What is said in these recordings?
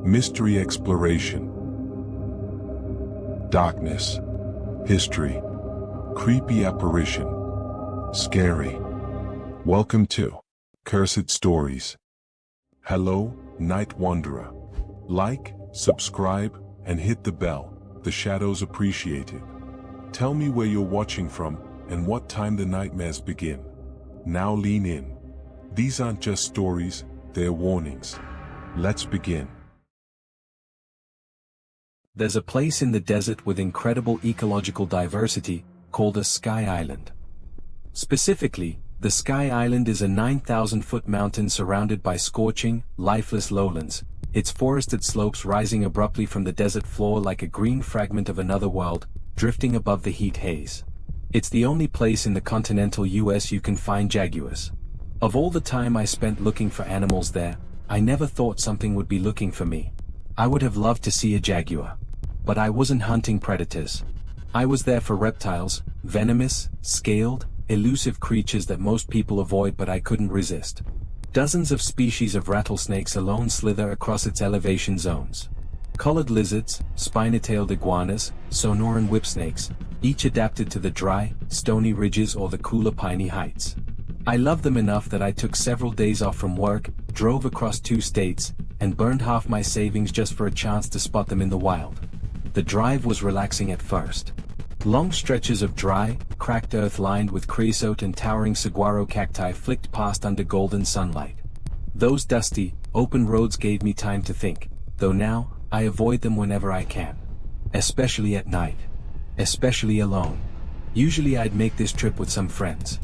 mystery exploration, darkness, history, creepy apparition, scary. Welcome to Cursed Stories. Hello, Night Wanderer. Like, subscribe, and hit the bell. The shadows appreciate it. Tell me where you're watching from and what time the nightmares begin. Now lean in. These aren't just stories, they're warnings. Let's begin. There's a place in the desert with incredible ecological diversity, called a sky island. Specifically, the Sky Island is a 9,000-foot mountain surrounded by scorching, lifeless lowlands, its forested slopes rising abruptly from the desert floor like a green fragment of another world, drifting above the heat haze. It's the only place in the continental US you can find jaguars. Of all the time I spent looking for animals there, I never thought something would be looking for me. I would have loved to see a jaguar. But I wasn't hunting predators. I was there for reptiles, venomous, scaled, elusive creatures that most people avoid, but I couldn't resist. Dozens of species of rattlesnakes alone slither across its elevation zones. Colored lizards, spiny-tailed iguanas, Sonoran whipsnakes, each adapted to the dry, stony ridges or the cooler piney heights. I loved them enough that I took several days off from work, drove across 2 states, and burned half my savings just for a chance to spot them in the wild. The drive was relaxing at first. Long stretches of dry, cracked earth lined with creosote and towering saguaro cacti flicked past under golden sunlight. Those dusty, open roads gave me time to think, though now, I avoid them whenever I can. Especially at night. Especially alone. Usually I'd make this trip with some friends.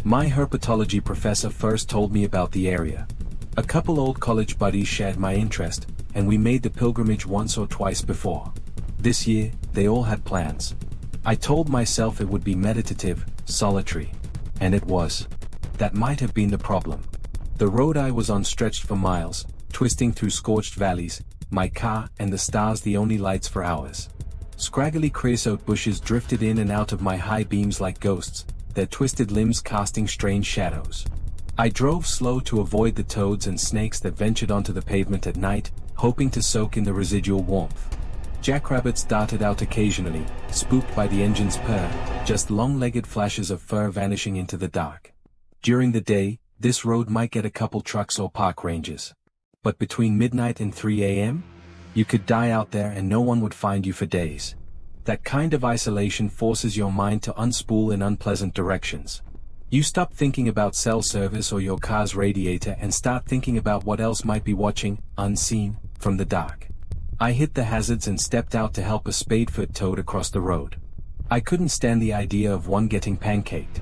My herpetology professor first told me about the area. A couple old college buddies shared my interest, and we made the pilgrimage once or twice before. This year, they all had plans. I told myself it would be meditative, solitary. And it was. That might have been the problem. The road I was on stretched for miles, twisting through scorched valleys, my car and the stars the only lights for hours. Scraggly creosote bushes drifted in and out of my high beams like ghosts, their twisted limbs casting strange shadows. I drove slow to avoid the toads and snakes that ventured onto the pavement at night, hoping to soak in the residual warmth. Jackrabbits darted out occasionally, spooked by the engine's purr, just long-legged flashes of fur vanishing into the dark. During the day, this road might get a couple trucks or park rangers. But between midnight and 3 a.m., you could die out there and no one would find you for days. That kind of isolation forces your mind to unspool in unpleasant directions. You stop thinking about cell service or your car's radiator and start thinking about what else might be watching, unseen, from the dark. I hit the hazards and stepped out to help a spadefoot toad across the road. I couldn't stand the idea of one getting pancaked.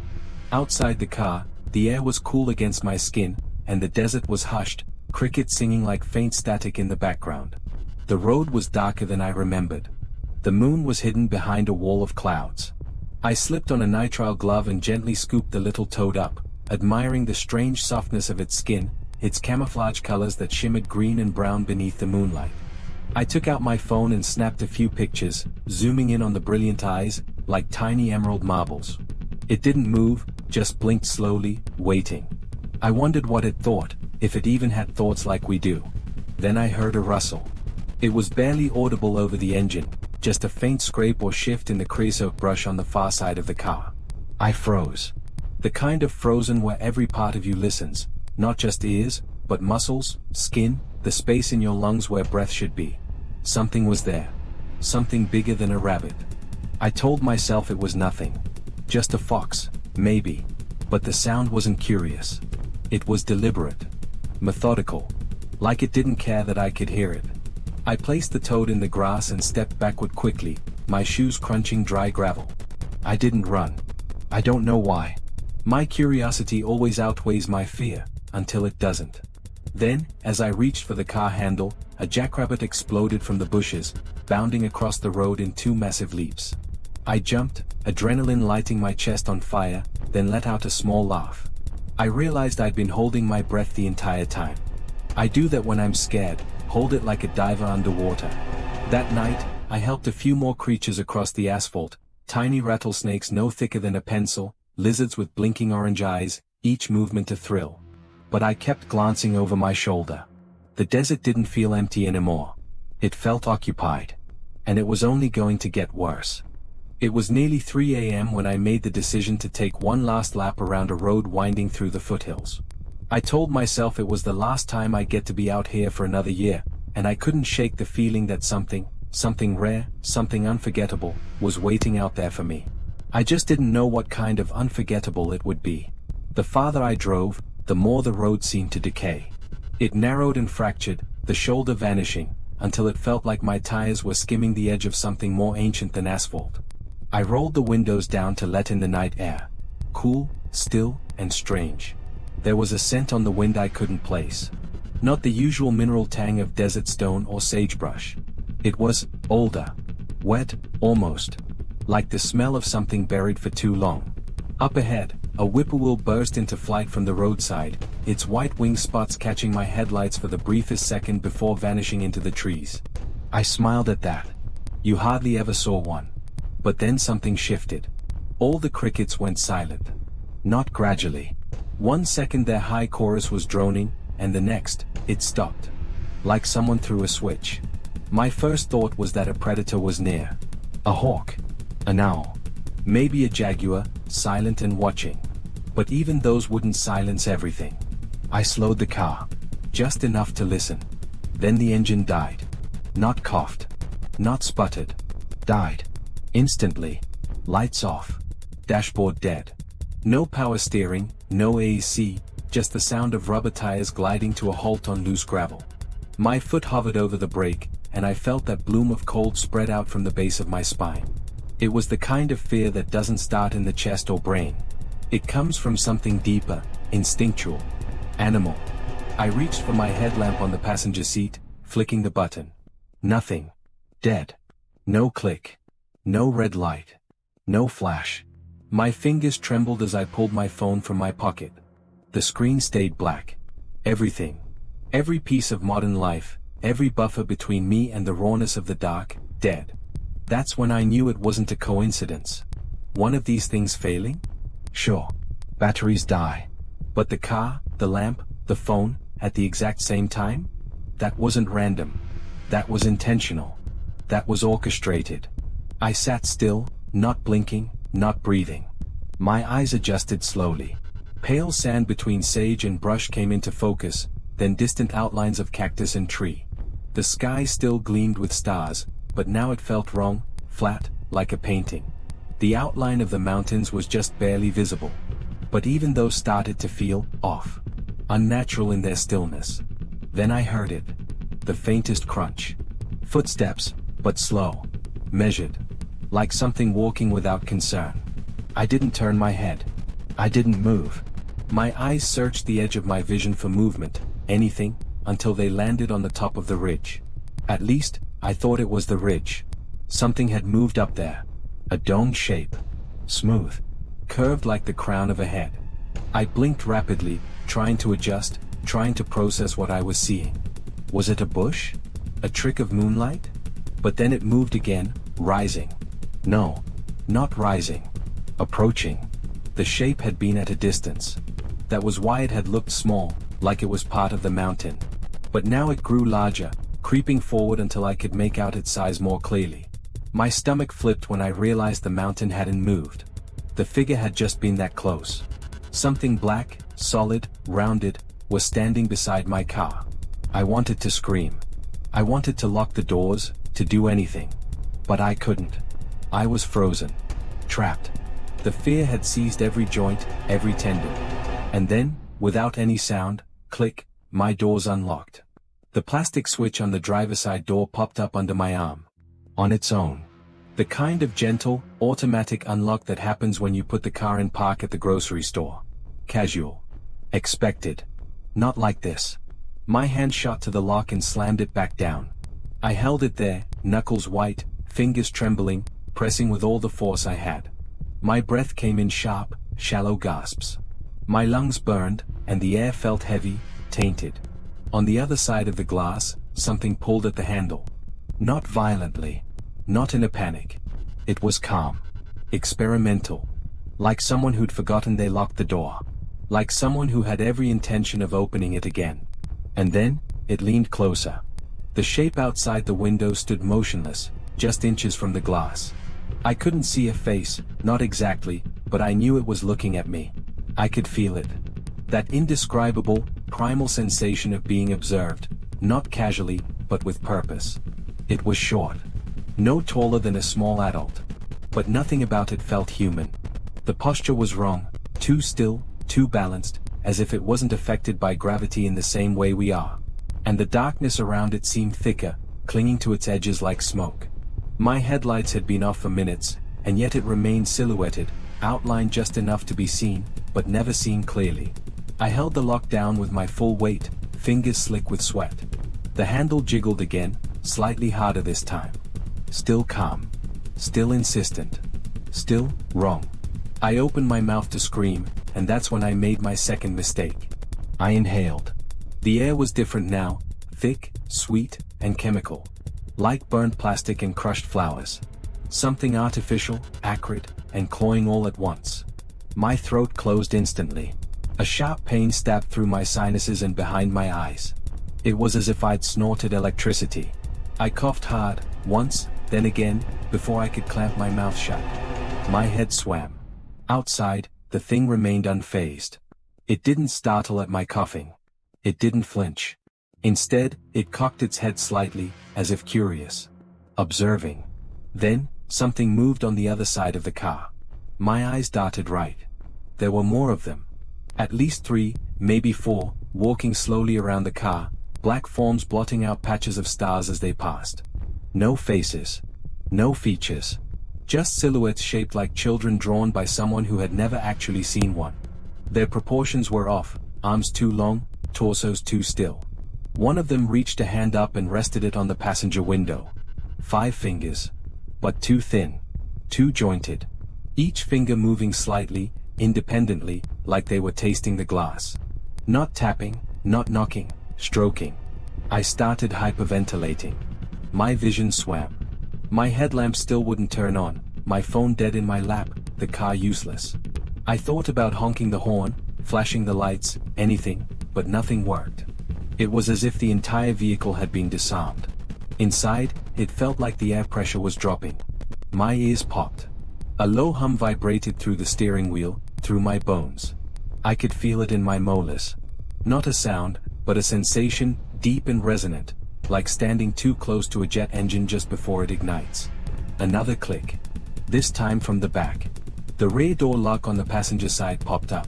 Outside the car, the air was cool against my skin, and the desert was hushed, crickets singing like faint static in the background. The road was darker than I remembered. The moon was hidden behind a wall of clouds. I slipped on a nitrile glove and gently scooped the little toad up, admiring the strange softness of its skin, its camouflage colors that shimmered green and brown beneath the moonlight. I took out my phone and snapped a few pictures, zooming in on the brilliant eyes, like tiny emerald marbles. It didn't move, just blinked slowly, waiting. I wondered what it thought, if it even had thoughts like we do. Then I heard a rustle. It was barely audible over the engine, just a faint scrape or shift in the creosote brush on the far side of the car. I froze. The kind of frozen where every part of you listens, not just ears, but muscles, skin, the space in your lungs where breath should be. Something was there. Something bigger than a rabbit. I told myself it was nothing. Just a fox, maybe. But the sound wasn't curious. It was deliberate. Methodical. Like it didn't care that I could hear it. I placed the toad in the grass and stepped backward quickly, my shoes crunching dry gravel. I didn't run. I don't know why. My curiosity always outweighs my fear, until it doesn't. Then, as I reached for the car handle, a jackrabbit exploded from the bushes, bounding across the road in 2 massive leaps. I jumped, adrenaline lighting my chest on fire, then let out a small laugh. I realized I'd been holding my breath the entire time. I do that when I'm scared, hold it like a diver underwater. That night, I helped a few more creatures across the asphalt, tiny rattlesnakes no thicker than a pencil, lizards with blinking orange eyes, each movement a thrill. But I kept glancing over my shoulder. The desert didn't feel empty anymore. It felt occupied. And it was only going to get worse. It was nearly 3 a.m. when I made the decision to take one last lap around a road winding through the foothills. I told myself it was the last time I'd get to be out here for another year, and I couldn't shake the feeling that something rare, something unforgettable, was waiting out there for me. I just didn't know what kind of unforgettable it would be. The farther I drove, the more the road seemed to decay. It narrowed and fractured, the shoulder vanishing, until it felt like my tires were skimming the edge of something more ancient than asphalt. I rolled the windows down to let in the night air. Cool, still, and strange. There was a scent on the wind I couldn't place. Not the usual mineral tang of desert stone or sagebrush. It was older. Wet, almost. Like the smell of something buried for too long. Up ahead, a whippoorwill burst into flight from the roadside, its white wing spots catching my headlights for the briefest second before vanishing into the trees. I smiled at that. You hardly ever saw one. But then something shifted. All the crickets went silent. Not gradually. 1 second their high chorus was droning, and the next, it stopped. Like someone threw a switch. My first thought was that a predator was near. A hawk. An owl. Maybe a jaguar, silent and watching. But even those wouldn't silence everything. I slowed the car. Just enough to listen. Then the engine died. Not coughed. Not sputtered. Died. Instantly. Lights off. Dashboard dead. No power steering, no AC, just the sound of rubber tires gliding to a halt on loose gravel. My foot hovered over the brake, and I felt that bloom of cold spread out from the base of my spine. It was the kind of fear that doesn't start in the chest or brain. It comes from something deeper, instinctual, animal. I reached for my headlamp on the passenger seat, flicking the button. Nothing. Dead. No click. No red light. No flash. My fingers trembled as I pulled my phone from my pocket. The screen stayed black. Everything. Every piece of modern life, every buffer between me and the rawness of the dark, dead. That's when I knew it wasn't a coincidence. One of these things failing? Sure. Batteries die. But the car, the lamp, the phone, at the exact same time? That wasn't random. That was intentional. That was orchestrated. I sat still, not blinking, not breathing. My eyes adjusted slowly. Pale sand between sage and brush came into focus, then distant outlines of cactus and tree. The sky still gleamed with stars, but now it felt wrong, flat, like a painting. The outline of the mountains was just barely visible. But even those started to feel off. Unnatural in their stillness. Then I heard it. The faintest crunch. Footsteps, but slow. Measured. Like something walking without concern. I didn't turn my head. I didn't move. My eyes searched the edge of my vision for movement, anything, until they landed on the top of the ridge. At least, I thought it was the ridge. Something had moved up there. A domed shape. Smooth. Curved like the crown of a head. I blinked rapidly, trying to adjust, trying to process what I was seeing. Was it a bush? A trick of moonlight? But then it moved again, rising. No. Not rising. Approaching. The shape had been at a distance. That was why it had looked small, like it was part of the mountain. But now it grew larger, creeping forward until I could make out its size more clearly. My stomach flipped when I realized the mountain hadn't moved. The figure had just been that close. Something black, solid, rounded, was standing beside my car. I wanted to scream. I wanted to lock the doors, to do anything. But I couldn't. I was frozen. Trapped. The fear had seized every joint, every tendon. And then, without any sound, click, my doors unlocked. The plastic switch on the driver's side door popped up under my arm. On its own. The kind of gentle, automatic unlock that happens when you put the car in park at the grocery store. Casual. Expected. Not like this. My hand shot to the lock and slammed it back down. I held it there, knuckles white, fingers trembling, pressing with all the force I had. My breath came in sharp, shallow gasps. My lungs burned, and the air felt heavy, tainted. On the other side of the glass, something pulled at the handle. Not violently. Not in a panic. It was calm. Experimental. Like someone who'd forgotten they locked the door. Like someone who had every intention of opening it again. And then, it leaned closer. The shape outside the window stood motionless, just inches from the glass. I couldn't see a face, not exactly, but I knew it was looking at me. I could feel it. That indescribable, primal sensation of being observed, not casually, but with purpose. It was short. No taller than a small adult. But nothing about it felt human. The posture was wrong, too still, too balanced, as if it wasn't affected by gravity in the same way we are. And the darkness around it seemed thicker, clinging to its edges like smoke. My headlights had been off for minutes, and yet it remained silhouetted, outlined just enough to be seen, but never seen clearly. I held the lock down with my full weight, fingers slick with sweat. The handle jiggled again, slightly harder this time. Still calm. Still insistent. Still wrong. I opened my mouth to scream, and that's when I made my second mistake. I inhaled. The air was different now, thick, sweet, and chemical. Like burnt plastic and crushed flowers. Something artificial, acrid, and cloying all at once. My throat closed instantly. A sharp pain stabbed through my sinuses and behind my eyes. It was as if I'd snorted electricity. I coughed hard, once, then again, before I could clamp my mouth shut. My head swam. Outside, the thing remained unfazed. It didn't startle at my coughing. It didn't flinch. Instead, it cocked its head slightly, as if curious. Observing. Then, something moved on the other side of the car. My eyes darted right. There were more of them. At least 3, maybe 4, walking slowly around the car, black forms blotting out patches of stars as they passed. No faces. No features. Just silhouettes shaped like children drawn by someone who had never actually seen one. Their proportions were off, arms too long, torsos too still. One of them reached a hand up and rested it on the passenger window. 5 fingers. But too thin. Too jointed. Each finger moving slightly, independently, like they were tasting the glass. Not tapping, not knocking, stroking. I started hyperventilating. My vision swam. My headlamp still wouldn't turn on, my phone dead in my lap, the car useless. I thought about honking the horn, flashing the lights, anything, but nothing worked. It was as if the entire vehicle had been disarmed. Inside, it felt like the air pressure was dropping. My ears popped. A low hum vibrated through the steering wheel, through my bones. I could feel it in my molars. Not a sound, but a sensation, deep and resonant, like standing too close to a jet engine just before it ignites. Another click. This time from the back. The rear door lock on the passenger side popped up.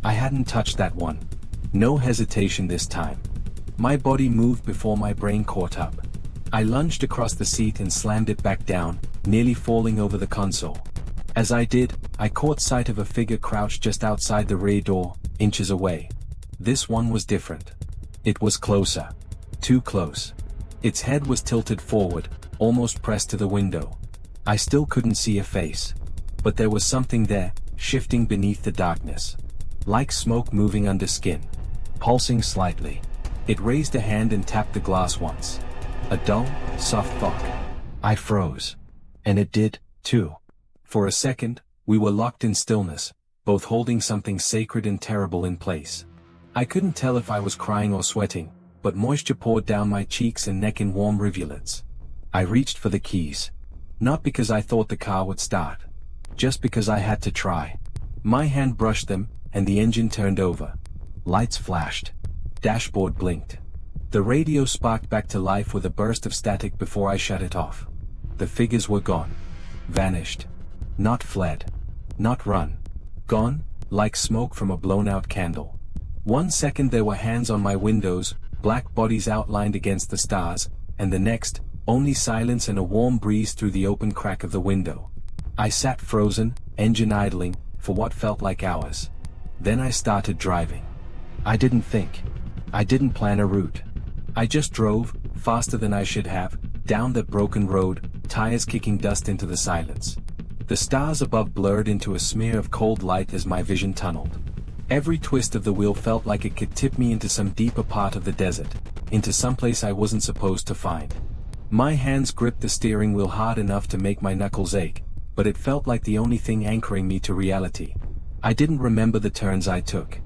I hadn't touched that one. No hesitation this time. My body moved before my brain caught up. I lunged across the seat and slammed it back down, nearly falling over the console. As I did, I caught sight of a figure crouched just outside the rear door, inches away. This one was different. It was closer. Too close. Its head was tilted forward, almost pressed to the window. I still couldn't see a face. But there was something there, shifting beneath the darkness. Like smoke moving under skin. Pulsing slightly. It raised a hand and tapped the glass once. A dull, soft thunk. I froze. And it did, too. For a second, we were locked in stillness, both holding something sacred and terrible in place. I couldn't tell if I was crying or sweating, but moisture poured down my cheeks and neck in warm rivulets. I reached for the keys. Not because I thought the car would start. Just because I had to try. My hand brushed them, and the engine turned over. Lights flashed. Dashboard blinked. The radio sparked back to life with a burst of static before I shut it off. The figures were gone. Vanished. Not fled. Not run. Gone, like smoke from a blown-out candle. 1 second there were hands on my windows, black bodies outlined against the stars, and the next, only silence and a warm breeze through the open crack of the window. I sat frozen, engine idling, for what felt like hours. Then I started driving. I didn't think. I didn't plan a route. I just drove, faster than I should have, down that broken road, tires kicking dust into the silence. The stars above blurred into a smear of cold light as my vision tunneled. Every twist of the wheel felt like it could tip me into some deeper part of the desert, into some place I wasn't supposed to find. My hands gripped the steering wheel hard enough to make my knuckles ache, but it felt like the only thing anchoring me to reality. I didn't remember the turns I took.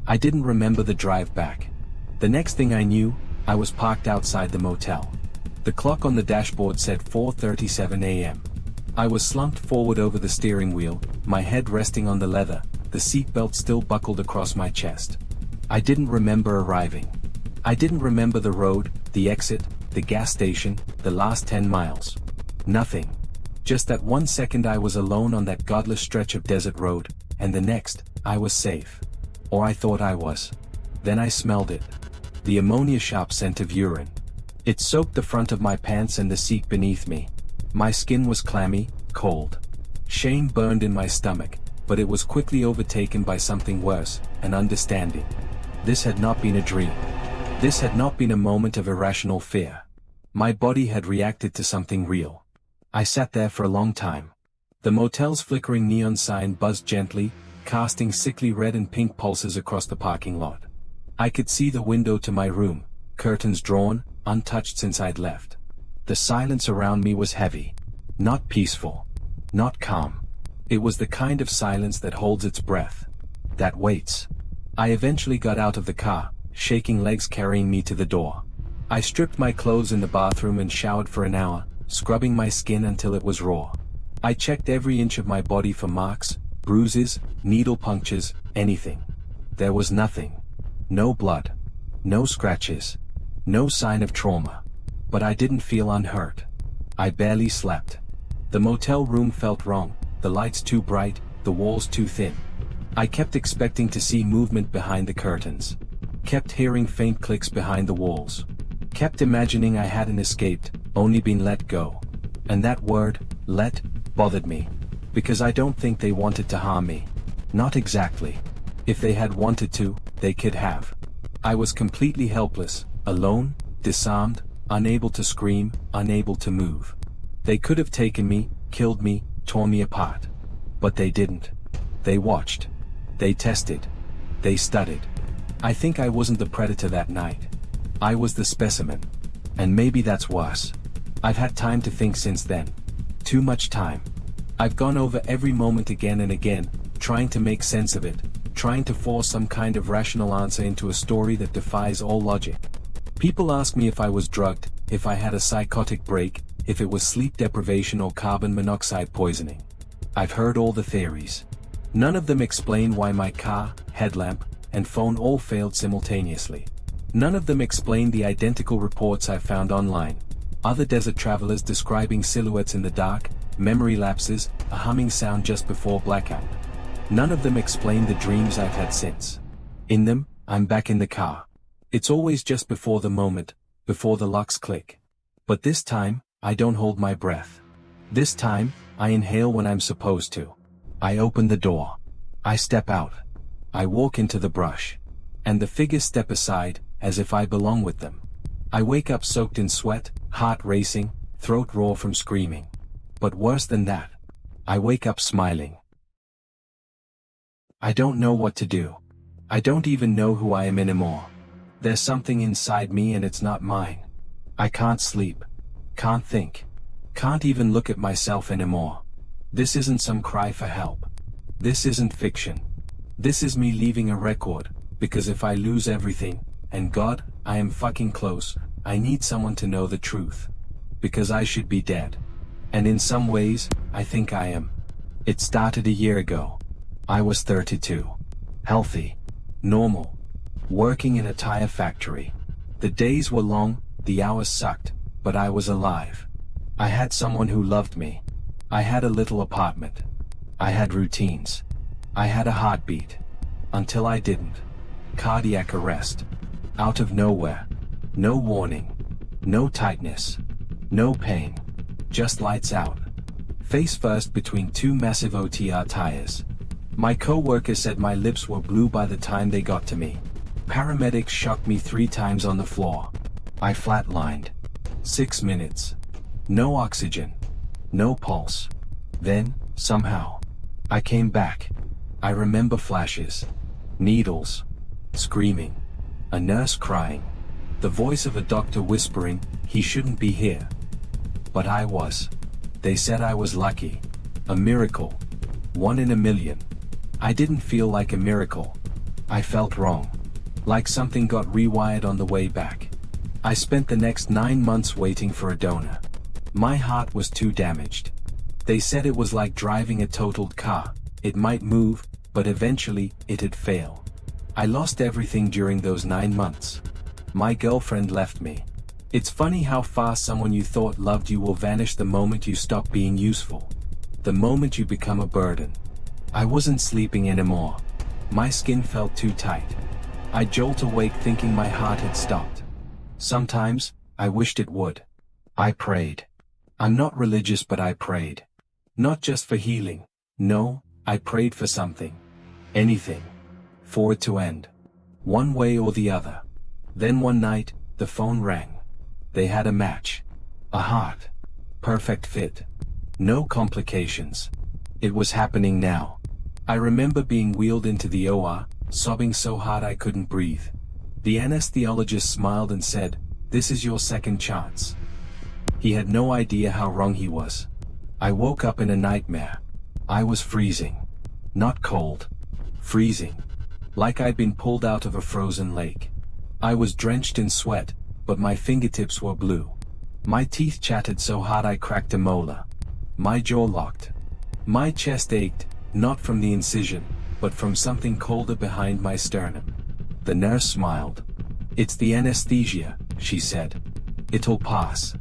I didn't remember the drive back. The next thing I knew, I was parked outside the motel. The clock on the dashboard said 4:37 a.m. I was slumped forward over the steering wheel, my head resting on the leather, the seatbelt still buckled across my chest. I didn't remember arriving. I didn't remember the road, the exit, the gas station, the last 10 miles. Nothing. Just that 1 second I was alone on that godless stretch of desert road, and the next, I was safe. Or I thought I was. Then I smelled it. The ammonia-sharp scent of urine. It soaked the front of my pants and the seat beneath me. My skin was clammy, cold. Shame burned in my stomach, but it was quickly overtaken by something worse, an understanding. This had not been a dream. This had not been a moment of irrational fear. My body had reacted to something real. I sat there for a long time. The motel's flickering neon sign buzzed gently, casting sickly red and pink pulses across the parking lot. I could see the window to my room, curtains drawn, untouched since I'd left. The silence around me was heavy. Not peaceful. Not calm. It was the kind of silence that holds its breath. That waits. I eventually got out of the car, shaking legs carrying me to the door. I stripped my clothes in the bathroom and showered for an hour, scrubbing my skin until it was raw. I checked every inch of my body for marks, bruises, needle punctures, anything. There was nothing. No blood. No scratches. No sign of trauma. But I didn't feel unhurt. I barely slept. The motel room felt wrong, the lights too bright, the walls too thin. I kept expecting to see movement behind the curtains. Kept hearing faint clicks behind the walls. Kept imagining I hadn't escaped, only been let go. And that word, let, bothered me. Because I don't think they wanted to harm me. Not exactly. If they had wanted to, they could have. I was completely helpless, alone, disarmed, unable to scream, unable to move. They could have taken me, killed me, torn me apart. But they didn't. They watched. They tested. They studied. I think I wasn't the predator that night. I was the specimen. And maybe that's worse. I've had time to think since then. Too much time. I've gone over every moment again and again, trying to make sense of it, trying to force some kind of rational answer into a story that defies all logic. People ask me if I was drugged, if I had a psychotic break, if it was sleep deprivation or carbon monoxide poisoning. I've heard all the theories. None of them explain why my car, headlamp, and phone all failed simultaneously. None of them explain the identical reports I found online. Other desert travelers describing silhouettes in the dark, memory lapses, a humming sound just before blackout. None of them explain the dreams I've had since. In them, I'm back in the car. It's always just before the moment, before the locks click. But this time, I don't hold my breath. This time, I inhale when I'm supposed to. I open the door. I step out. I walk into the brush. And the figures step aside, as if I belong with them. I wake up soaked in sweat, heart racing, throat raw from screaming. But worse than that, I wake up smiling. I don't know what to do. I don't even know who I am anymore. There's something inside me and it's not mine. I can't sleep. Can't think. Can't even look at myself anymore. This isn't some cry for help. This isn't fiction. This is me leaving a record, because if I lose everything, and God, I am fucking close, I need someone to know the truth. Because I should be dead. And in some ways, I think I am. It started a year ago. I was 32. Healthy. Normal. Working in a tire factory. The days were long, the hours sucked, but I was alive. I had someone who loved me. I had a little apartment. I had routines. I had a heartbeat. Until I didn't. Cardiac arrest. Out of nowhere. No warning. No tightness. No pain. Just lights out. Face first between two massive OTR tires. My co-worker said my lips were blue by the time they got to me. Paramedics shocked me 3 times on the floor. I flatlined. 6 minutes. No oxygen. No pulse. Then, somehow, I came back. I remember flashes. Needles. Screaming. A nurse crying. The voice of a doctor whispering, he shouldn't be here. But I was. They said I was lucky. A miracle. 1 in a million. I didn't feel like a miracle. I felt wrong. Like something got rewired on the way back. I spent the next 9 months waiting for a donor. My heart was too damaged. They said it was like driving a totaled car. It might move, but eventually, it'd fail. I lost everything during those 9 months. My girlfriend left me. It's funny how fast someone you thought loved you will vanish the moment you stop being useful. The moment you become a burden. I wasn't sleeping anymore. My skin felt too tight. I jolt awake thinking my heart had stopped. Sometimes, I wished it would. I prayed. I'm not religious, but I prayed. Not just for healing. No, I prayed for something. Anything. For it to end. One way or the other. Then one night, the phone rang. They had a match. A heart. Perfect fit. No complications. It was happening now. I remember being wheeled into the OR, sobbing so hard I couldn't breathe. The anesthesiologist smiled and said, "This is your second chance." He had no idea how wrong he was. I woke up in a nightmare. I was freezing. Not cold. Freezing. Like I'd been pulled out of a frozen lake. I was drenched in sweat, but my fingertips were blue. My teeth chattered so hard I cracked a molar. My jaw locked. My chest ached, not from the incision, but from something colder behind my sternum. The nurse smiled. "It's the anesthesia," she said. "It'll pass."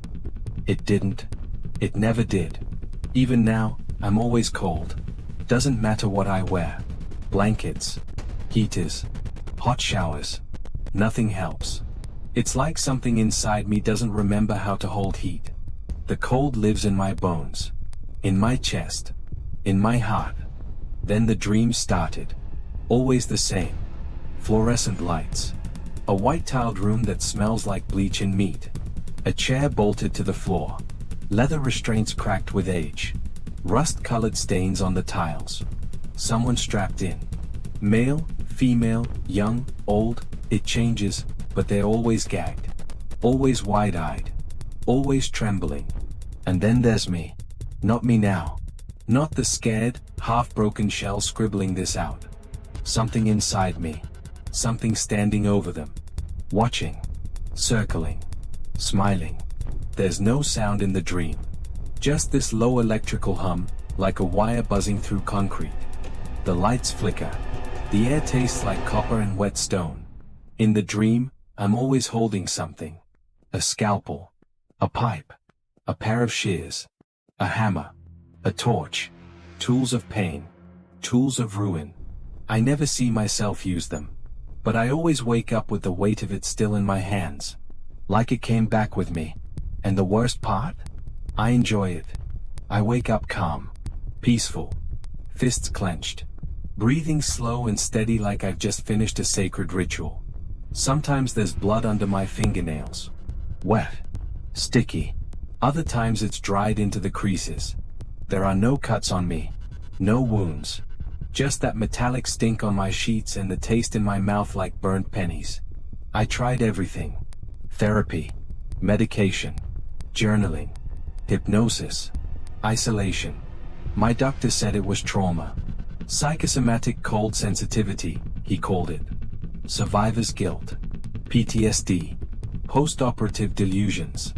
It didn't. It never did. Even now, I'm always cold. Doesn't matter what I wear. Blankets. Heaters. Hot showers. Nothing helps. It's like something inside me doesn't remember how to hold heat. The cold lives in my bones. In my chest. In my heart. Then the dream started. Always the same. Fluorescent lights. A white-tiled room that smells like bleach and meat. A chair bolted to the floor. Leather restraints cracked with age. Rust-colored stains on the tiles. Someone strapped in. Male, female, young, old, it changes, but they're always gagged. Always wide-eyed. Always trembling. And then there's me. Not me now. Not the scared, half-broken shell scribbling this out. Something inside me. Something standing over them. Watching. Circling. Smiling. There's no sound in the dream. Just this low electrical hum, like a wire buzzing through concrete. The lights flicker. The air tastes like copper and wet stone. In the dream, I'm always holding something. A scalpel. A pipe. A pair of shears. A hammer. A torch. Tools of pain. Tools of ruin. I never see myself use them. But I always wake up with the weight of it still in my hands. Like it came back with me. And the worst part? I enjoy it. I wake up calm. Peaceful. Fists clenched. Breathing slow and steady like I've just finished a sacred ritual. Sometimes there's blood under my fingernails. Wet. Sticky. Other times it's dried into the creases. There are no cuts on me. No wounds. Just that metallic stink on my sheets and the taste in my mouth like burnt pennies. I tried everything. Therapy. Medication. Journaling. Hypnosis. Isolation. My doctor said it was trauma. Psychosomatic cold sensitivity, he called it. Survivor's guilt. PTSD. Post-operative delusions.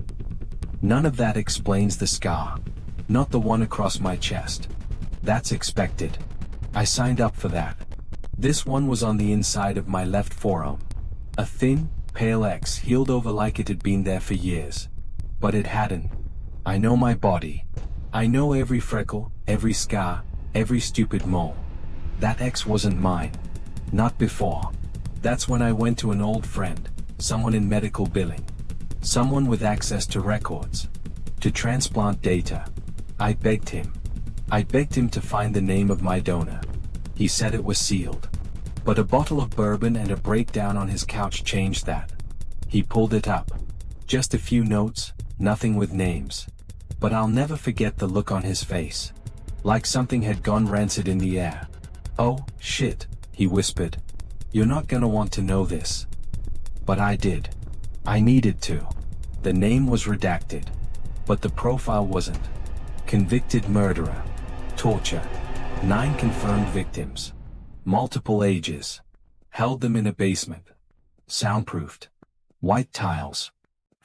None of that explains the scar. Not the one across my chest. That's expected. I signed up for that. This one was on the inside of my left forearm. A thin, pale X healed over like it had been there for years. But it hadn't. I know my body. I know every freckle, every scar, every stupid mole. That X wasn't mine. Not before. That's when I went to an old friend, someone in medical billing. Someone with access to records. To transplant data. I begged him. I begged him to find the name of my donor. He said it was sealed. But a bottle of bourbon and a breakdown on his couch changed that. He pulled it up. Just a few notes, nothing with names. But I'll never forget the look on his face. Like something had gone rancid in the air. "Oh, shit," he whispered. "You're not gonna want to know this." But I did. I needed to. The name was redacted. But the profile wasn't. Convicted murderer. Torture. 9 confirmed victims. Multiple ages. Held them in a basement. Soundproofed. White tiles.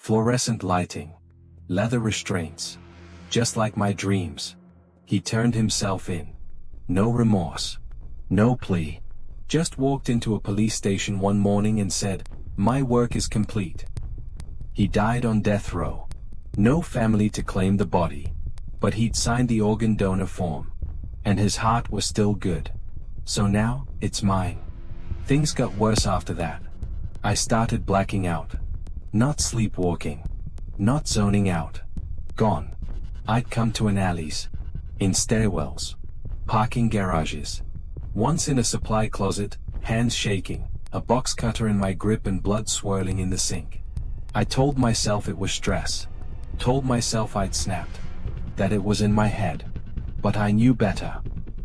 Fluorescent lighting. Leather restraints. Just like my dreams. He turned himself in. No remorse. No plea. Just walked into a police station one morning and said, "My work is complete." He died on death row. No family to claim the body. But he'd signed the organ donor form. And his heart was still good. So now, it's mine. Things got worse after that. I started blacking out. Not sleepwalking. Not zoning out. Gone. I'd come to in alleys. In stairwells. Parking garages. Once in a supply closet, hands shaking, a box cutter in my grip and blood swirling in the sink. I told myself it was stress. Told myself I'd snapped. That it was in my head. But I knew better.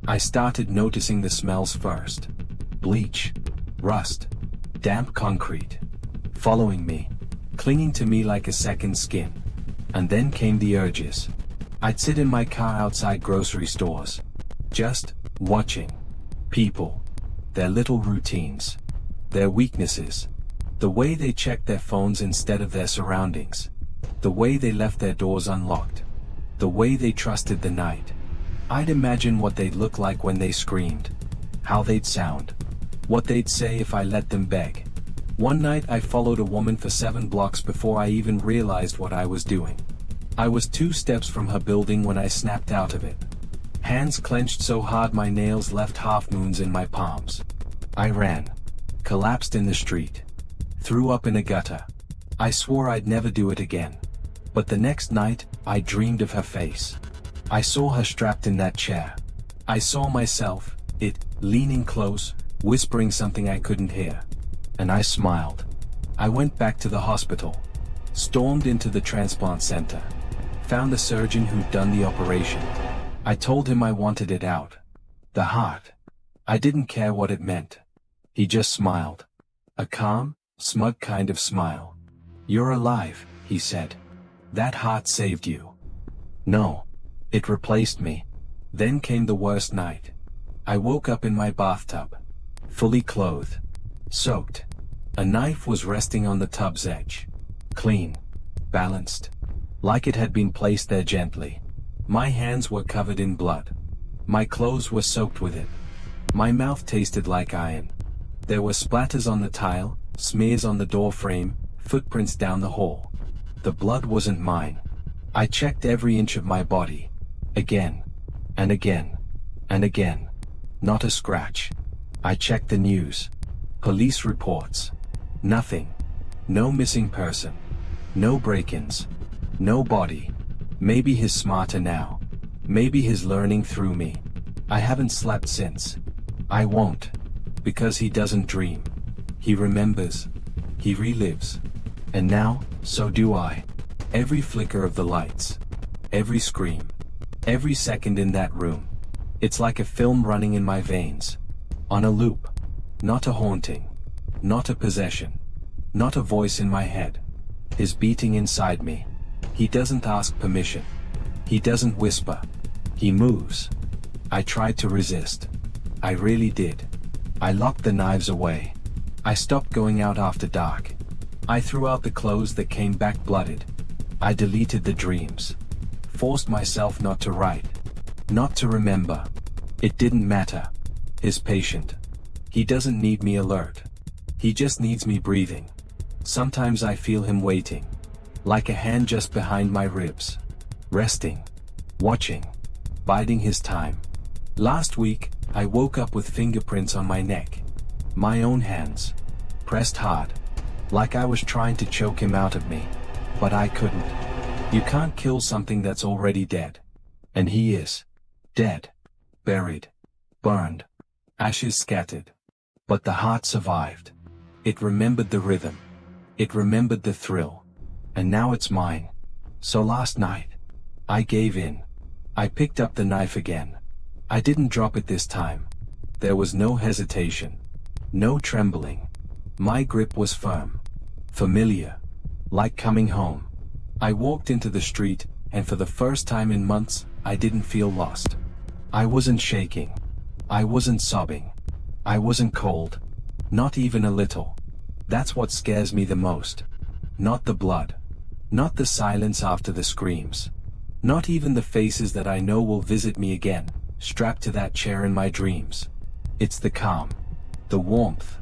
I started noticing the smells first. Bleach. Rust. Damp concrete. Following me. Clinging to me like a second skin. And then came the urges. I'd sit in my car outside grocery stores. Just watching. People. Their little routines. Their weaknesses. The way they checked their phones instead of their surroundings. The way they left their doors unlocked. The way they trusted the night. I'd imagine what they'd look like when they screamed. How they'd sound. What they'd say if I let them beg. One night I followed a woman for 7 blocks before I even realized what I was doing. I was 2 steps from her building when I snapped out of it. Hands clenched so hard my nails left half moons in my palms. I ran. Collapsed in the street. Threw up in a gutter. I swore I'd never do it again. But the next night, I dreamed of her face. I saw her strapped in that chair. I saw myself, leaning close, whispering something I couldn't hear. And I smiled. I went back to the hospital. Stormed into the transplant center. Found the surgeon who'd done the operation. I told him I wanted it out. The heart. I didn't care what it meant. He just smiled. A calm, smug kind of smile. "You're alive," he said. "That heart saved you." No. It replaced me. Then came the worst night. I woke up in my bathtub. Fully clothed. Soaked. A knife was resting on the tub's edge. Clean. Balanced. Like it had been placed there gently. My hands were covered in blood. My clothes were soaked with it. My mouth tasted like iron. There were splatters on the tile, smears on the door frame, footprints down the hall. The blood wasn't mine. I checked every inch of my body. Again. And again. And again. Not a scratch. I checked the news. Police reports. Nothing. No missing person. No break-ins. No body. Maybe he's smarter now. Maybe he's learning through me. I haven't slept since. I won't. Because he doesn't dream. He remembers. He relives. And now, so do I. Every flicker of the lights. Every scream. Every second in that room. It's like a film running in my veins. On a loop. Not a haunting. Not a possession. Not a voice in my head. His beating inside me. He doesn't ask permission. He doesn't whisper. He moves. I tried to resist. I really did. I locked the knives away. I stopped going out after dark. I threw out the clothes that came back blooded. I deleted the dreams. Forced myself not to write. Not to remember. It didn't matter. He's patient. He doesn't need me alert. He just needs me breathing. Sometimes I feel him waiting. Like a hand just behind my ribs. Resting. Watching. Biding his time. Last week, I woke up with fingerprints on my neck. My own hands. Pressed hard. Like I was trying to choke him out of me. But I couldn't. You can't kill something that's already dead. And he is. Dead. Buried. Burned. Ashes scattered. But the heart survived. It remembered the rhythm. It remembered the thrill. And now it's mine. So last night, I gave in. I picked up the knife again. I didn't drop it this time. There was no hesitation. No trembling. My grip was firm. Familiar. Like coming home. I walked into the street, and for the first time in months, I didn't feel lost. I wasn't shaking. I wasn't sobbing. I wasn't cold. Not even a little. That's what scares me the most. Not the blood. Not the silence after the screams. Not even the faces that I know will visit me again, strapped to that chair in my dreams. It's the calm. The warmth.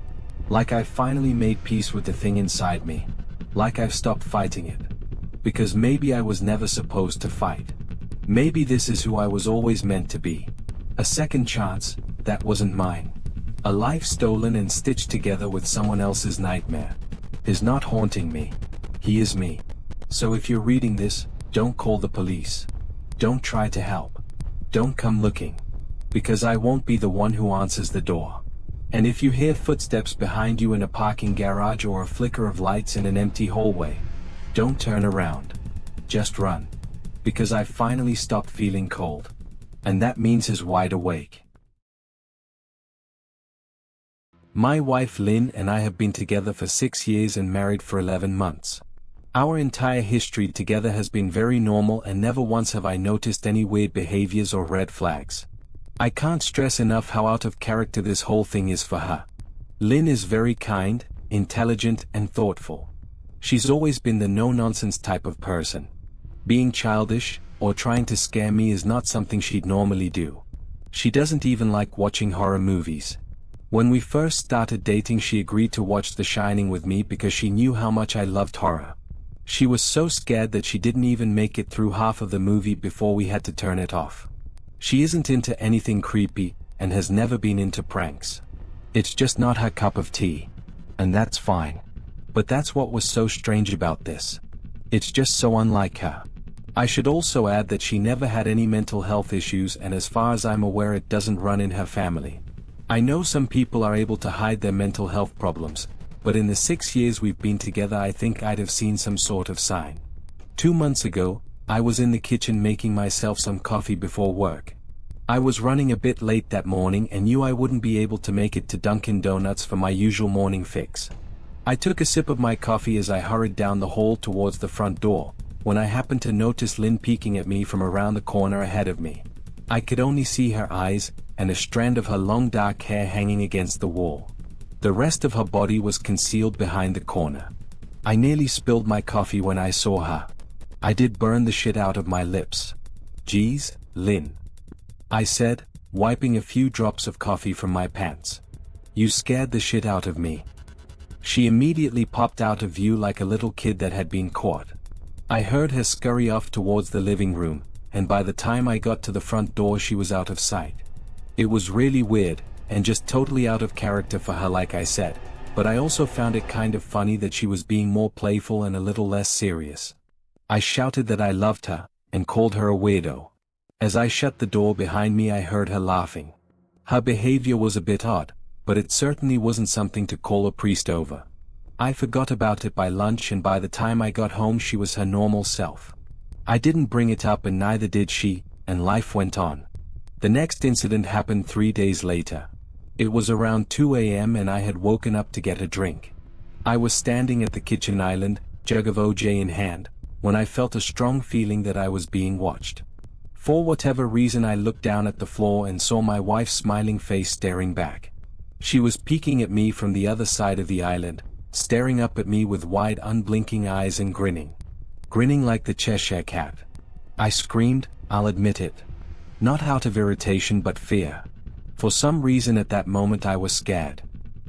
Like I've finally made peace with the thing inside me. Like I've stopped fighting it. Because maybe I was never supposed to fight. Maybe this is who I was always meant to be. A second chance, that wasn't mine. A life stolen and stitched together with someone else's nightmare. Is not haunting me. He is me. So if you're reading this, don't call the police. Don't try to help. Don't come looking. Because I won't be the one who answers the door. And if you hear footsteps behind you in a parking garage or a flicker of lights in an empty hallway, don't turn around. Just run. Because I've finally stopped feeling cold. And that means he's wide awake. My wife Lynn and I have been together for 6 years and married for 11 months. Our entire history together has been very normal and never once have I noticed any weird behaviors or red flags. I can't stress enough how out of character this whole thing is for her. Lynn is very kind, intelligent and thoughtful. She's always been the no-nonsense type of person. Being childish, or trying to scare me is not something she'd normally do. She doesn't even like watching horror movies. When we first started dating she agreed to watch The Shining with me because she knew how much I loved horror. She was so scared that she didn't even make it through half of the movie before we had to turn it off. She isn't into anything creepy, and has never been into pranks. It's just not her cup of tea. And that's fine. But that's what was so strange about this. It's just so unlike her. I should also add that she never had any mental health issues, and as far as I'm aware it doesn't run in her family. I know some people are able to hide their mental health problems, but in the 6 years we've been together I think I'd have seen some sort of sign. 2 months ago, I was in the kitchen making myself some coffee before work. I was running a bit late that morning and knew I wouldn't be able to make it to Dunkin' Donuts for my usual morning fix. I took a sip of my coffee as I hurried down the hall towards the front door, when I happened to notice Lynn peeking at me from around the corner ahead of me. I could only see her eyes, and a strand of her long dark hair hanging against the wall. The rest of her body was concealed behind the corner. I nearly spilled my coffee when I saw her. I did burn the shit out of my lips. "Geez, Lynn," I said, wiping a few drops of coffee from my pants. "You scared the shit out of me." She immediately popped out of view like a little kid that had been caught. I heard her scurry off towards the living room, and by the time I got to the front door she was out of sight. It was really weird, and just totally out of character for her like I said, but I also found it kind of funny that she was being more playful and a little less serious. I shouted that I loved her, and called her a weirdo. As I shut the door behind me I heard her laughing. Her behavior was a bit odd, but it certainly wasn't something to call a priest over. I forgot about it by lunch and by the time I got home she was her normal self. I didn't bring it up and neither did she, and life went on. The next incident happened 3 days later. It was around 2 a.m. and I had woken up to get a drink. I was standing at the kitchen island, jug of OJ in hand, when I felt a strong feeling that I was being watched. For whatever reason I looked down at the floor and saw my wife's smiling face staring back. She was peeking at me from the other side of the island, staring up at me with wide unblinking eyes and grinning. Grinning like the Cheshire Cat. I screamed, I'll admit it. Not out of irritation but fear. For some reason at that moment I was scared.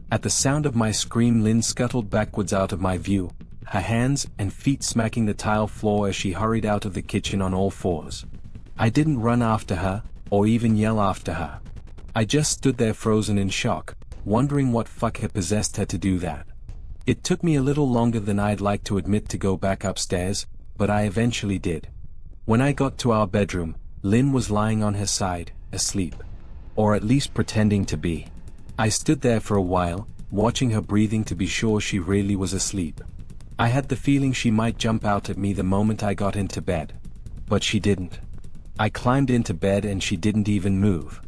At the sound of my scream Lynn scuttled backwards out of my view, her hands and feet smacking the tile floor as she hurried out of the kitchen on all fours. I didn't run after her, or even yell after her. I just stood there frozen in shock, wondering what fuck had possessed her to do that. It took me a little longer than I'd like to admit to go back upstairs, but I eventually did. When I got to our bedroom, Lynn was lying on her side, asleep. Or at least pretending to be. I stood there for a while, watching her breathing to be sure she really was asleep. I had the feeling she might jump out at me the moment I got into bed. But she didn't. I climbed into bed and she didn't even move.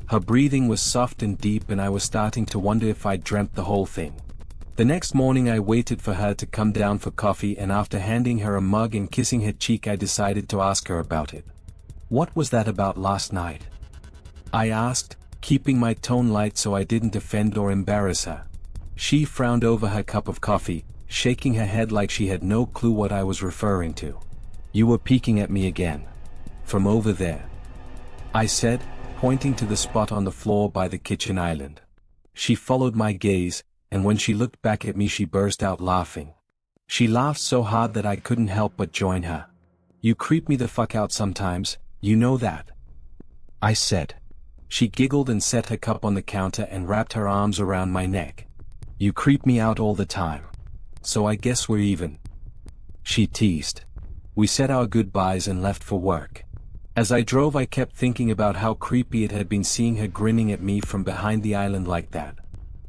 Her breathing was soft and deep and I was starting to wonder if I'd dreamt the whole thing. The next morning I waited for her to come down for coffee and after handing her a mug and kissing her cheek I decided to ask her about it. "What was that about last night?" I asked, keeping my tone light so I didn't offend or embarrass her. She frowned over her cup of coffee, shaking her head like she had no clue what I was referring to. "You were peeking at me again. From over there," I said, pointing to the spot on the floor by the kitchen island. She followed my gaze, and when she looked back at me she burst out laughing. She laughed so hard that I couldn't help but join her. "You creep me the fuck out sometimes, you know that," I said. She giggled and set her cup on the counter and wrapped her arms around my neck. "You creep me out all the time. So I guess we're even," she teased. We said our goodbyes and left for work. As I drove I kept thinking about how creepy it had been seeing her grinning at me from behind the island like that.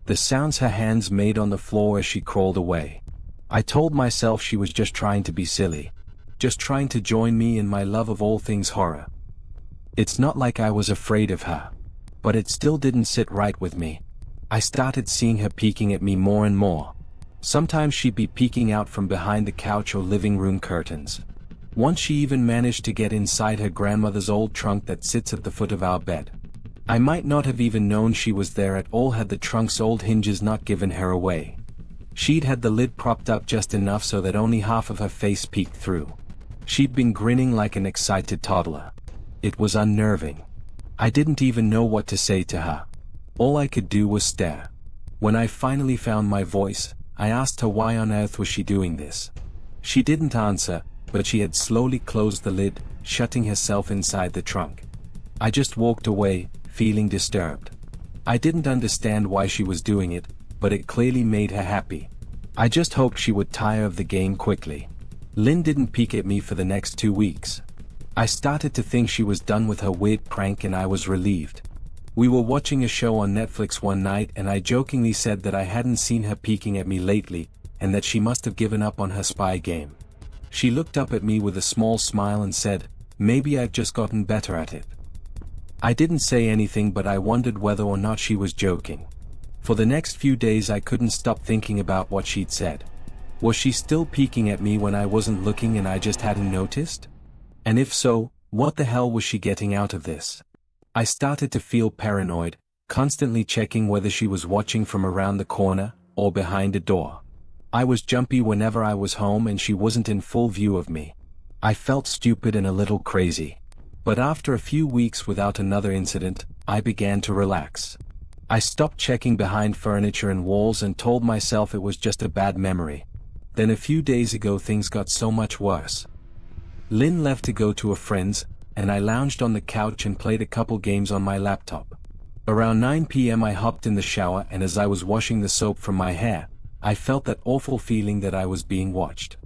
The sounds her hands made on the floor as she crawled away. I told myself she was just trying to be silly. Just trying to join me in my love of all things horror. It's not like I was afraid of her. But it still didn't sit right with me. I started seeing her peeking at me more and more. Sometimes she'd be peeking out from behind the couch or living room curtains. Once she even managed to get inside her grandmother's old trunk that sits at the foot of our bed. I might not have even known she was there at all had the trunk's old hinges not given her away. She'd had the lid propped up just enough so that only half of her face peeked through. She'd been grinning like an excited toddler. It was unnerving. I didn't even know what to say to her. All I could do was stare. When I finally found my voice, I asked her why on earth was she doing this. She didn't answer, but she had slowly closed the lid, shutting herself inside the trunk. I just walked away, feeling disturbed. I didn't understand why she was doing it, but it clearly made her happy. I just hoped she would tire of the game quickly. Lynn didn't peek at me for the next 2 weeks. I started to think she was done with her weird prank and I was relieved. We were watching a show on Netflix one night and I jokingly said that I hadn't seen her peeking at me lately, and that she must have given up on her spy game. She looked up at me with a small smile and said, "Maybe I've just gotten better at it." I didn't say anything, but I wondered whether or not she was joking. For the next few days I couldn't stop thinking about what she'd said. Was she still peeking at me when I wasn't looking and I just hadn't noticed? And if so, what the hell was she getting out of this? I started to feel paranoid, constantly checking whether she was watching from around the corner, or behind a door. I was jumpy whenever I was home and she wasn't in full view of me. I felt stupid and a little crazy. But after a few weeks without another incident, I began to relax. I stopped checking behind furniture and walls and told myself it was just a bad memory. Then a few days ago things got so much worse. Lynn left to go to a friend's, and I lounged on the couch and played a couple games on my laptop. Around 9 p.m. I hopped in the shower, and as I was washing the soap from my hair, I felt that awful feeling that I was being watched.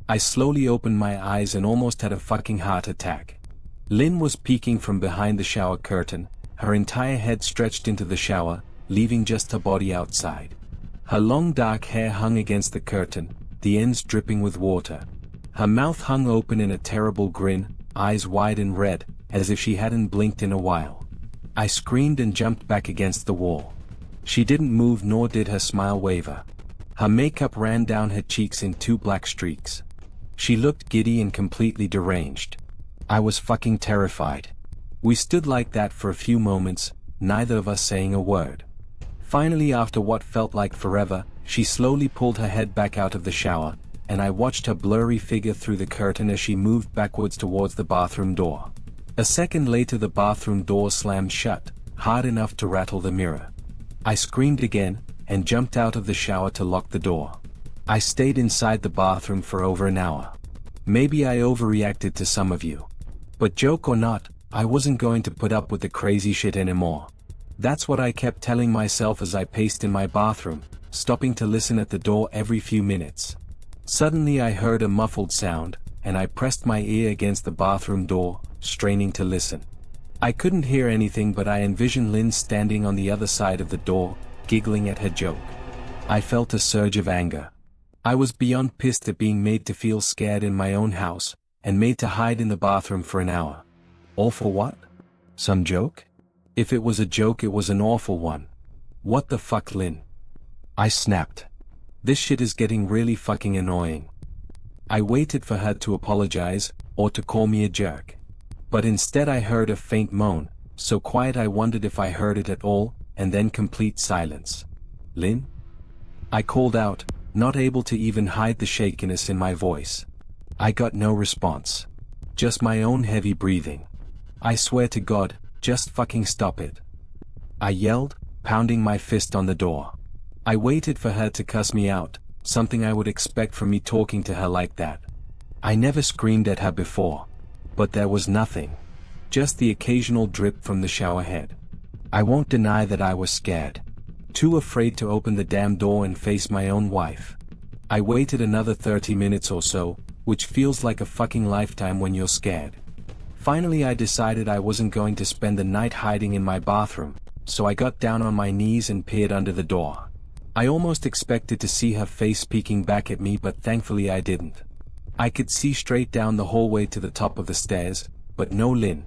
I slowly opened my eyes and almost had a fucking heart attack. Lynn was peeking from behind the shower curtain, her entire head stretched into the shower, leaving just her body outside. Her long dark hair hung against the curtain, the ends dripping with water. Her mouth hung open in a terrible grin, eyes wide and red, as if she hadn't blinked in a while. I screamed and jumped back against the wall. She didn't move, nor did her smile waver. Her makeup ran down her cheeks in 2 black streaks. She looked giddy and completely deranged. I was fucking terrified. We stood like that for a few moments, neither of us saying a word. Finally, after what felt like forever, she slowly pulled her head back out of the shower, and I watched her blurry figure through the curtain as she moved backwards towards the bathroom door. A second later the bathroom door slammed shut, hard enough to rattle the mirror. I screamed again, and jumped out of the shower to lock the door. I stayed inside the bathroom for over an hour. Maybe I overreacted to some of you. But joke or not, I wasn't going to put up with the crazy shit anymore. That's what I kept telling myself as I paced in my bathroom, stopping to listen at the door every few minutes. Suddenly I heard a muffled sound, and I pressed my ear against the bathroom door, straining to listen. I couldn't hear anything, but I envisioned Lynn standing on the other side of the door, giggling at her joke. I felt a surge of anger. I was beyond pissed at being made to feel scared in my own house, and made to hide in the bathroom for an hour. All for what? Some joke? If it was a joke, it was an awful one. What the fuck, Lynn? I snapped. This shit is getting really fucking annoying. I waited for her to apologize, or to call me a jerk. But instead I heard a faint moan, so quiet I wondered if I heard it at all, and then complete silence. Lynn? I called out, not able to even hide the shakiness in my voice. I got no response. Just my own heavy breathing. I swear to God, just fucking stop it. I yelled, pounding my fist on the door. I waited for her to cuss me out, something I would expect from me talking to her like that. I never screamed at her before. But there was nothing. Just the occasional drip from the shower head. I won't deny that I was scared. Too afraid to open the damn door and face my own wife. I waited another 30 minutes or so, which feels like a fucking lifetime when you're scared. Finally I decided I wasn't going to spend the night hiding in my bathroom, so I got down on my knees and peered under the door. I almost expected to see her face peeking back at me, but thankfully I didn't. I could see straight down the hallway to the top of the stairs, but no Lynn.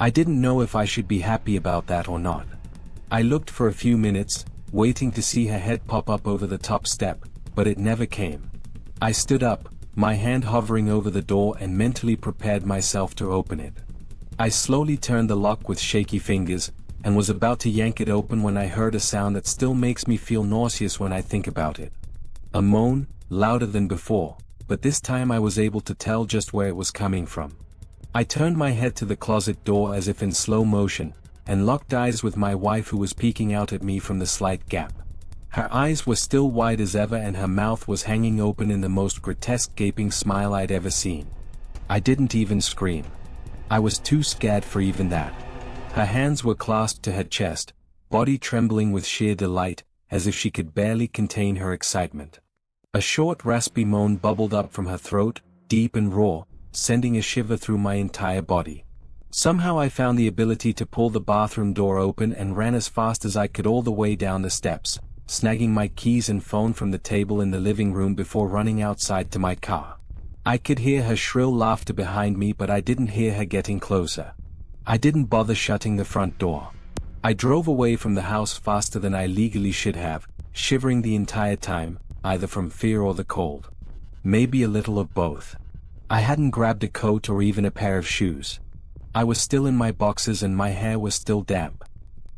I didn't know if I should be happy about that or not. I looked for a few minutes, waiting to see her head pop up over the top step, but it never came. I stood up, my hand hovering over the door, and mentally prepared myself to open it. I slowly turned the lock with shaky fingers, and was about to yank it open when I heard a sound that still makes me feel nauseous when I think about it. A moan, louder than before, but this time I was able to tell just where it was coming from. I turned my head to the closet door as if in slow motion, and locked eyes with my wife, who was peeking out at me from the slight gap. Her eyes were still wide as ever, and her mouth was hanging open in the most grotesque gaping smile I'd ever seen. I didn't even scream. I was too scared for even that. Her hands were clasped to her chest, body trembling with sheer delight, as if she could barely contain her excitement. A short raspy moan bubbled up from her throat, deep and raw, sending a shiver through my entire body. Somehow I found the ability to pull the bathroom door open and ran as fast as I could all the way down the steps, snagging my keys and phone from the table in the living room before running outside to my car. I could hear her shrill laughter behind me, but I didn't hear her getting closer. I didn't bother shutting the front door. I drove away from the house faster than I legally should have, shivering the entire time, either from fear or the cold. Maybe a little of both. I hadn't grabbed a coat or even a pair of shoes. I was still in my boxers and my hair was still damp.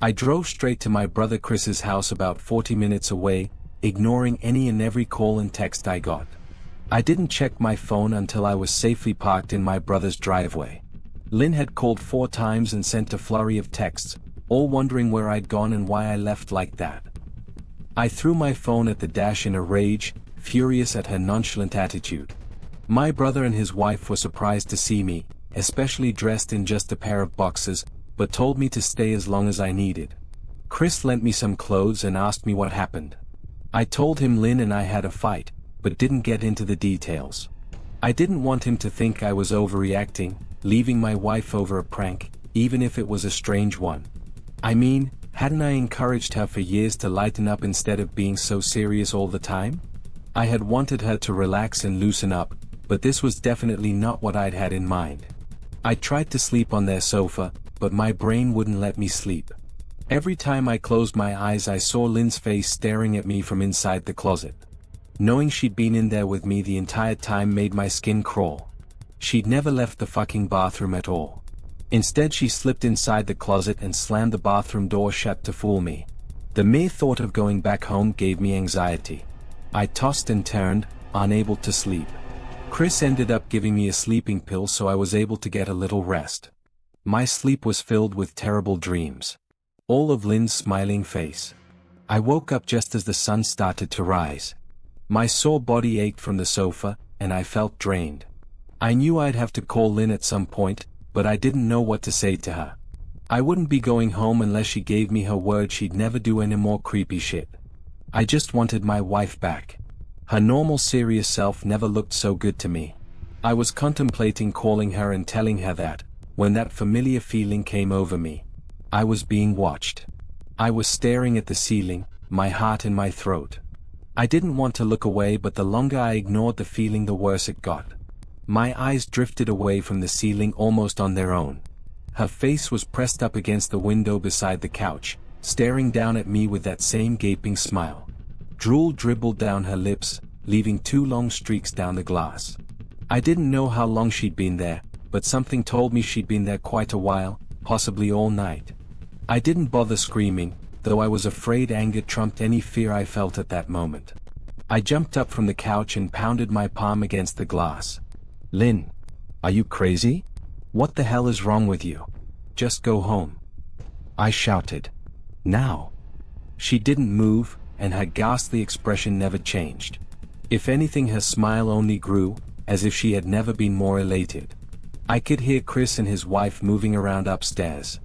I drove straight to my brother Chris's house about 40 minutes away, ignoring any and every call and text I got. I didn't check my phone until I was safely parked in my brother's driveway. Lynn had called 4 times and sent a flurry of texts, all wondering where I'd gone and why I left like that. I threw my phone at the dash in a rage, furious at her nonchalant attitude. My brother and his wife were surprised to see me, especially dressed in just a pair of boxers, but told me to stay as long as I needed. Chris lent me some clothes and asked me what happened. I told him Lynn and I had a fight, but didn't get into the details. I didn't want him to think I was overreacting, leaving my wife over a prank, even if it was a strange one. I mean, hadn't I encouraged her for years to lighten up instead of being so serious all the time? I had wanted her to relax and loosen up, but this was definitely not what I'd had in mind. I tried to sleep on their sofa, but my brain wouldn't let me sleep. Every time I closed my eyes I saw Lynn's face staring at me from inside the closet. Knowing she'd been in there with me the entire time made my skin crawl. She'd never left the fucking bathroom at all. Instead she slipped inside the closet and slammed the bathroom door shut to fool me. The mere thought of going back home gave me anxiety. I tossed and turned, unable to sleep. Chris ended up giving me a sleeping pill so I was able to get a little rest. My sleep was filled with terrible dreams. All of Lynn's smiling face. I woke up just as the sun started to rise. My sore body ached from the sofa, and I felt drained. I knew I'd have to call Lynn at some point, but I didn't know what to say to her. I wouldn't be going home unless she gave me her word she'd never do any more creepy shit. I just wanted my wife back. Her normal serious self never looked so good to me. I was contemplating calling her and telling her that, when that familiar feeling came over me. I was being watched. I was staring at the ceiling, my heart in my throat. I didn't want to look away, but the longer I ignored the feeling the worse it got. My eyes drifted away from the ceiling almost on their own. Her face was pressed up against the window beside the couch, staring down at me with that same gaping smile. Drool dribbled down her lips, leaving 2 long streaks down the glass. I didn't know how long she'd been there, but something told me she'd been there quite a while, possibly all night. I didn't bother screaming, though I was afraid anger trumped any fear I felt at that moment. I jumped up from the couch and pounded my palm against the glass. Lynn, are you crazy? What the hell is wrong with you? Just go home, I shouted. Now. She didn't move, and her ghastly expression never changed. If anything, her smile only grew, as if she had never been more elated. I could hear Chris and his wife moving around upstairs.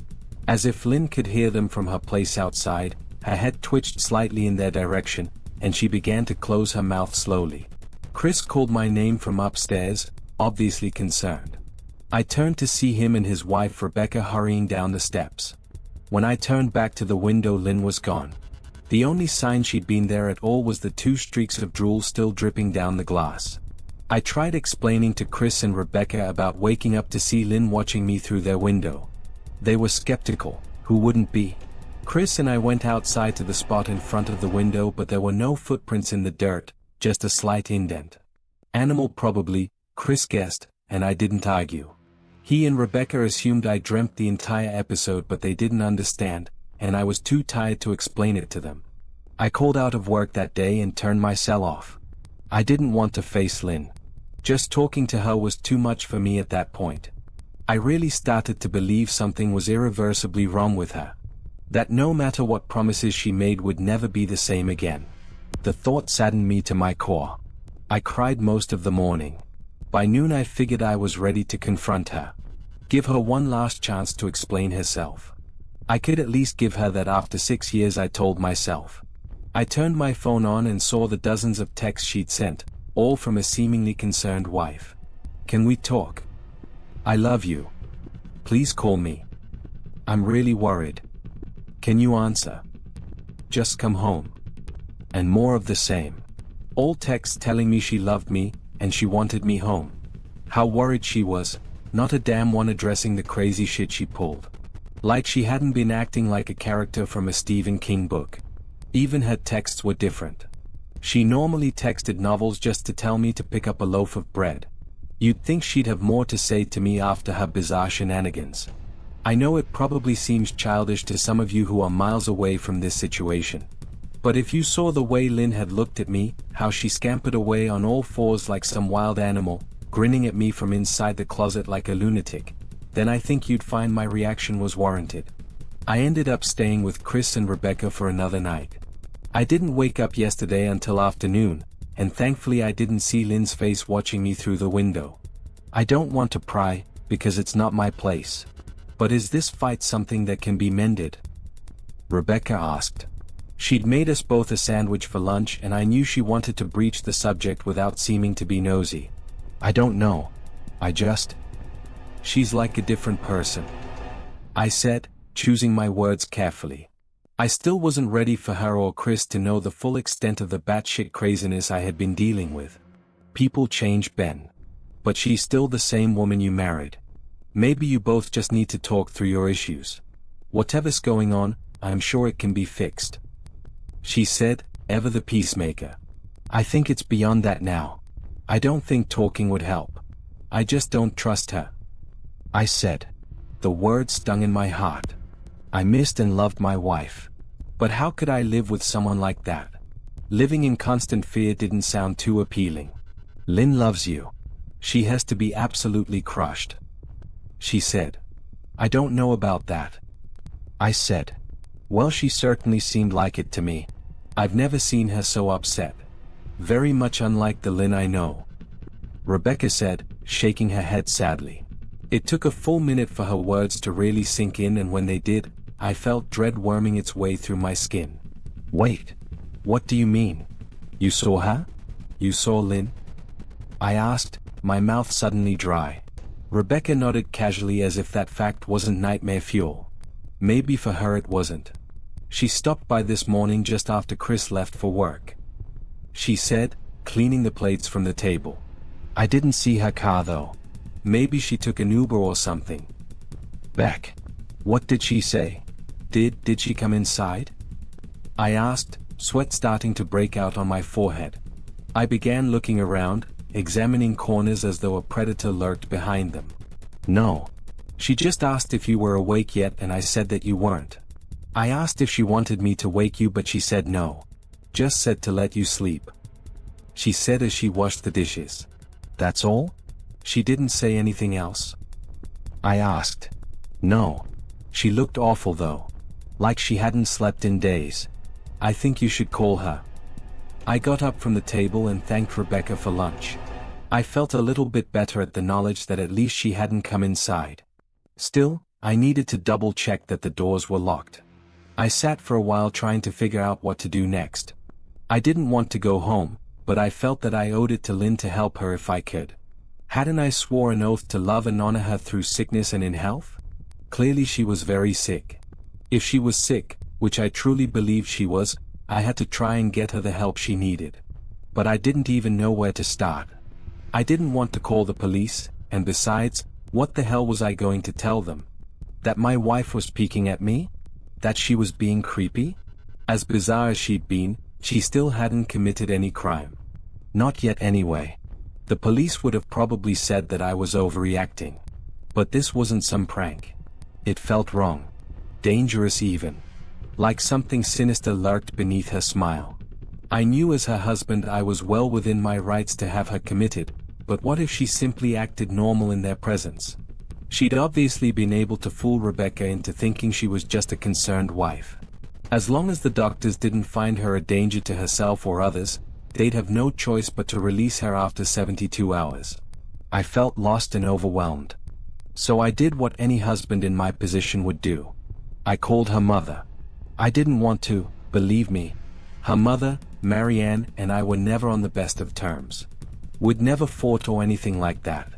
As if Lynn could hear them from her place outside, her head twitched slightly in their direction, and she began to close her mouth slowly. Chris called my name from upstairs, obviously concerned. I turned to see him and his wife Rebecca hurrying down the steps. When I turned back to the window, Lynn was gone. The only sign she'd been there at all was the 2 streaks of drool still dripping down the glass. I tried explaining to Chris and Rebecca about waking up to see Lynn watching me through their window. They were skeptical. Who wouldn't be? Chris and I went outside to the spot in front of the window, but there were no footprints in the dirt, just a slight indent. Animal probably, Chris guessed, and I didn't argue. He and Rebecca assumed I dreamt the entire episode, but they didn't understand, and I was too tired to explain it to them. I called out of work that day and turned my cell off. I didn't want to face Lynn. Just talking to her was too much for me at that point. I really started to believe something was irreversibly wrong with her. That no matter what promises she made would never be the same again. The thought saddened me to my core. I cried most of the morning. By noon I figured I was ready to confront her. Give her one last chance to explain herself. I could at least give her that after 6 years, I told myself. I turned my phone on and saw the dozens of texts she'd sent, all from a seemingly concerned wife. Can we talk? I love you. Please call me. I'm really worried. Can you answer? Just come home. And more of the same. All texts telling me she loved me, and she wanted me home. How worried she was, not a damn one addressing the crazy shit she pulled. Like she hadn't been acting like a character from a Stephen King book. Even her texts were different. She normally texted novels just to tell me to pick up a loaf of bread. You'd think she'd have more to say to me after her bizarre shenanigans. I know it probably seems childish to some of you who are miles away from this situation. But if you saw the way Lynn had looked at me, how she scampered away on all fours like some wild animal, grinning at me from inside the closet like a lunatic, then I think you'd find my reaction was warranted. I ended up staying with Chris and Rebecca for another night. I didn't wake up yesterday until afternoon, and thankfully I didn't see Lynn's face watching me through the window. I don't want to pry, because it's not my place. But is this fight something that can be mended? Rebecca asked. She'd made us both a sandwich for lunch, and I knew she wanted to breach the subject without seeming to be nosy. I don't know. She's like a different person, I said, choosing my words carefully. I still wasn't ready for her or Chris to know the full extent of the batshit craziness I had been dealing with. People change, Ben. But she's still the same woman you married. Maybe you both just need to talk through your issues. Whatever's going on, I'm sure it can be fixed. She said, ever the peacemaker. I think it's beyond that now. I don't think talking would help. I just don't trust her, I said. The words stung in my heart. I missed and loved my wife. But how could I live with someone like that? Living in constant fear didn't sound too appealing. Lynn loves you. She has to be absolutely crushed, she said. I don't know about that, I said. Well, she certainly seemed like it to me. I've never seen her so upset. Very much unlike the Lynn I know, Rebecca said, shaking her head sadly. It took a full minute for her words to really sink in, and when they did, I felt dread worming its way through my skin. Wait. What do you mean? You saw her? You saw Lynn? I asked, my mouth suddenly dry. Rebecca nodded casually as if that fact wasn't nightmare fuel. Maybe for her it wasn't. She stopped by this morning just after Chris left for work, she said, cleaning the plates from the table. I didn't see her car though. Maybe she took an Uber or something. Beck. What did she say? Did she come inside? I asked, sweat starting to break out on my forehead. I began looking around, examining corners as though a predator lurked behind them. No. She just asked if you were awake yet, and I said that you weren't. I asked if she wanted me to wake you, but she said no. Just said to let you sleep. she said as she washed the dishes. That's all? She didn't say anything else? I asked. No. She looked awful though. Like she hadn't slept in days. I think you should call her. I got up from the table and thanked Rebecca for lunch. I felt a little bit better at the knowledge that at least she hadn't come inside. Still, I needed to double-check that the doors were locked. I sat for a while trying to figure out what to do next. I didn't want to go home, but I felt that I owed it to Lynn to help her if I could. Hadn't I swore an oath to love and honor her through sickness and in health? Clearly she was very sick. If she was sick, which I truly believed she was, I had to try and get her the help she needed. But I didn't even know where to start. I didn't want to call the police, and besides, what the hell was I going to tell them? That my wife was peeking at me? That she was being creepy? As bizarre as she'd been, she still hadn't committed any crime. Not yet anyway. The police would have probably said that I was overreacting. But this wasn't some prank. It felt wrong. Dangerous even. Like something sinister lurked beneath her smile. I knew as her husband I was well within my rights to have her committed, but what if she simply acted normal in their presence? She'd obviously been able to fool Rebecca into thinking she was just a concerned wife. As long as the doctors didn't find her a danger to herself or others, they'd have no choice but to release her after 72 hours. I felt lost and overwhelmed. So I did what any husband in my position would do. I called her mother. I didn't want to, believe me. Her mother, Marianne, and I were never on the best of terms. We'd never fought or anything like that.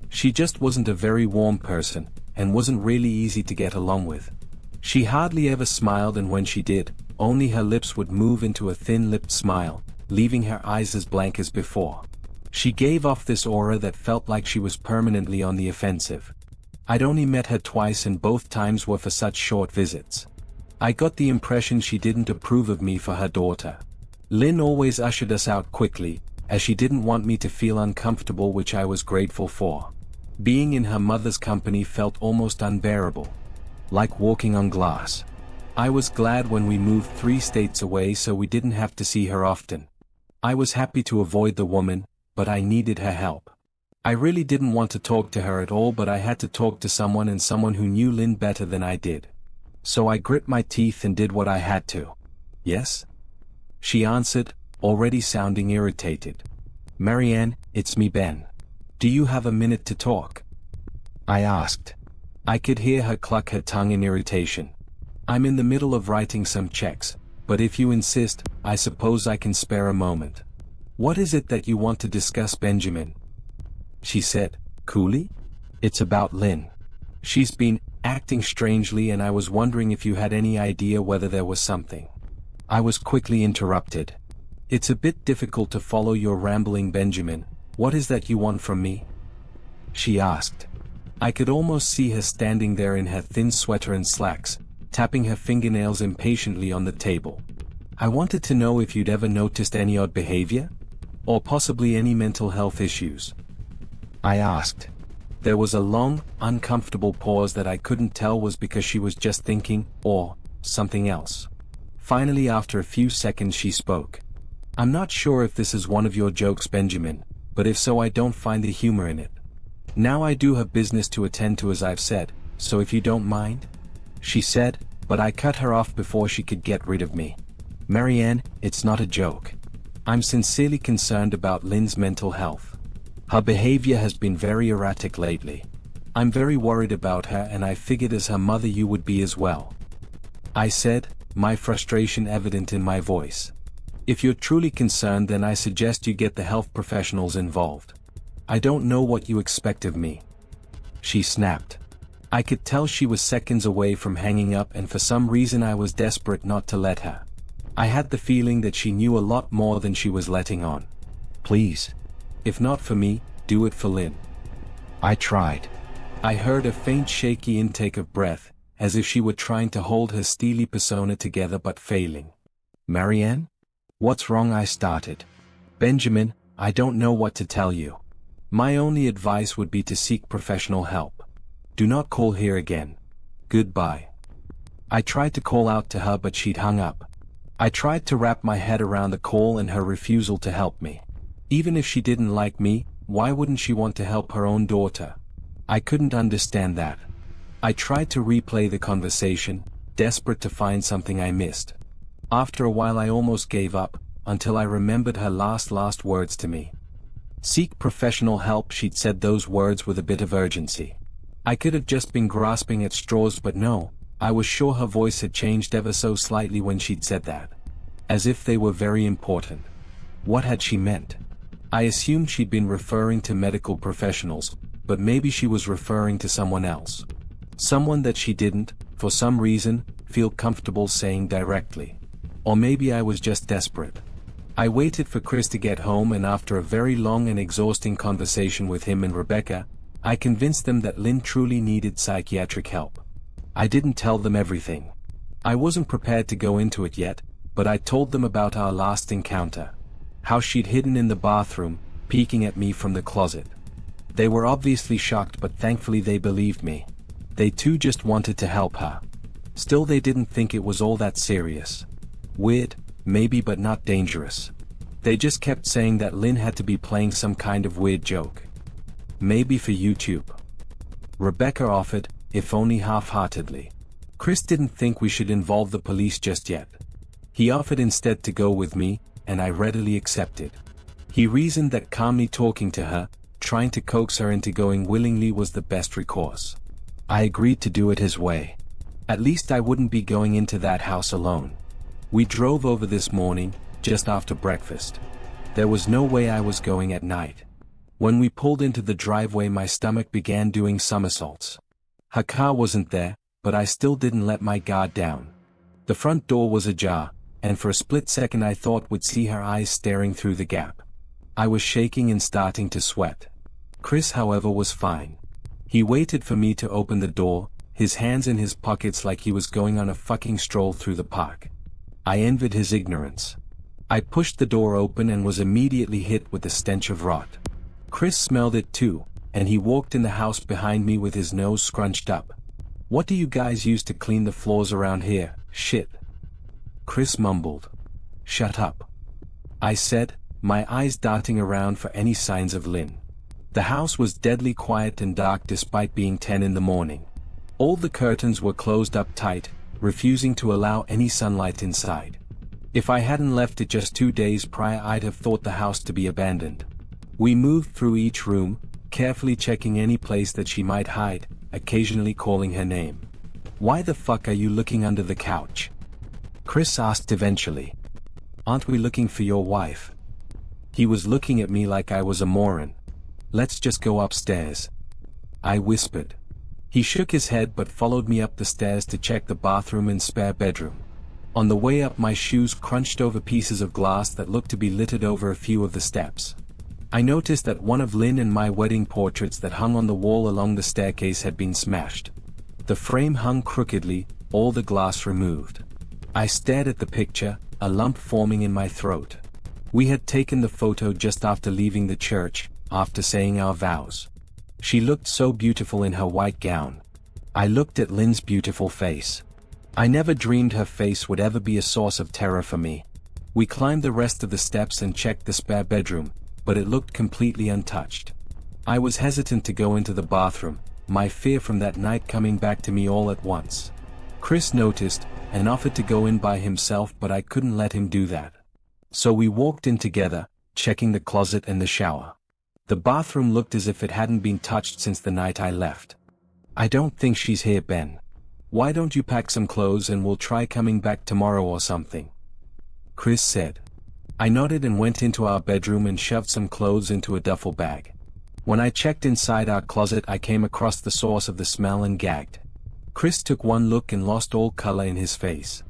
She just wasn't a very warm person, and wasn't really easy to get along with. She hardly ever smiled, and when she did, only her lips would move into a thin-lipped smile, leaving her eyes as blank as before. She gave off this aura that felt like she was permanently on the offensive. I'd only met her twice, and both times were for such short visits. I got the impression she didn't approve of me for her daughter. Lynn always ushered us out quickly, as she didn't want me to feel uncomfortable, which I was grateful for. Being in her mother's company felt almost unbearable. Like walking on glass. I was glad when we moved 3 states away so we didn't have to see her often. I was happy to avoid the woman, but I needed her help. I really didn't want to talk to her at all, but I had to talk to someone, and someone who knew Lynn better than I did. So I grit my teeth and did what I had to. Yes? She answered, already sounding irritated. Marianne, it's me, Ben. Do you have a minute to talk? I asked. I could hear her cluck her tongue in irritation. I'm in the middle of writing some checks, but if you insist, I suppose I can spare a moment. What is it that you want to discuss, Benjamin? She said, coolly. It's about Lynn. She's been acting strangely, and I was wondering if you had any idea whether there was something. I was quickly interrupted. It's a bit difficult to follow your rambling, Benjamin. What is that you want from me? She asked. I could almost see her standing there in her thin sweater and slacks, tapping her fingernails impatiently on the table. I wanted to know if you'd ever noticed any odd behavior? Or possibly any mental health issues? I asked. There was a long, uncomfortable pause that I couldn't tell was because she was just thinking, or something else. Finally, after a few seconds, she spoke. I'm not sure if this is one of your jokes, Benjamin, but if so, I don't find the humor in it. Now I do have business to attend to, as I've said, so if you don't mind? She said, but I cut her off before she could get rid of me. Marianne, it's not a joke. I'm sincerely concerned about Lynn's mental health. Her behavior has been very erratic lately. I'm very worried about her, and I figured as her mother you would be as well. I said, my frustration evident in my voice. If you're truly concerned, then I suggest you get the health professionals involved. I don't know what you expect of me. She snapped. I could tell she was seconds away from hanging up, and for some reason I was desperate not to let her. I had the feeling that she knew a lot more than she was letting on. Please. If not for me, do it for Lynn. I tried. I heard a faint shaky intake of breath, as if she were trying to hold her steely persona together but failing. Marianne? What's wrong? I started. Benjamin, I don't know what to tell you. My only advice would be to seek professional help. Do not call here again. Goodbye. I tried to call out to her, but she'd hung up. I tried to wrap my head around the call and her refusal to help me. Even if she didn't like me, why wouldn't she want to help her own daughter? I couldn't understand that. I tried to replay the conversation, desperate to find something I missed. After a while I almost gave up, until I remembered her last words to me. Seek professional help, she'd said those words with a bit of urgency. I could have just been grasping at straws, but no, I was sure her voice had changed ever so slightly when she'd said that. As if they were very important. What had she meant? I assumed she'd been referring to medical professionals, but maybe she was referring to someone else. Someone that she didn't, for some reason, feel comfortable saying directly. Or maybe I was just desperate. I waited for Chris to get home, and after a very long and exhausting conversation with him and Rebecca, I convinced them that Lynn truly needed psychiatric help. I didn't tell them everything. I wasn't prepared to go into it yet, but I told them about our last encounter. How she'd hidden in the bathroom, peeking at me from the closet. They were obviously shocked, but thankfully they believed me. They too just wanted to help her. Still, they didn't think it was all that serious. Weird, maybe, but not dangerous. They just kept saying that Lynn had to be playing some kind of weird joke. Maybe for YouTube. Rebecca offered, if only half-heartedly. Chris didn't think we should involve the police just yet. He offered instead to go with me, and I readily accepted. He reasoned that calmly talking to her, trying to coax her into going willingly, was the best recourse. I agreed to do it his way. At least I wouldn't be going into that house alone. We drove over this morning, just after breakfast. There was no way I was going at night. When we pulled into the driveway, my stomach began doing somersaults. Her car wasn't there, but I still didn't let my guard down. The front door was ajar, and for a split second I thought would see her eyes staring through the gap. I was shaking and starting to sweat. Chris, however, was fine. He waited for me to open the door, his hands in his pockets like he was going on a fucking stroll through the park. I envied his ignorance. I pushed the door open and was immediately hit with the stench of rot. Chris smelled it too, and he walked in the house behind me with his nose scrunched up. "What do you guys use to clean the floors around here? Shit." Chris mumbled. "Shut up," I said, my eyes darting around for any signs of Lynn. The house was deadly quiet and dark despite being 10 in the morning. All the curtains were closed up tight, refusing to allow any sunlight inside. If I hadn't left it just 2 days prior, I'd have thought the house to be abandoned. We moved through each room, carefully checking any place that she might hide, occasionally calling her name. "Why the fuck are you looking under the couch?" Chris asked eventually. "Aren't we looking for your wife?" He was looking at me like I was a moron. "Let's just go upstairs," I whispered. He shook his head but followed me up the stairs to check the bathroom and spare bedroom. On the way up, my shoes crunched over pieces of glass that looked to be littered over a few of the steps. I noticed that one of Lynn and my wedding portraits that hung on the wall along the staircase had been smashed. The frame hung crookedly, all the glass removed. I stared at the picture, a lump forming in my throat. We had taken the photo just after leaving the church, after saying our vows. She looked so beautiful in her white gown. I looked at Lynn's beautiful face. I never dreamed her face would ever be a source of terror for me. We climbed the rest of the steps and checked the spare bedroom, but it looked completely untouched. I was hesitant to go into the bathroom, my fear from that night coming back to me all at once. Chris noticed, and offered to go in by himself, but I couldn't let him do that. So we walked in together, checking the closet and the shower. The bathroom looked as if it hadn't been touched since the night I left. "I don't think she's here, Ben. Why don't you pack some clothes and we'll try coming back tomorrow or something?" Chris said. I nodded and went into our bedroom and shoved some clothes into a duffel bag. When I checked inside our closet, I came across the source of the smell and gagged. Chris took one look and lost all color in his face.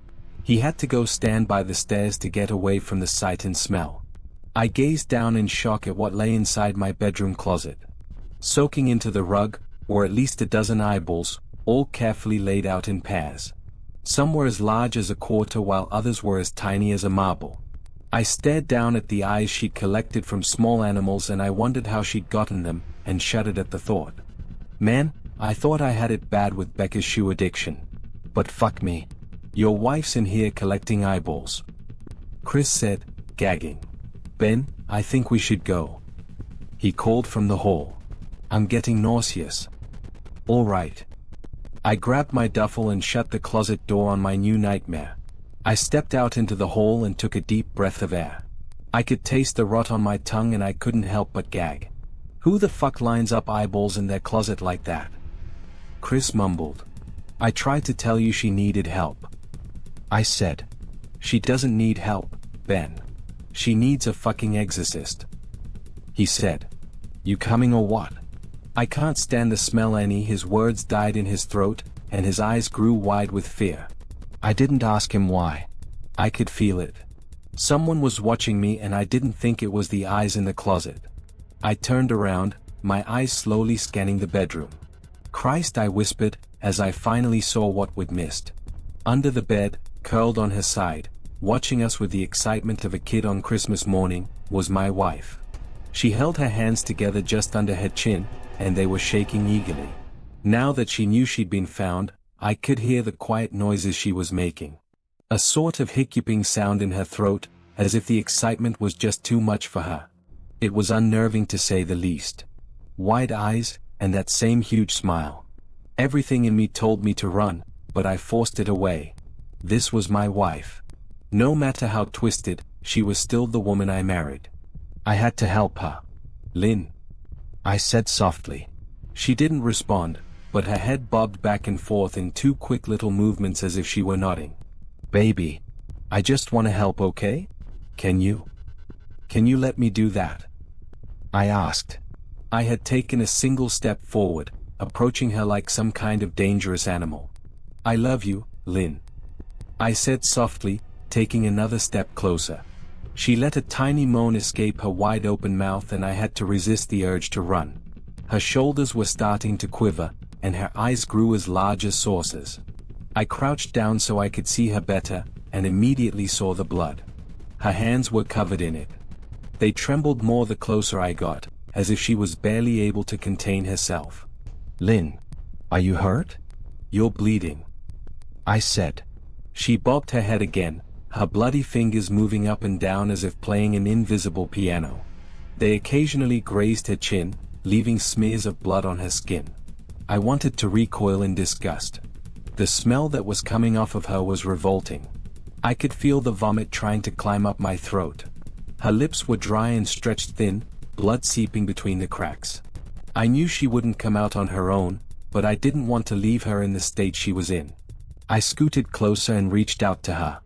He had to go stand by the stairs to get away from the sight and smell. I gazed down in shock at what lay inside my bedroom closet. Soaking into the rug, were at least a dozen eyeballs, all carefully laid out in pairs. Some were as large as a quarter while others were as tiny as a marble. I stared down at the eyes she'd collected from small animals, and I wondered how she'd gotten them, and shuddered at the thought. Man, I thought I had it bad with Becca's shoe addiction. But fuck me. Your wife's in here collecting eyeballs. Chris said, gagging. Ben, I think we should go. He called from the hall. I'm getting nauseous. All right. I grabbed my duffel and shut the closet door on my new nightmare. I stepped out into the hall and took a deep breath of air. I could taste the rot on my tongue and I couldn't help but gag. Who the fuck lines up eyeballs in their closet like that? Chris mumbled. I tried to tell you she needed help. I said. She doesn't need help, Ben. She needs a fucking exorcist. He said. You coming or what? I can't stand the smell any. His words died in his throat, and his eyes grew wide with fear. I didn't ask him why. I could feel it. Someone was watching me and I didn't think it was the eyes in the closet. I turned around, my eyes slowly scanning the bedroom. Christ, I whispered, as I finally saw what we'd missed. Under the bed, curled on her side, watching us with the excitement of a kid on Christmas morning, was my wife. She held her hands together just under her chin, and they were shaking eagerly. Now that she knew she'd been found, I could hear the quiet noises she was making. A sort of hiccuping sound in her throat, as if the excitement was just too much for her. It was unnerving to say the least. Wide eyes, and that same huge smile. Everything in me told me to run, but I forced it away. This was my wife. No matter how twisted, she was still the woman I married. I had to help her. Lynn. I said softly. She didn't respond, but her head bobbed back and forth in two quick little movements as if she were nodding. Baby. I just want to help, okay? Can you let me do that? I asked. I had taken a single step forward, approaching her like some kind of dangerous animal. I love you, Lynn. I said softly, taking another step closer. She let a tiny moan escape her wide-open mouth and I had to resist the urge to run. Her shoulders were starting to quiver, and her eyes grew as large as saucers. I crouched down so I could see her better, and immediately saw the blood. Her hands were covered in it. They trembled more the closer I got, as if she was barely able to contain herself. Lynn, are you hurt? You're bleeding. I said. She bobbed her head again, her bloody fingers moving up and down as if playing an invisible piano. They occasionally grazed her chin, leaving smears of blood on her skin. I wanted to recoil in disgust. The smell that was coming off of her was revolting. I could feel the vomit trying to climb up my throat. Her lips were dry and stretched thin, blood seeping between the cracks. I knew she wouldn't come out on her own, but I didn't want to leave her in the state she was in. I scooted closer and reached out to her.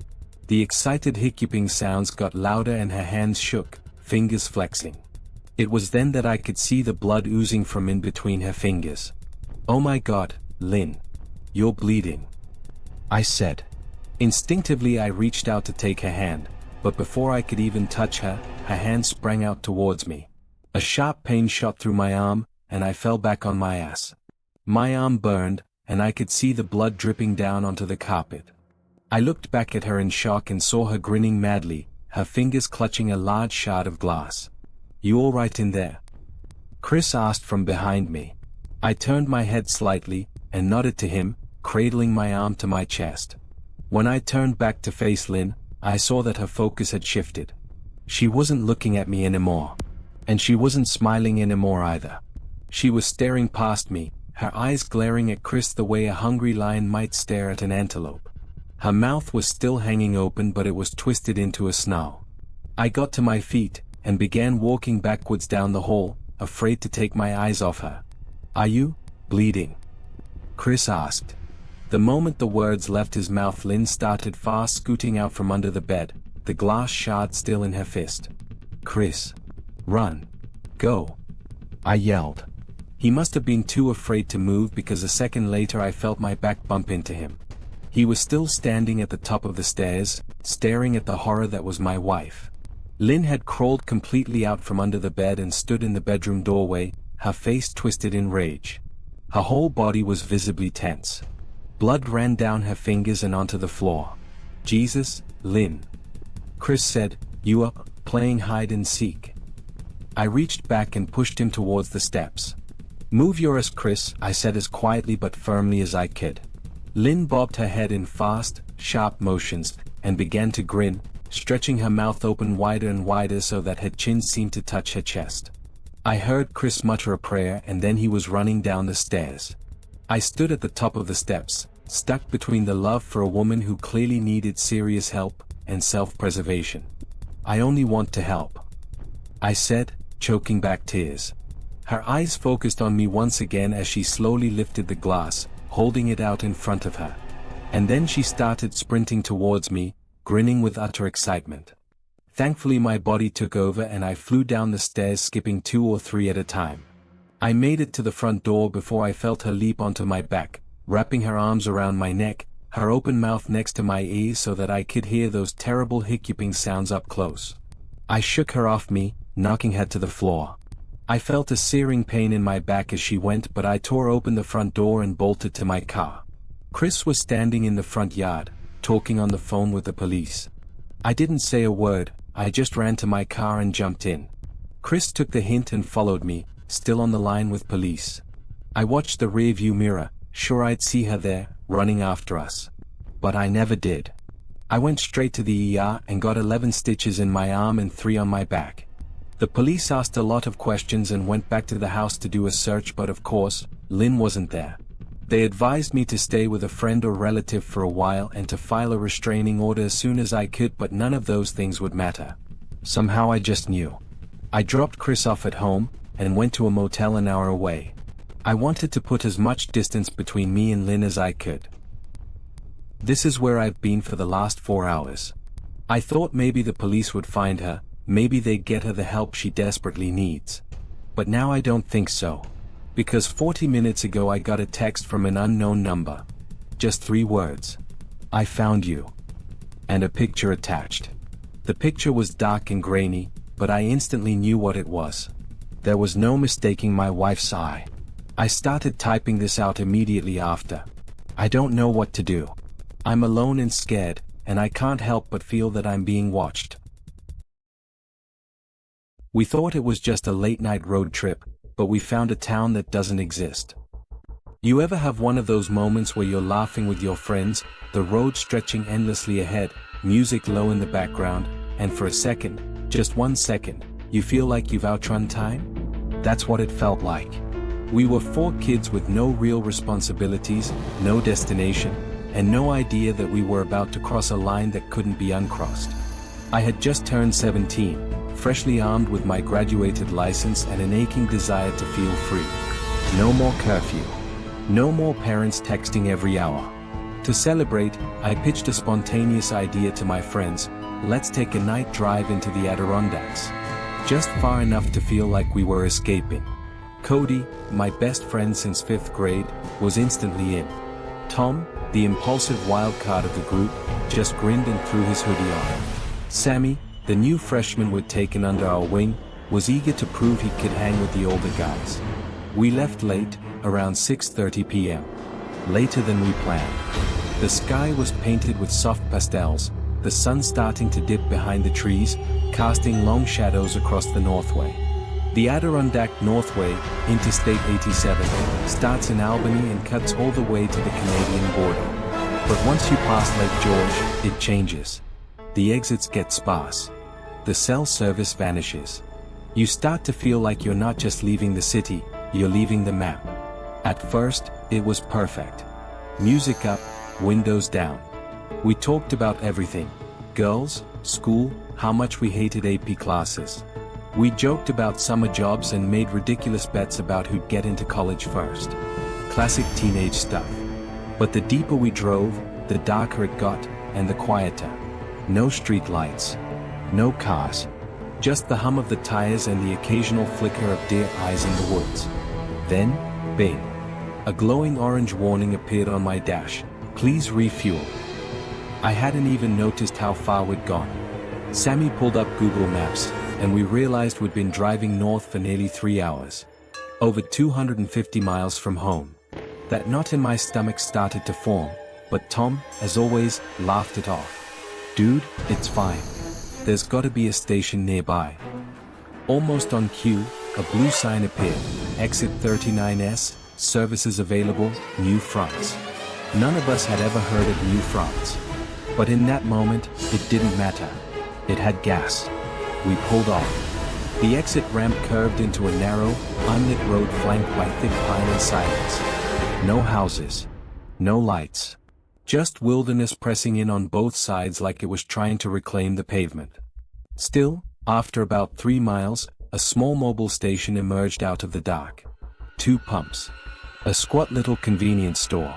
The excited hiccuping sounds got louder and her hands shook, fingers flexing. It was then that I could see the blood oozing from in between her fingers. Oh my God, Lynn. You're bleeding. I said. Instinctively I reached out to take her hand, but before I could even touch her, her hand sprang out towards me. A sharp pain shot through my arm, and I fell back on my ass. My arm burned, and I could see the blood dripping down onto the carpet. I looked back at her in shock and saw her grinning madly, her fingers clutching a large shard of glass. You all right in there? Chris asked from behind me. I turned my head slightly, and nodded to him, cradling my arm to my chest. When I turned back to face Lynn, I saw that her focus had shifted. She wasn't looking at me anymore. And she wasn't smiling anymore either. She was staring past me, her eyes glaring at Chris the way a hungry lion might stare at an antelope. Her mouth was still hanging open, but it was twisted into a snarl. I got to my feet, and began walking backwards down the hall, afraid to take my eyes off her. Are you bleeding? Chris asked. The moment the words left his mouth, Lynn started fast scooting out from under the bed, the glass shard still in her fist. Chris. Run. Go. I yelled. He must have been too afraid to move because a second later I felt my back bump into him. He was still standing at the top of the stairs, staring at the horror that was my wife. Lynn had crawled completely out from under the bed and stood in the bedroom doorway, her face twisted in rage. Her whole body was visibly tense. Blood ran down her fingers and onto the floor. Jesus, Lynn. Chris said, you up, playing hide and seek. I reached back and pushed him towards the steps. Move your ass, Chris, I said as quietly but firmly as I could. Lynn bobbed her head in fast, sharp motions, and began to grin, stretching her mouth open wider and wider so that her chin seemed to touch her chest. I heard Chris mutter a prayer and then he was running down the stairs. I stood at the top of the steps, stuck between the love for a woman who clearly needed serious help, and self-preservation. "I only want to help," I said, choking back tears. Her eyes focused on me once again as she slowly lifted the glass, holding it out in front of her. And then she started sprinting towards me, grinning with utter excitement. Thankfully my body took over and I flew down the stairs, skipping 2 or 3 at a time. I made it to the front door before I felt her leap onto my back, wrapping her arms around my neck, her open mouth next to my ears so that I could hear those terrible hiccuping sounds up close. I shook her off me, knocking her to the floor. I felt a searing pain in my back as she went, but I tore open the front door and bolted to my car. Chris was standing in the front yard, talking on the phone with the police. I didn't say a word, I just ran to my car and jumped in. Chris took the hint and followed me, still on the line with police. I watched the rearview mirror, sure I'd see her there, running after us. But I never did. I went straight to the ER and got 11 stitches in my arm and 3 on my back. The police asked a lot of questions and went back to the house to do a search, but of course, Lynn wasn't there. They advised me to stay with a friend or relative for a while and to file a restraining order as soon as I could, but none of those things would matter. Somehow I just knew. I dropped Chris off at home, and went to a motel an hour away. I wanted to put as much distance between me and Lynn as I could. This is where I've been for the last 4 hours. I thought maybe the police would find her, maybe they'd get her the help she desperately needs. But now I don't think so. Because 40 minutes ago I got a text from an unknown number. Just 3 words. "I found you." And a picture attached. The picture was dark and grainy, but I instantly knew what it was. There was no mistaking my wife's eye. I started typing this out immediately after. I don't know what to do. I'm alone and scared, and I can't help but feel that I'm being watched. We thought it was just a late-night road trip, but we found a town that doesn't exist. You ever have one of those moments where you're laughing with your friends, the road stretching endlessly ahead, music low in the background, and for a second, just 1 second, you feel like you've outrun time? That's what it felt like. We were 4 kids with no real responsibilities, no destination, and no idea that we were about to cross a line that couldn't be uncrossed. I had just turned 17, freshly armed with my graduated license and an aching desire to feel free. No more curfew. No more parents texting every hour. To celebrate, I pitched a spontaneous idea to my friends: let's take a night drive into the Adirondacks. Just far enough to feel like we were escaping. Cody, my best friend since 5th grade, was instantly in. Tom, the impulsive wild card of the group, just grinned and threw his hoodie on. Sammy, the new freshman we'd taken under our wing, was eager to prove he could hang with the older guys. We left late, around 6:30 p.m. Later than we planned. The sky was painted with soft pastels, the sun starting to dip behind the trees, casting long shadows across the Northway. The Adirondack Northway, Interstate 87, starts in Albany and cuts all the way to the Canadian border. But once you pass Lake George, it changes. The exits get sparse. The cell service vanishes. You start to feel like you're not just leaving the city, you're leaving the map. At first, it was perfect. Music up, windows down. We talked about everything. Girls, school, how much we hated AP classes. We joked about summer jobs and made ridiculous bets about who'd get into college first. Classic teenage stuff. But the deeper we drove, the darker it got, and the quieter. No street lights. No cars. Just the hum of the tires and the occasional flicker of deer eyes in the woods. Then, bing. A glowing orange warning appeared on my dash. Please refuel. I hadn't even noticed how far we'd gone. Sammy pulled up Google Maps, and we realized we'd been driving north for nearly 3 hours. Over 250 miles from home. That knot in my stomach started to form, but Tom, as always, laughed it off. Dude, it's fine. There's gotta be a station nearby. Almost on cue, a blue sign appeared. Exit 39S, services available, New France. None of us had ever heard of New France. But in that moment, it didn't matter. It had gas. We pulled off. The exit ramp curved into a narrow, unlit road flanked by thick pine and silence. No houses. No lights. Just wilderness pressing in on both sides like it was trying to reclaim the pavement. Still, after about 3 miles, a small mobile station emerged out of the dark. 2 pumps. A squat little convenience store.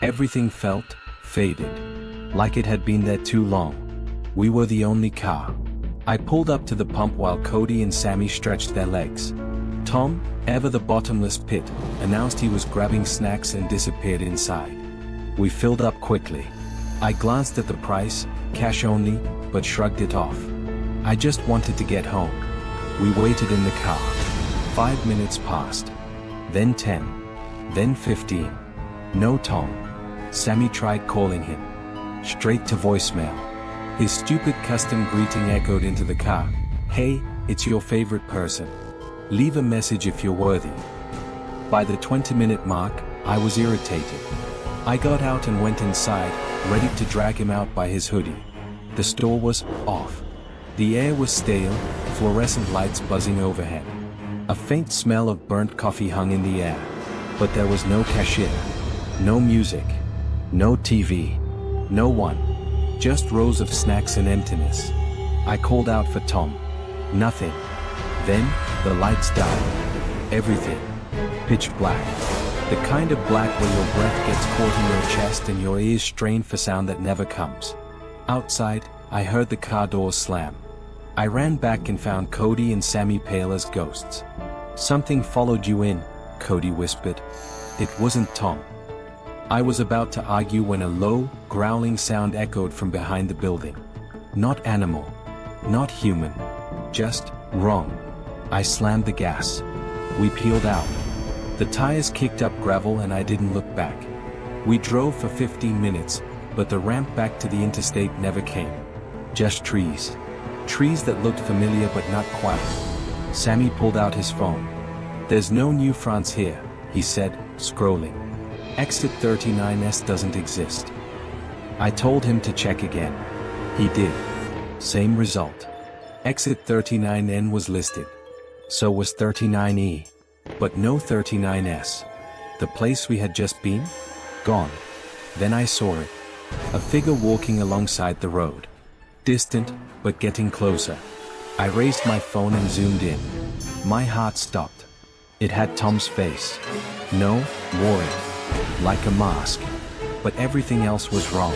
Everything felt faded. Like it had been there too long. We were the only car. I pulled up to the pump while Cody and Sammy stretched their legs. Tom, ever the bottomless pit, announced he was grabbing snacks and disappeared inside. We filled up quickly. I glanced at the price, cash only, but shrugged it off. I just wanted to get home. We waited in the car. 5 minutes passed. Then 10. Then 15. No Tom. Sammy tried calling him. Straight to voicemail. His stupid custom greeting echoed into the car. Hey, it's your favorite person. Leave a message if you're worthy. By the 20-minute mark, I was irritated. I got out and went inside, ready to drag him out by his hoodie. The store was off. The air was stale, fluorescent lights buzzing overhead. A faint smell of burnt coffee hung in the air. But there was no cashier. No music. No TV. No one. Just rows of snacks and emptiness. I called out for Tom. Nothing. Then, the lights died. Everything. Pitch black. The kind of black where your breath gets caught in your chest and your ears strain for sound that never comes. Outside, I heard the car door slam. I ran back and found Cody and Sammy pale as ghosts. Something followed you in, Cody whispered. It wasn't Tom. I was about to argue when a low, growling sound echoed from behind the building. Not animal. Not human. Just wrong. I slammed the gas. We peeled out. The tires kicked up gravel and I didn't look back. We drove for 15 minutes, but the ramp back to the interstate never came. Just trees. Trees that looked familiar but not quite. Sammy pulled out his phone. There's no New France here, he said, scrolling. Exit 39S doesn't exist. I told him to check again. He did. Same result. Exit 39N was listed. So was 39E. But no 39S. The place we had just been? Gone. Then I saw it. A figure walking alongside the road. Distant, but getting closer. I raised my phone and zoomed in. My heart stopped. It had Tom's face. No, worried. Like a mask. But everything else was wrong.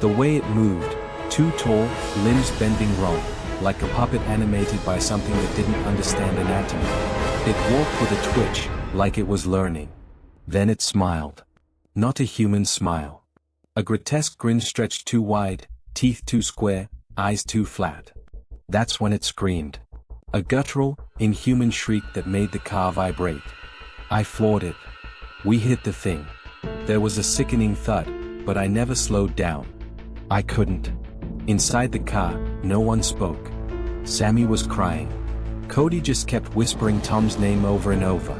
The way it moved, too tall, limbs bending wrong, like a puppet animated by something that didn't understand anatomy. It walked with a twitch, like it was learning. Then it smiled. Not a human smile. A grotesque grin stretched too wide, teeth too square, eyes too flat. That's when it screamed. A guttural, inhuman shriek that made the car vibrate. I floored it. We hit the thing. There was a sickening thud, but I never slowed down. I couldn't. Inside the car, no one spoke. Sammy was crying. Cody just kept whispering Tom's name over and over.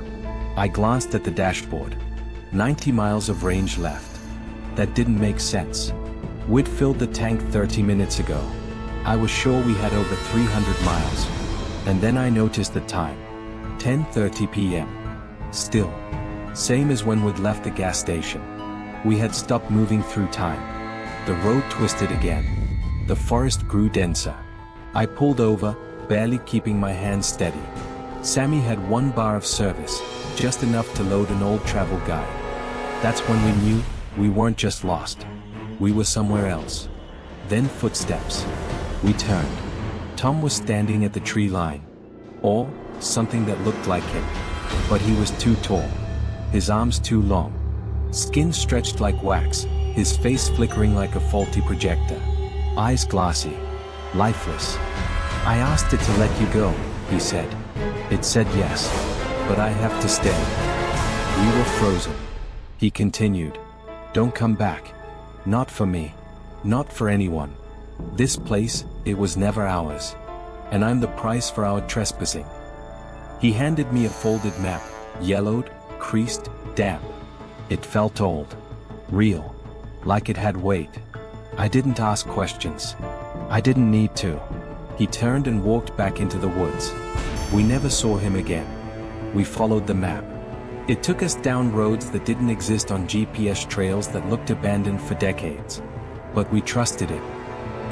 I glanced at the dashboard. 90 miles of range left. That didn't make sense. We'd filled the tank 30 minutes ago. I was sure we had over 300 miles. And then I noticed the time. 10:30 p.m. Still. Same as when we'd left the gas station. We had stopped moving through time. The road twisted again. The forest grew denser. I pulled over, barely keeping my hands steady. Sammy had 1 bar of service, just enough to load an old travel guide. That's when we knew we weren't just lost. We were somewhere else. Then footsteps. We turned. Tom was standing at the tree line. Or something that looked like him. But he was too tall. His arms too long. Skin stretched like wax, his face flickering like a faulty projector. Eyes glassy. Lifeless. I asked it to let you go, he said. It said yes. But I have to stay. We were frozen. He continued. Don't come back. Not for me. Not for anyone. This place, it was never ours. And I'm the price for our trespassing. He handed me a folded map, yellowed, creased, damp. It felt old. Real. Like it had weight. I didn't ask questions. I didn't need to. He turned and walked back into the woods. We never saw him again. We followed the map. It took us down roads that didn't exist on GPS trails that looked abandoned for decades. But we trusted it.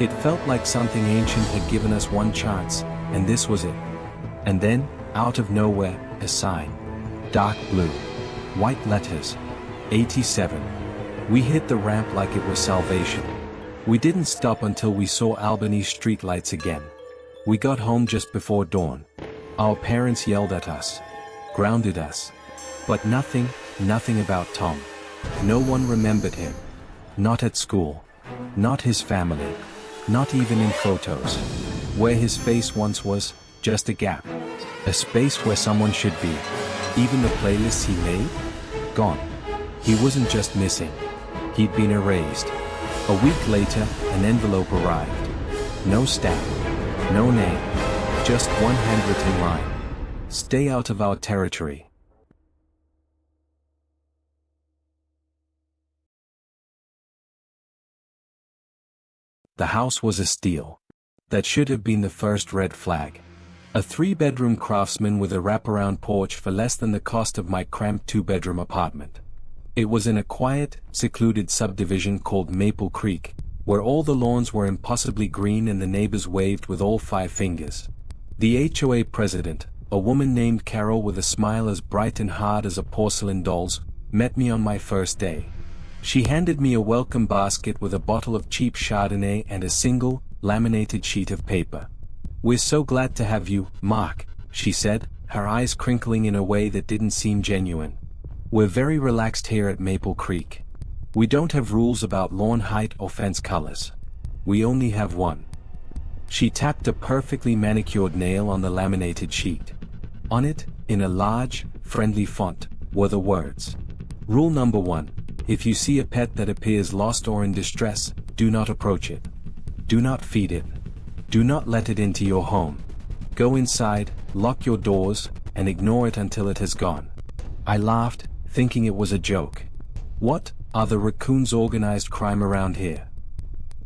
It felt like something ancient had given us one chance, and this was it. And then, out of nowhere, a sign. Dark blue. White letters. 87. We hit the ramp like it was salvation. We didn't stop until we saw Albany's streetlights again. We got home just before dawn. Our parents yelled at us. Grounded us. But nothing about Tom. No one remembered him. Not at school. Not his family. Not even in photos. Where his face once was, just a gap. A space where someone should be. Even the playlists he made? Gone. He wasn't just missing. He'd been erased. A week later, an envelope arrived. No stamp. No name. Just one handwritten line. Stay out of our territory. The house was a steal. That should have been the first red flag. A 3-bedroom craftsman with a wraparound porch for less than the cost of my cramped 2-bedroom apartment. It was in a quiet, secluded subdivision called Maple Creek, where all the lawns were impossibly green and the neighbors waved with all 5 fingers. The HOA president, a woman named Carol with a smile as bright and hard as a porcelain doll's, met me on my first day. She handed me a welcome basket with a bottle of cheap Chardonnay and a single, laminated sheet of paper. "We're so glad to have you, Mark," she said, her eyes crinkling in a way that didn't seem genuine. "We're very relaxed here at Maple Creek. We don't have rules about lawn height or fence colors. We only have one." She tapped a perfectly manicured nail on the laminated sheet. On it, in a large, friendly font, were the words. "Rule number 1. If you see a pet that appears lost or in distress, do not approach it. Do not feed it. Do not let it into your home. Go inside, lock your doors, and ignore it until it has gone." I laughed, thinking it was a joke. "What, are the raccoons organized crime around here?"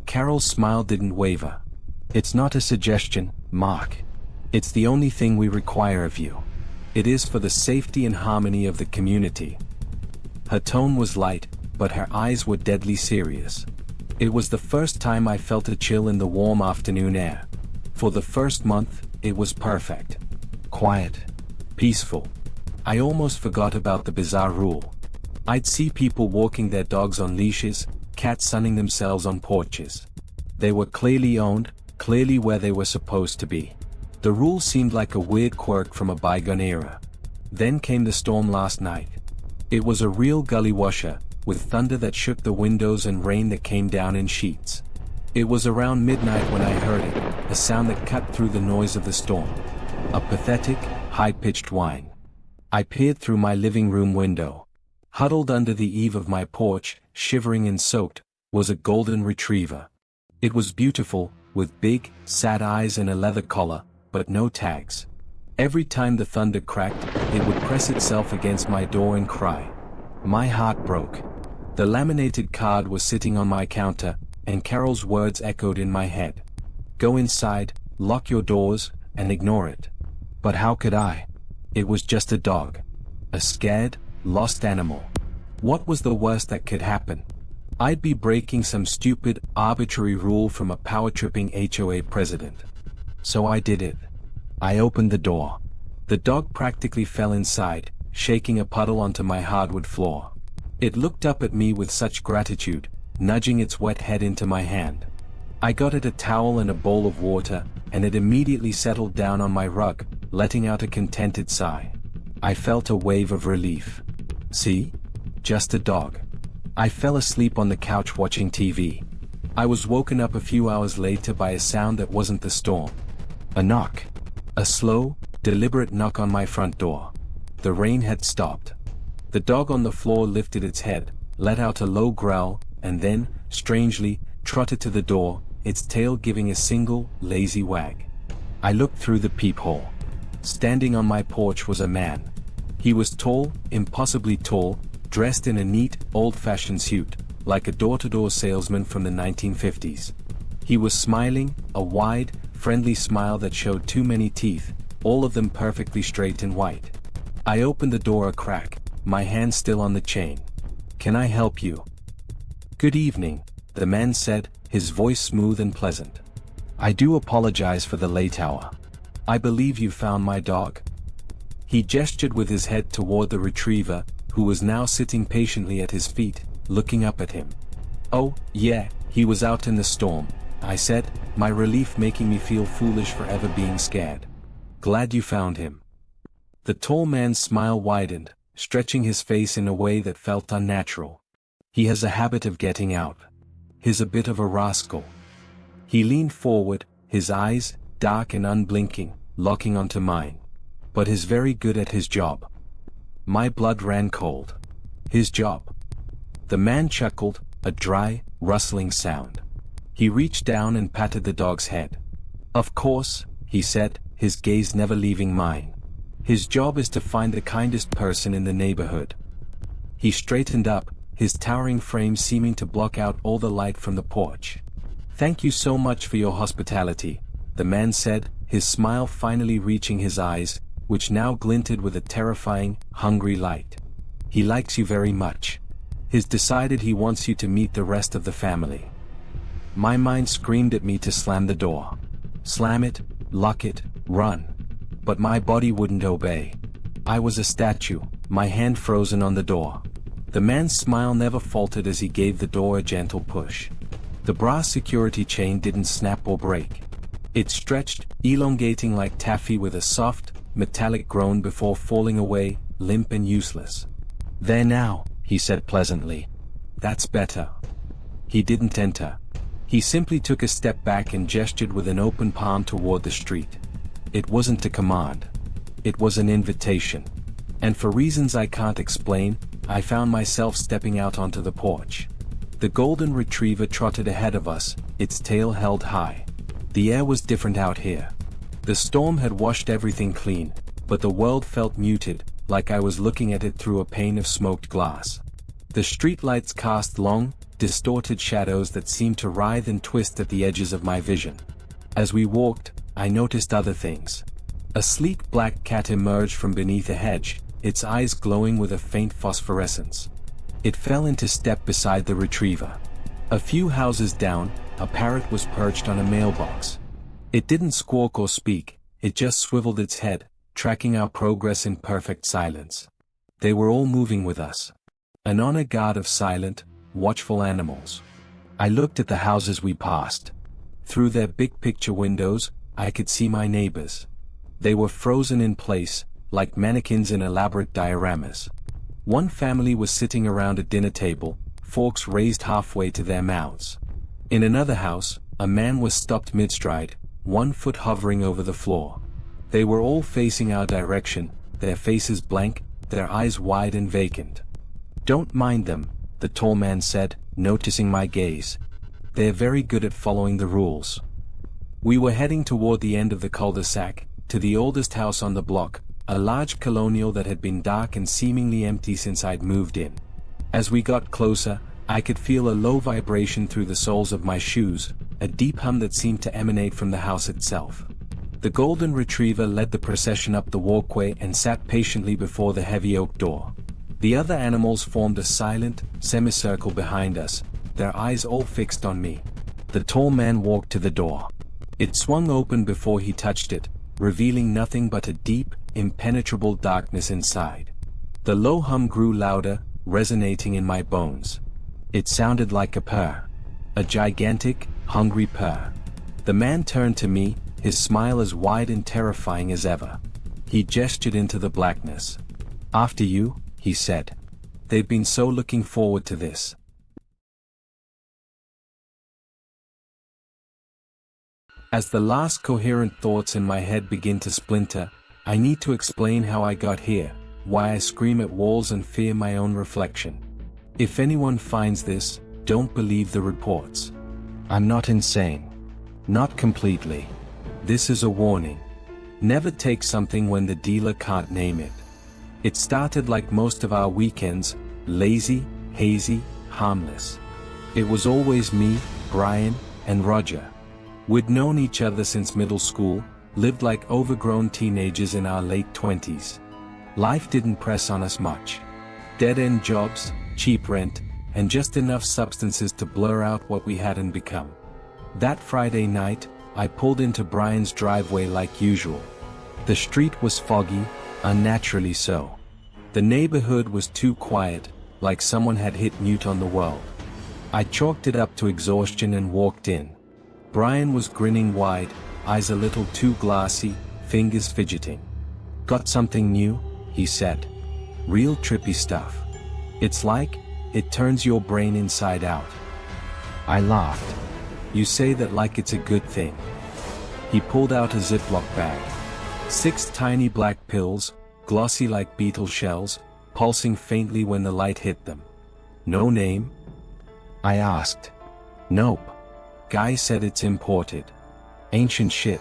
Carol's smile didn't waver. "It's not a suggestion, Mark. It's the only thing we require of you. It is for the safety and harmony of the community." Her tone was light, but her eyes were deadly serious. It was the first time I felt a chill in the warm afternoon air. For the first month, it was perfect. Quiet. Peaceful. I almost forgot about the bizarre rule. I'd see people walking their dogs on leashes, cats sunning themselves on porches. They were clearly owned, clearly where they were supposed to be. The rule seemed like a weird quirk from a bygone era. Then came the storm last night. It was a real gully washer, with thunder that shook the windows and rain that came down in sheets. It was around midnight when I heard it, a sound that cut through the noise of the storm. A pathetic, high-pitched whine. I peered through my living room window. Huddled under the eave of my porch, shivering and soaked, was a golden retriever. It was beautiful, with big, sad eyes and a leather collar, but no tags. Every time the thunder cracked, it would press itself against my door and cry. My heart broke. The laminated card was sitting on my counter, and Carol's words echoed in my head. "Go inside, lock your doors, and ignore it." But how could I? It was just a dog. A scared, lost animal. What was the worst that could happen? I'd be breaking some stupid, arbitrary rule from a power-tripping HOA president. So I did it. I opened the door. The dog practically fell inside, shaking a puddle onto my hardwood floor. It looked up at me with such gratitude, nudging its wet head into my hand. I got it a towel and a bowl of water, and it immediately settled down on my rug, letting out a contented sigh. I felt a wave of relief. See? Just a dog. I fell asleep on the couch watching TV. I was woken up a few hours later by a sound that wasn't the storm. A knock. A slow, deliberate knock on my front door. The rain had stopped. The dog on the floor lifted its head, let out a low growl, and then, strangely, trotted to the door, its tail giving a single, lazy wag. I looked through the peephole. Standing on my porch was a man. He was tall, impossibly tall, dressed in a neat, old-fashioned suit, like a door-to-door salesman from the 1950s. He was smiling, a wide, friendly smile that showed too many teeth, all of them perfectly straight and white. I opened the door a crack, my hand still on the chain. "Can I help you?" "Good evening," the man said, his voice smooth and pleasant. "I do apologize for the late hour. I believe you found my dog." He gestured with his head toward the retriever, who was now sitting patiently at his feet, looking up at him. "Oh, yeah, he was out in the storm," I said, my relief making me feel foolish for ever being scared. "Glad you found him." The tall man's smile widened, stretching his face in a way that felt unnatural. "He has a habit of getting out. He's a bit of a rascal." He leaned forward, his eyes, dark and unblinking, locking onto mine. "But he's very good at his job." My blood ran cold. "His job?" The man chuckled, a dry, rustling sound. He reached down and patted the dog's head. "Of course," he said, his gaze never leaving mine. "His job is to find the kindest person in the neighborhood." He straightened up, his towering frame seeming to block out all the light from the porch. "Thank you so much for your hospitality," the man said, his smile finally reaching his eyes, which now glinted with a terrifying, hungry light. "He likes you very much. He's decided he wants you to meet the rest of the family." My mind screamed at me to slam the door. Slam it, lock it, run. But my body wouldn't obey. I was a statue, my hand frozen on the door. The man's smile never faltered as he gave the door a gentle push. The brass security chain didn't snap or break. It stretched, elongating like taffy with a soft, metallic groan before falling away, limp and useless. "There now," he said pleasantly. "That's better." He didn't enter. He simply took a step back and gestured with an open palm toward the street. It wasn't a command. It was an invitation. And for reasons I can't explain, I found myself stepping out onto the porch. The golden retriever trotted ahead of us, its tail held high. The air was different out here. The storm had washed everything clean, but the world felt muted, like I was looking at it through a pane of smoked glass. The streetlights cast long, distorted shadows that seemed to writhe and twist at the edges of my vision. As we walked, I noticed other things. A sleek black cat emerged from beneath a hedge, its eyes glowing with a faint phosphorescence. It fell into step beside the retriever. A few houses down, a parrot was perched on a mailbox. It didn't squawk or speak, it just swiveled its head, tracking our progress in perfect silence. They were all moving with us. An honor guard of silent, watchful animals. I looked at the houses we passed. Through their big picture windows, I could see my neighbors. They were frozen in place, like mannequins in elaborate dioramas. One family was sitting around a dinner table, forks raised halfway to their mouths. In another house, a man was stopped mid-stride, 1 foot hovering over the floor. They were all facing our direction, their faces blank, their eyes wide and vacant. "Don't mind them," the tall man said, noticing my gaze. "They're very good at following the rules." We were heading toward the end of the cul-de-sac, to the oldest house on the block, a large colonial that had been dark and seemingly empty since I'd moved in. As we got closer, I could feel a low vibration through the soles of my shoes, a deep hum that seemed to emanate from the house itself. The golden retriever led the procession up the walkway and sat patiently before the heavy oak door. The other animals formed a silent, semicircle behind us, their eyes all fixed on me. The tall man walked to the door. It swung open before he touched it, revealing nothing but a deep, impenetrable darkness inside. The low hum grew louder, resonating in my bones. It sounded like a purr. A gigantic, hungry purr. The man turned to me, his smile as wide and terrifying as ever. He gestured into the blackness. "After you," he said. "They've been so looking forward to this." As the last coherent thoughts in my head begin to splinter, I need to explain how I got here, why I scream at walls and fear my own reflection. If anyone finds this, don't believe the reports. I'm not insane. Not completely. This is a warning. Never take something when the dealer can't name it. It started like most of our weekends, lazy, hazy, harmless. It was always me, Brian, and Roger. We'd known each other since middle school, lived like overgrown teenagers in our late 20s. Life didn't press on us much. Dead-end jobs, cheap rent, and just enough substances to blur out what we hadn't become. That Friday night, I pulled into Brian's driveway like usual. The street was foggy, unnaturally so. The neighborhood was too quiet, like someone had hit mute on the world. I chalked it up to exhaustion and walked in. Brian was grinning wide, eyes a little too glassy, fingers fidgeting. "Got something new?" he said. "Real trippy stuff. It's like, it turns your brain inside out." I laughed. "You say that like it's a good thing." He pulled out a Ziploc bag. 6 tiny black pills, glossy like beetle shells, pulsing faintly when the light hit them. "No name?" I asked. "Nope. Guy said it's imported. Ancient shit.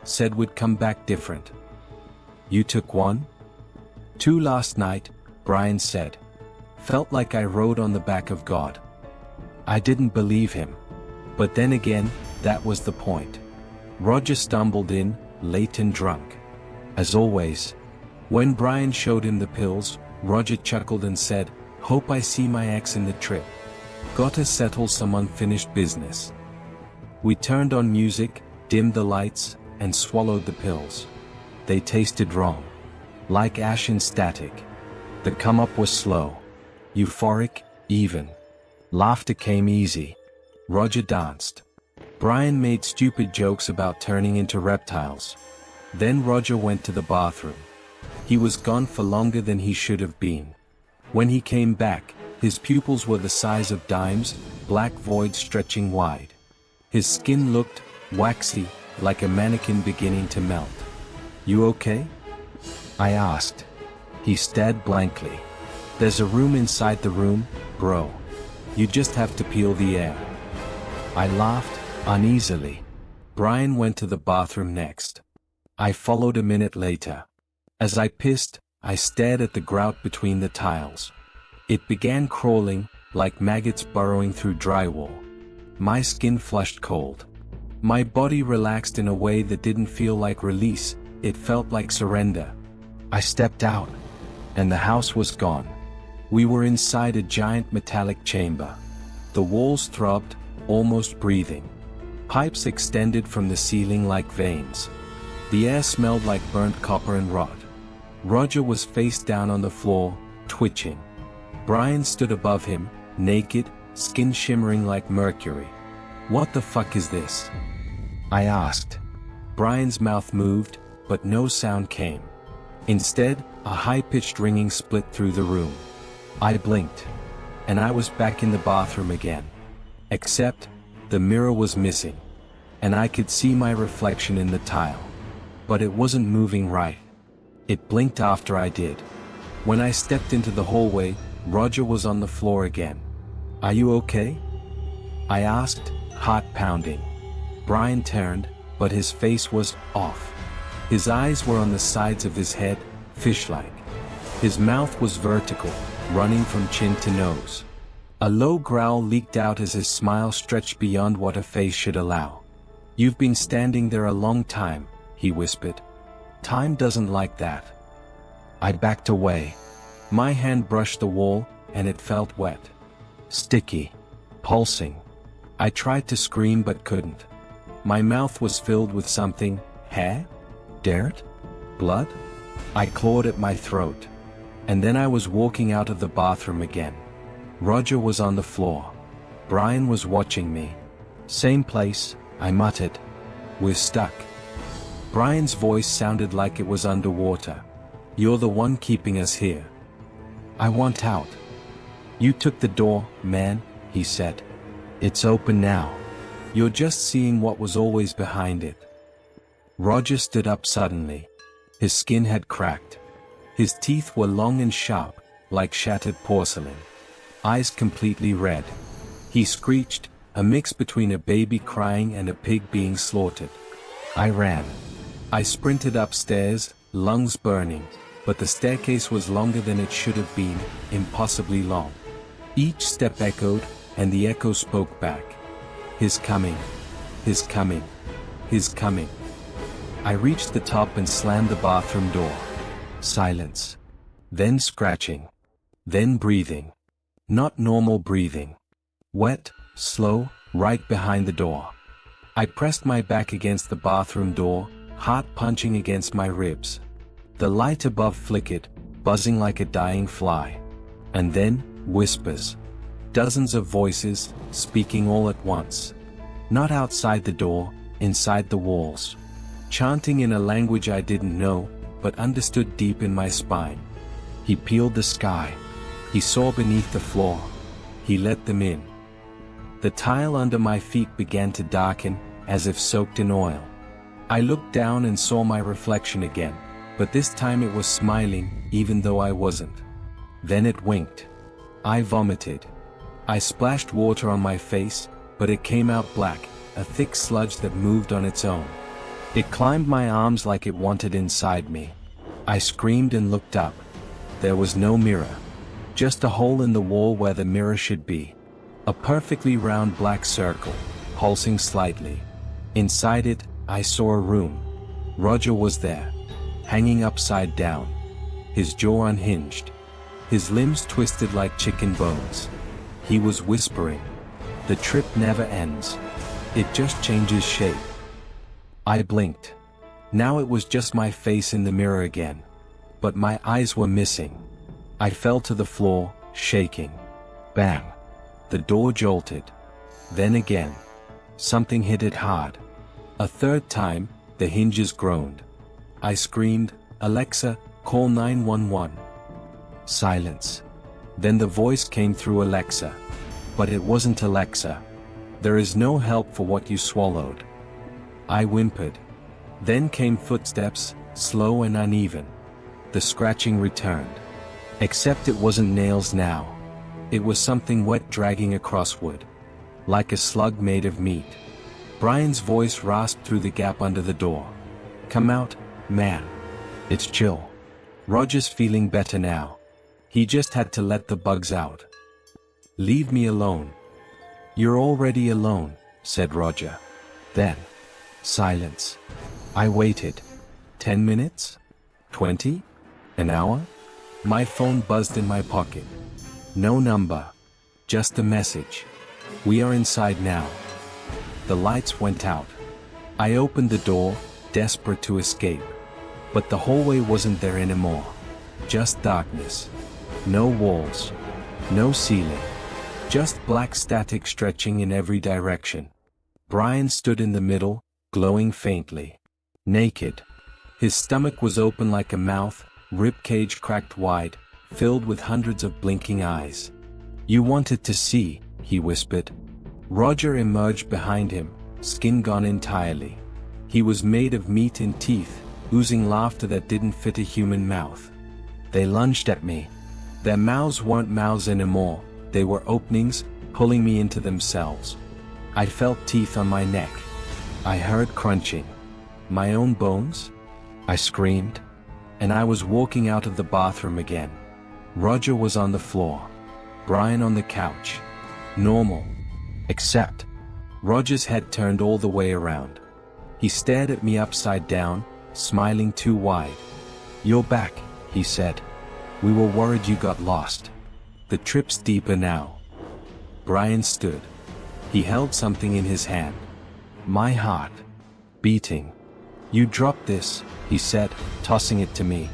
Said would come back different." "You took one?" "2 last night," Brian said. "Felt like I rode on the back of God." I didn't believe him. But then again, that was the point. Roger stumbled in, late and drunk. As always. When Brian showed him the pills, Roger chuckled and said, "Hope I see my ex in the trip. Gotta settle some unfinished business." We turned on music, dimmed the lights, and swallowed the pills. They tasted wrong. Like ash and static. The come-up was slow. Euphoric, even. Laughter came easy. Roger danced. Brian made stupid jokes about turning into reptiles. Then Roger went to the bathroom. He was gone for longer than he should have been. When he came back, his pupils were the size of dimes, black voids stretching wide. His skin looked waxy, like a mannequin beginning to melt. "You okay?" I asked. He stared blankly. "There's a room inside the room, bro. You just have to peel the air." I laughed, uneasily. Brian went to the bathroom next. I followed a minute later. As I pissed, I stared at the grout between the tiles. It began crawling, like maggots burrowing through drywall. My skin flushed cold. My body relaxed in a way that didn't feel like release, it felt like surrender. I stepped out. And the house was gone. We were inside a giant metallic chamber. The walls throbbed, almost breathing. Pipes extended from the ceiling like veins. The air smelled like burnt copper and rot. Roger was face down on the floor, twitching. Brian stood above him, naked, skin shimmering like mercury. "What the fuck is this?" I asked. Brian's mouth moved, but no sound came. Instead, a high-pitched ringing split through the room. I blinked. And I was back in the bathroom again. Except, the mirror was missing. And I could see my reflection in the tile. But it wasn't moving right. It blinked after I did. When I stepped into the hallway, Roger was on the floor again. "Are you okay?" I asked, heart pounding. Brian turned, but his face was off. His eyes were on the sides of his head, fish-like. His mouth was vertical, running from chin to nose. A low growl leaked out as his smile stretched beyond what a face should allow. "You've been standing there a long time," he whispered. "Time doesn't like that." I backed away. My hand brushed the wall, and it felt wet. Sticky. Pulsing. I tried to scream but couldn't. My mouth was filled with something. Hair? Dirt? Blood? I clawed at my throat. And then I was walking out of the bathroom again. Roger was on the floor. Brian was watching me. "Same place," I muttered. "We're stuck." Brian's voice sounded like it was underwater. "You're the one keeping us here." "I want out." "You took the door, man," he said. "It's open now. You're just seeing what was always behind it." Roger stood up suddenly. His skin had cracked. His teeth were long and sharp, like shattered porcelain. Eyes completely red. He screeched, a mix between a baby crying and a pig being slaughtered. I ran. I sprinted upstairs, lungs burning, but the staircase was longer than it should have been, impossibly long. Each step echoed, and the echo spoke back. His coming. His coming. He's coming. I reached the top and slammed the bathroom door. Silence. Then scratching. Then breathing. Not normal breathing. Wet, slow, right behind the door. I pressed my back against the bathroom door, heart punching against my ribs. The light above flickered, buzzing like a dying fly. And then, whispers. Dozens of voices, speaking all at once. Not outside the door, inside the walls. Chanting in a language I didn't know, but understood deep in my spine. He peeled the sky. He saw beneath the floor. He let them in. The tile under my feet began to darken, as if soaked in oil. I looked down and saw my reflection again, but this time it was smiling, even though I wasn't. Then it winked. I vomited. I splashed water on my face, but it came out black, a thick sludge that moved on its own. It climbed my arms like it wanted inside me. I screamed and looked up. There was no mirror. Just a hole in the wall where the mirror should be. A perfectly round black circle, pulsing slightly. Inside it, I saw a room. Roger was there, hanging upside down. His jaw unhinged. His limbs twisted like chicken bones. He was whispering. The trip never ends. It just changes shape. I blinked. Now it was just my face in the mirror again. But my eyes were missing. I fell to the floor, shaking. Bang. The door jolted. Then again. Something hit it hard. A third time, the hinges groaned. I screamed, "Alexa, call 911. Silence. Then the voice came through Alexa. But it wasn't Alexa. There is no help for what you swallowed. I whimpered. Then came footsteps, slow and uneven. The scratching returned. Except it wasn't nails now. It was something wet dragging across wood. Like a slug made of meat. Brian's voice rasped through the gap under the door. "Come out, man. It's chill." Roger's feeling better now. He just had to let the bugs out. "Leave me alone." "You're already alone," said Roger. Then, silence. I waited. 10 minutes? 20? An hour? My phone buzzed in my pocket. No number. Just a message. "We are inside now." The lights went out. I opened the door, desperate to escape. But the hallway wasn't there anymore. Just darkness. No walls. No ceiling. Just black static stretching in every direction. Brian stood in the middle, glowing faintly. Naked. His stomach was open like a mouth, rib cage cracked wide, filled with hundreds of blinking eyes. "You wanted to see," he whispered. Roger emerged behind him, skin gone entirely. He was made of meat and teeth, oozing laughter that didn't fit a human mouth. They lunged at me. Their mouths weren't mouths anymore, they were openings, pulling me into themselves. I felt teeth on my neck. I heard crunching. My own bones? I screamed. And I was walking out of the bathroom again. Roger was on the floor. Brian on the couch. Normal. Except, Roger's head turned all the way around. He stared at me upside down, smiling too wide. "You're back," he said. "We were worried you got lost. The trip's deeper now." Brian stood. He held something in his hand. My heart. Beating. "You dropped this," he said, tossing it to me.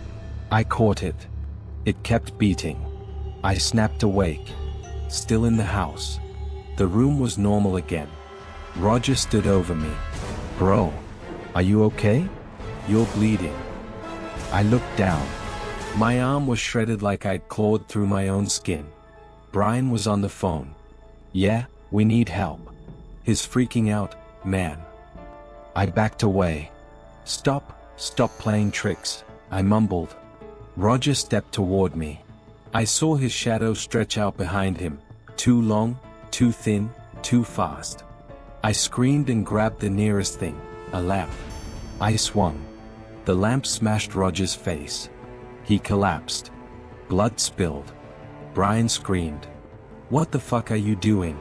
I caught it. It kept beating. I snapped awake. Still in the house. The room was normal again. Roger stood over me. "Bro, are you okay? You're bleeding." I looked down. My arm was shredded like I'd clawed through my own skin. Brian was on the phone. "Yeah, we need help." He's freaking out, man. I backed away. Stop playing tricks," I mumbled. Roger stepped toward me. I saw his shadow stretch out behind him, too long, too thin, too fast. I screamed and grabbed the nearest thing, a lamp. I swung. The lamp smashed Roger's face. He collapsed. Blood spilled. Brian screamed. "What the fuck are you doing?"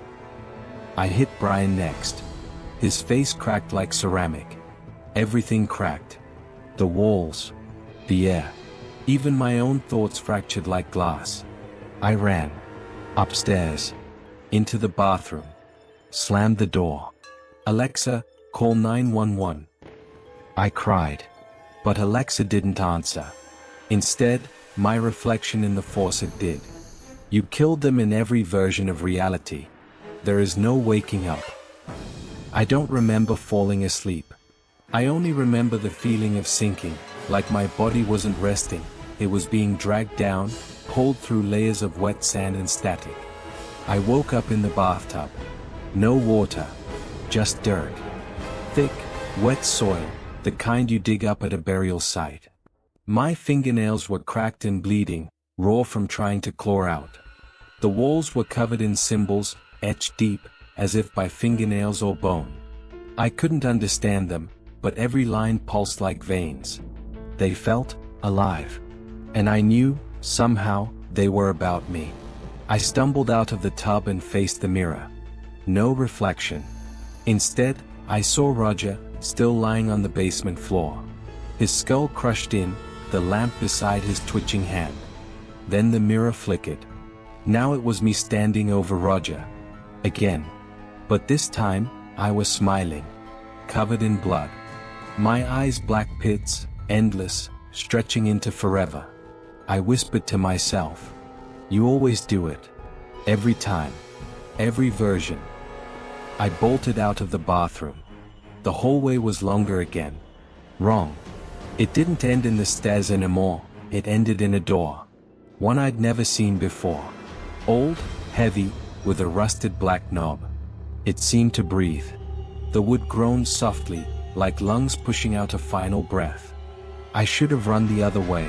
I hit Brian next. His face cracked like ceramic. Everything cracked. The walls, the air, even my own thoughts fractured like glass. I ran upstairs, into the bathroom, slammed the door. "Alexa, call 911. I cried. But Alexa didn't answer. Instead, my reflection in the faucet did. "You killed them in every version of reality. There is no waking up." I don't remember falling asleep. I only remember the feeling of sinking, like my body wasn't resting, it was being dragged down, pulled through layers of wet sand and static. I woke up in the bathtub. No water. Just dirt. Thick, wet soil, the kind you dig up at a burial site. My fingernails were cracked and bleeding, raw from trying to claw out. The walls were covered in symbols, etched deep, as if by fingernails or bone. I couldn't understand them, but every line pulsed like veins. They felt alive. And I knew, somehow, they were about me. I stumbled out of the tub and faced the mirror. No reflection. Instead, I saw Roger, still lying on the basement floor. His skull crushed in, the lamp beside his twitching hand. Then the mirror flickered. Now it was me standing over Roger. Again. But this time, I was smiling. Covered in blood. My eyes black pits, endless, stretching into forever. I whispered to myself. "You always do it. Every time. Every version." I bolted out of the bathroom. The hallway was longer again. Wrong. It didn't end in the stairs anymore, it ended in a door. One I'd never seen before. Old, heavy, with a rusted black knob. It seemed to breathe. The wood groaned softly, like lungs pushing out a final breath. I should have run the other way.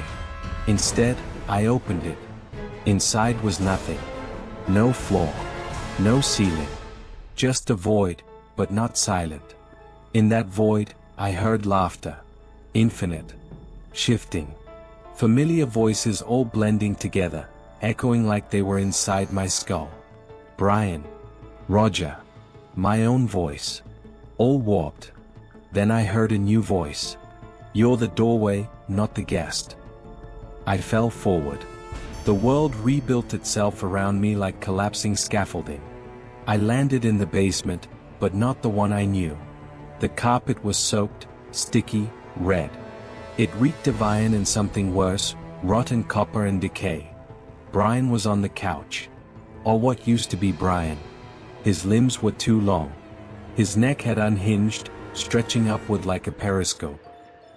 Instead, I opened it. Inside was nothing. No floor. No ceiling. Just a void, but not silent. In that void, I heard laughter. Infinite. Shifting. Familiar voices all blending together, echoing like they were inside my skull. Brian. Roger. My own voice. All warped. Then I heard a new voice. "You're the doorway, not the guest." I fell forward. The world rebuilt itself around me like collapsing scaffolding. I landed in the basement, but not the one I knew. The carpet was soaked, sticky, red. It reeked of iron and something worse, rotten copper and decay. Brian was on the couch. Or what used to be Brian. His limbs were too long. His neck had unhinged, stretching upward like a periscope.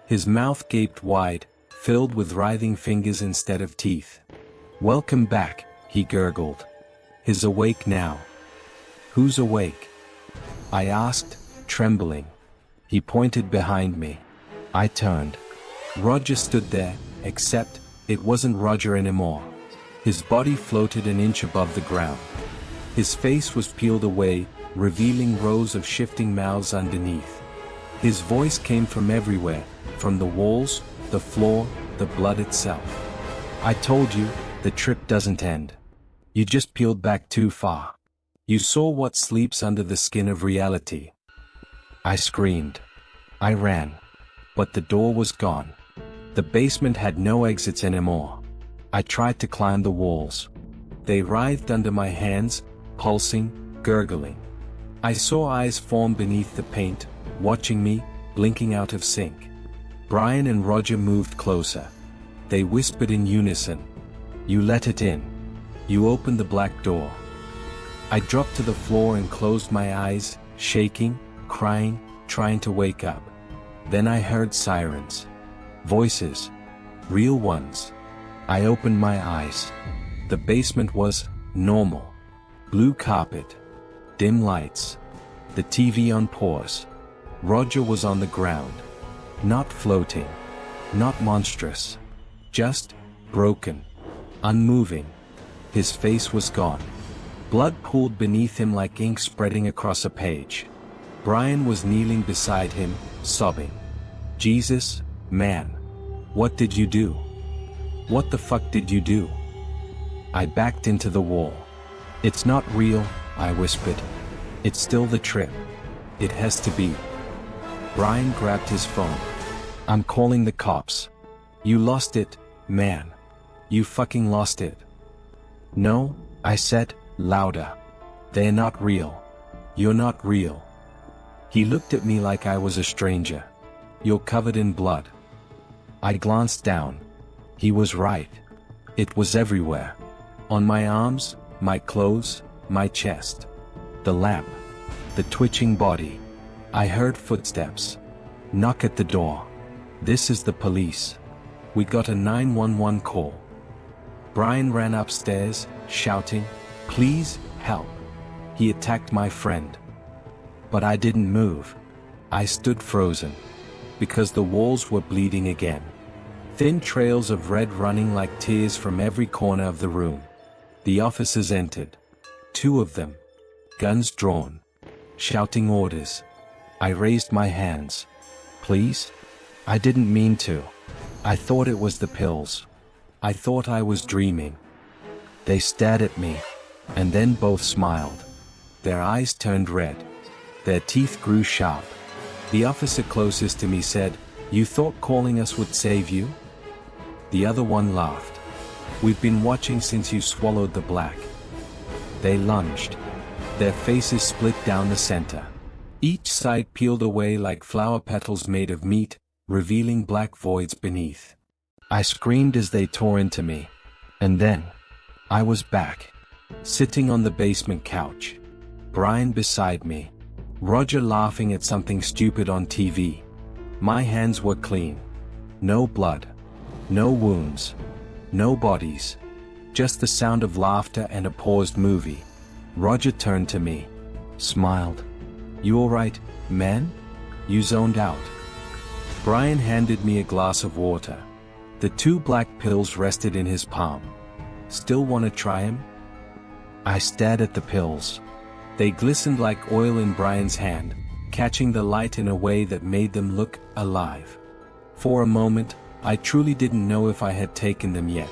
His mouth gaped wide, filled with writhing fingers instead of teeth. "Welcome back," he gurgled. "He's awake now." "Who's awake?" I asked, trembling. He pointed behind me. I turned. Roger stood there, except, it wasn't Roger anymore. His body floated an inch above the ground. His face was peeled away, revealing rows of shifting mouths underneath. His voice came from everywhere, from the walls, the floor, the blood itself. "I told you, the trip doesn't end. You just peeled back too far. You saw what sleeps under the skin of reality." I screamed. I ran. But the door was gone. The basement had no exits anymore. I tried to climb the walls. They writhed under my hands, pulsing, gurgling. I saw eyes form beneath the paint, watching me, blinking out of sync. Brian and Roger moved closer. They whispered in unison. "You let it in. You opened the black door." I dropped to the floor and closed my eyes, shaking, crying, trying to wake up. Then I heard sirens. Voices. Real ones. I opened my eyes. The basement was normal. Blue carpet. Dim lights. The TV on pause. Roger was on the ground. Not floating. Not monstrous. Just broken. Unmoving. His face was gone. Blood pooled beneath him like ink spreading across a page. Brian was kneeling beside him, sobbing. "Jesus, man. What did you do? What the fuck did you do?" I backed into the wall. "It's not real," I whispered. "It's still the trip. It has to be." Brian grabbed his phone. "I'm calling the cops. You lost it, man. You fucking lost it." "No," I said, louder. "They're not real. You're not real." He looked at me like I was a stranger. "You're covered in blood." I glanced down. He was right. It was everywhere. On my arms, my clothes, my chest. The lamp. The twitching body. I heard footsteps. Knock at the door. "This is the police. We got a 911 call." Brian ran upstairs, shouting, "Please, help. He attacked my friend." But I didn't move. I stood frozen. Because the walls were bleeding again. Thin trails of red running like tears from every corner of the room. The officers entered. 2 of them. Guns drawn. Shouting orders. I raised my hands. "Please? I didn't mean to. I thought it was the pills. I thought I was dreaming." They stared at me. And then both smiled. Their eyes turned red. Their teeth grew sharp. The officer closest to me said, "You thought calling us would save you?" The other one laughed. "We've been watching since you swallowed the black." They lunged. Their faces split down the center. Each side peeled away like flower petals made of meat, revealing black voids beneath. I screamed as they tore into me. And then, I was back. Sitting on the basement couch. Brian beside me. Roger laughing at something stupid on TV. My hands were clean. No blood. No wounds. No bodies. Just the sound of laughter and a paused movie. Roger turned to me. Smiled. "You alright, man? You zoned out." Brian handed me a glass of water. The 2 black pills rested in his palm. "Still wanna try 'em?" I stared at the pills. They glistened like oil in Brian's hand, catching the light in a way that made them look alive. For a moment, I truly didn't know if I had taken them yet.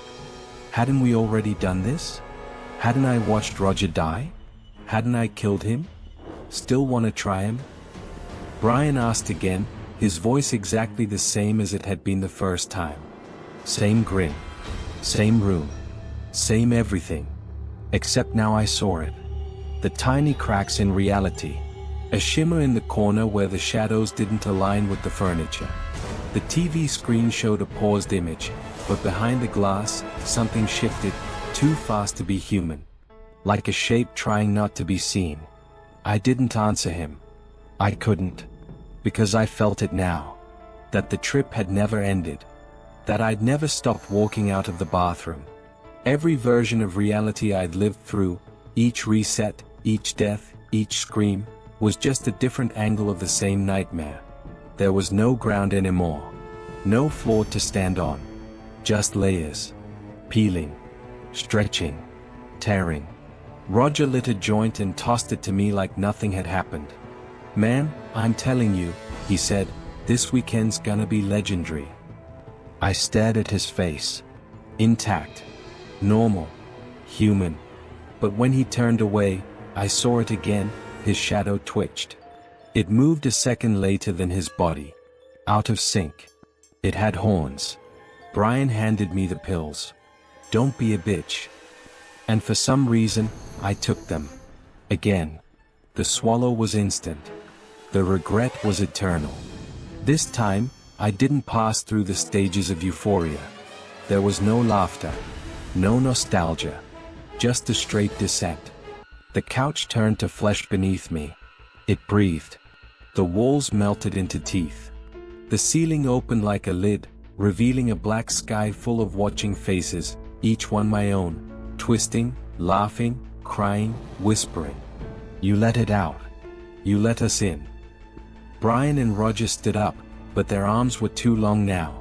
Hadn't we already done this? Hadn't I watched Roger die? Hadn't I killed him? Still wanna try him? Brian asked again, his voice exactly the same as it had been the first time. Same grin. Same room. Same everything. Except now I saw it. The tiny cracks in reality. A shimmer in the corner where the shadows didn't align with the furniture. The TV screen showed a paused image, but behind the glass, something shifted, too fast to be human. Like a shape trying not to be seen. I didn't answer him. I couldn't. Because I felt it now. That the trip had never ended. That I'd never stopped walking out of the bathroom. Every version of reality I'd lived through, each reset, each death, each scream, was just a different angle of the same nightmare. There was no ground anymore. No floor to stand on. Just layers. Peeling. Stretching. Tearing. Roger lit a joint and tossed it to me like nothing had happened. "Man, I'm telling you," he said, "this weekend's gonna be legendary." I stared at his face. Intact. Normal. Human. But when he turned away, I saw it again, his shadow twitched. It moved a second later than his body. Out of sync. It had horns. Brian handed me the pills. "Don't be a bitch." And for some reason, I took them. Again. The swallow was instant. The regret was eternal. This time, I didn't pass through the stages of euphoria. There was no laughter. No nostalgia. Just a straight descent. The couch turned to flesh beneath me. It breathed. The walls melted into teeth. The ceiling opened like a lid, revealing a black sky full of watching faces, each one my own, twisting, laughing, crying, whispering. "You let it out. You let us in." Brian and Roger stood up, but their arms were too long now.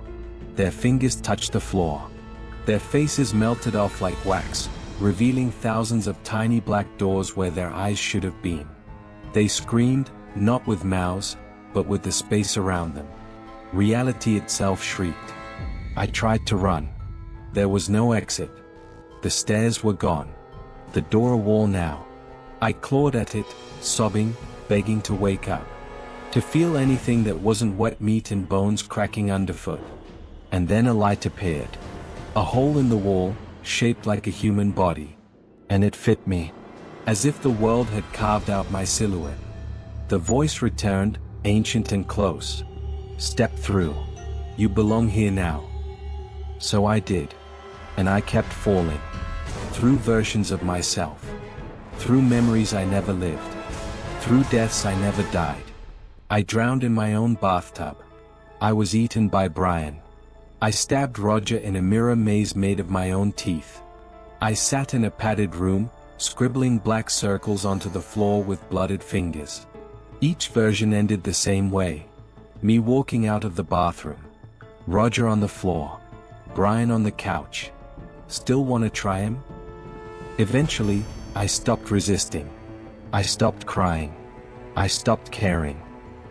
Their fingers touched the floor. Their faces melted off like wax, revealing thousands of tiny black doors where their eyes should have been. They screamed, not with mouths, but with the space around them. Reality itself shrieked. I tried to run. There was no exit. The stairs were gone. The door a wall now. I clawed at it, sobbing, begging to wake up. To feel anything that wasn't wet meat and bones cracking underfoot. And then a light appeared. A hole in the wall, shaped like a human body. And it fit me. As if the world had carved out my silhouette. The voice returned, ancient and close. Step through. You belong here now. So I did. And I kept falling. Through versions of myself. Through memories I never lived. Through deaths I never died. I drowned in my own bathtub. I was eaten by Brian. I stabbed Roger in a mirror maze made of my own teeth. I sat in a padded room, scribbling black circles onto the floor with blooded fingers. Each version ended the same way. Me walking out of the bathroom. Roger on the floor. Brian on the couch. Still wanna try him? Eventually, I stopped resisting. I stopped crying. I stopped caring.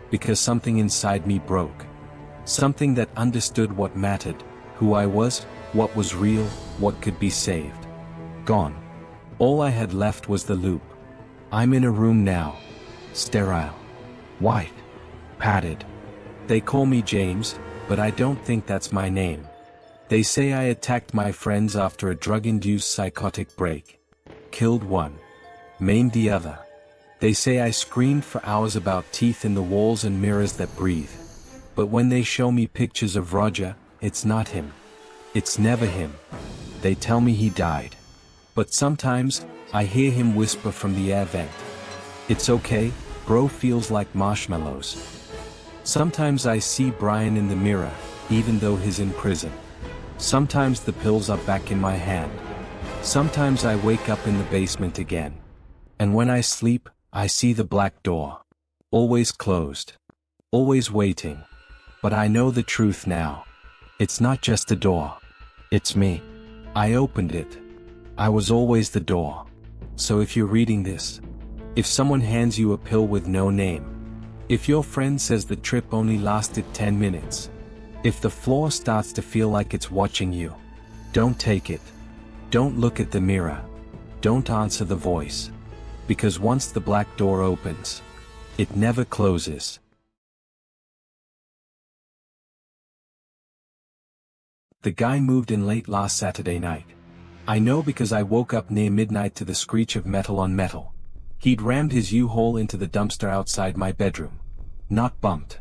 Because something inside me broke. Something that understood what mattered, who I was, what was real, what could be saved. Gone. All I had left was the loop. I'm in a room now. Sterile. White. Padded. They call me James, but I don't think that's my name. They say I attacked my friends after a drug-induced psychotic break. Killed one. Maimed the other. They say I screamed for hours about teeth in the walls and mirrors that breathe. But when they show me pictures of Roger, it's not him. It's never him. They tell me he died. But sometimes, I hear him whisper from the air vent. It's okay, bro feels like marshmallows. Sometimes I see Brian in the mirror, even though he's in prison. Sometimes the pills are back in my hand. Sometimes I wake up in the basement again. And when I sleep, I see the black door. Always closed. Always waiting. But I know the truth now. It's not just a door. It's me. I opened it. I was always the door. So if you're reading this, if someone hands you a pill with no name, if your friend says the trip only lasted 10 minutes, if the floor starts to feel like it's watching you, don't take it. Don't look at the mirror. Don't answer the voice. Because once the black door opens, it never closes. The guy moved in late last Saturday night. I know because I woke up near midnight to the screech of metal on metal. He'd rammed his U-Haul into the dumpster outside my bedroom. Not bumped.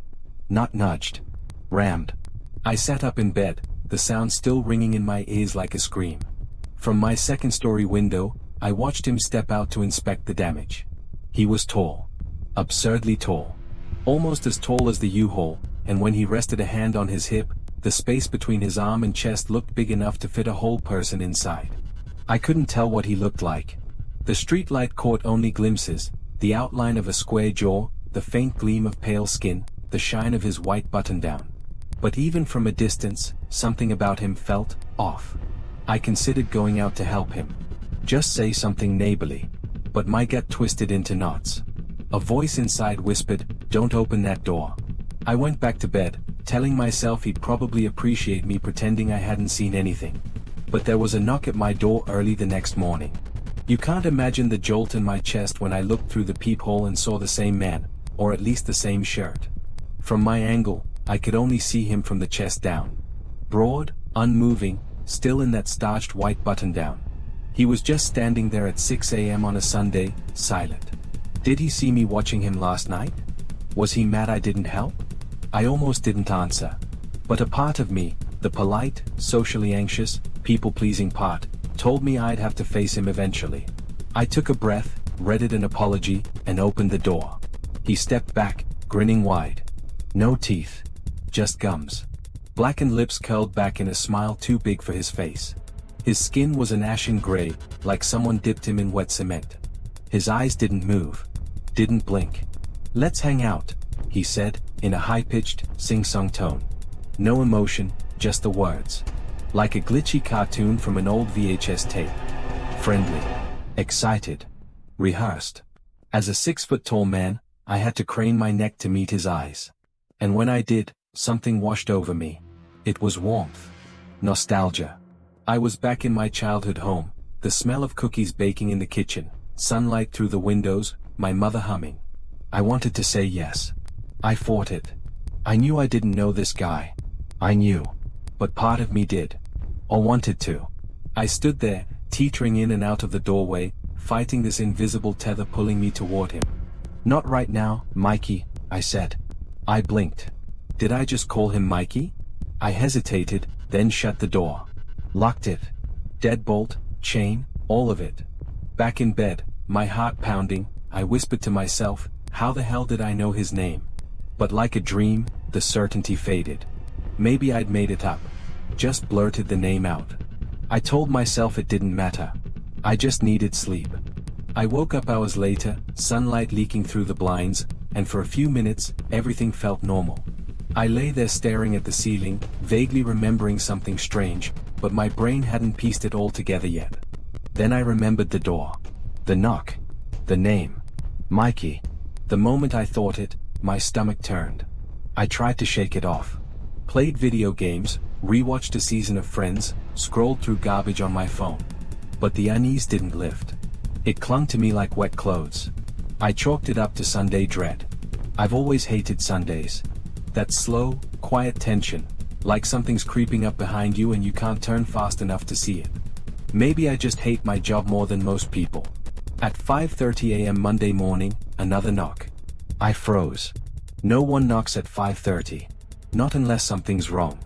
Not nudged. Rammed. I sat up in bed, the sound still ringing in my ears like a scream. From my second-story window, I watched him step out to inspect the damage. He was tall. Absurdly tall. Almost as tall as the U-Haul, and when he rested a hand on his hip, the space between his arm and chest looked big enough to fit a whole person inside. I couldn't tell what he looked like. The streetlight caught only glimpses, the outline of a square jaw, the faint gleam of pale skin, the shine of his white button-down. But even from a distance, something about him felt off. I considered going out to help him. Just say something neighborly. But my gut twisted into knots. A voice inside whispered, "Don't open that door." I went back to bed, telling myself he'd probably appreciate me pretending I hadn't seen anything. But there was a knock at my door early the next morning. You can't imagine the jolt in my chest when I looked through the peephole and saw the same man, or at least the same shirt. From my angle, I could only see him from the chest down. Broad, unmoving, still in that starched white button-down. He was just standing there at 6 a.m. on a Sunday, silent. Did he see me watching him last night? Was he mad I didn't help? I almost didn't answer. But a part of me, the polite, socially anxious, people-pleasing part, told me I'd have to face him eventually. I took a breath, readied an apology, and opened the door. He stepped back, grinning wide. No teeth. Just gums. Blackened lips curled back in a smile too big for his face. His skin was an ashen gray, like someone dipped him in wet cement. His eyes didn't move. Didn't blink. "Let's hang out," he said, in a high-pitched, sing-song tone. No emotion, just the words. Like a glitchy cartoon from an old VHS tape. Friendly. Excited. Rehearsed. As a 6-foot-tall man, I had to crane my neck to meet his eyes. And when I did, something washed over me. It was warmth. Nostalgia. I was back in my childhood home, the smell of cookies baking in the kitchen, sunlight through the windows, my mother humming. I wanted to say yes. I fought it. I knew I didn't know this guy. I knew. But part of me did. Or wanted to. I stood there, teetering in and out of the doorway, fighting this invisible tether pulling me toward him. Not right now, Mikey, I said. I blinked. Did I just call him Mikey? I hesitated, then shut the door. Locked it. Deadbolt, chain, all of it. Back in bed, my heart pounding, I whispered to myself, how the hell did I know his name? But like a dream, the certainty faded. Maybe I'd made it up. Just blurted the name out. I told myself it didn't matter. I just needed sleep. I woke up hours later, sunlight leaking through the blinds, and for a few minutes, everything felt normal. I lay there staring at the ceiling, vaguely remembering something strange, but my brain hadn't pieced it all together yet. Then I remembered the door. The knock. The name. Mikey. The moment I thought it, my stomach turned. I tried to shake it off. Played video games, rewatched a season of Friends, scrolled through garbage on my phone. But the unease didn't lift. It clung to me like wet clothes. I chalked it up to Sunday dread. I've always hated Sundays. That slow, quiet tension, like something's creeping up behind you and you can't turn fast enough to see it. Maybe I just hate my job more than most people. At 5:30 a.m. Monday morning, another knock. I froze. No one knocks at 5:30. Not unless something's wrong.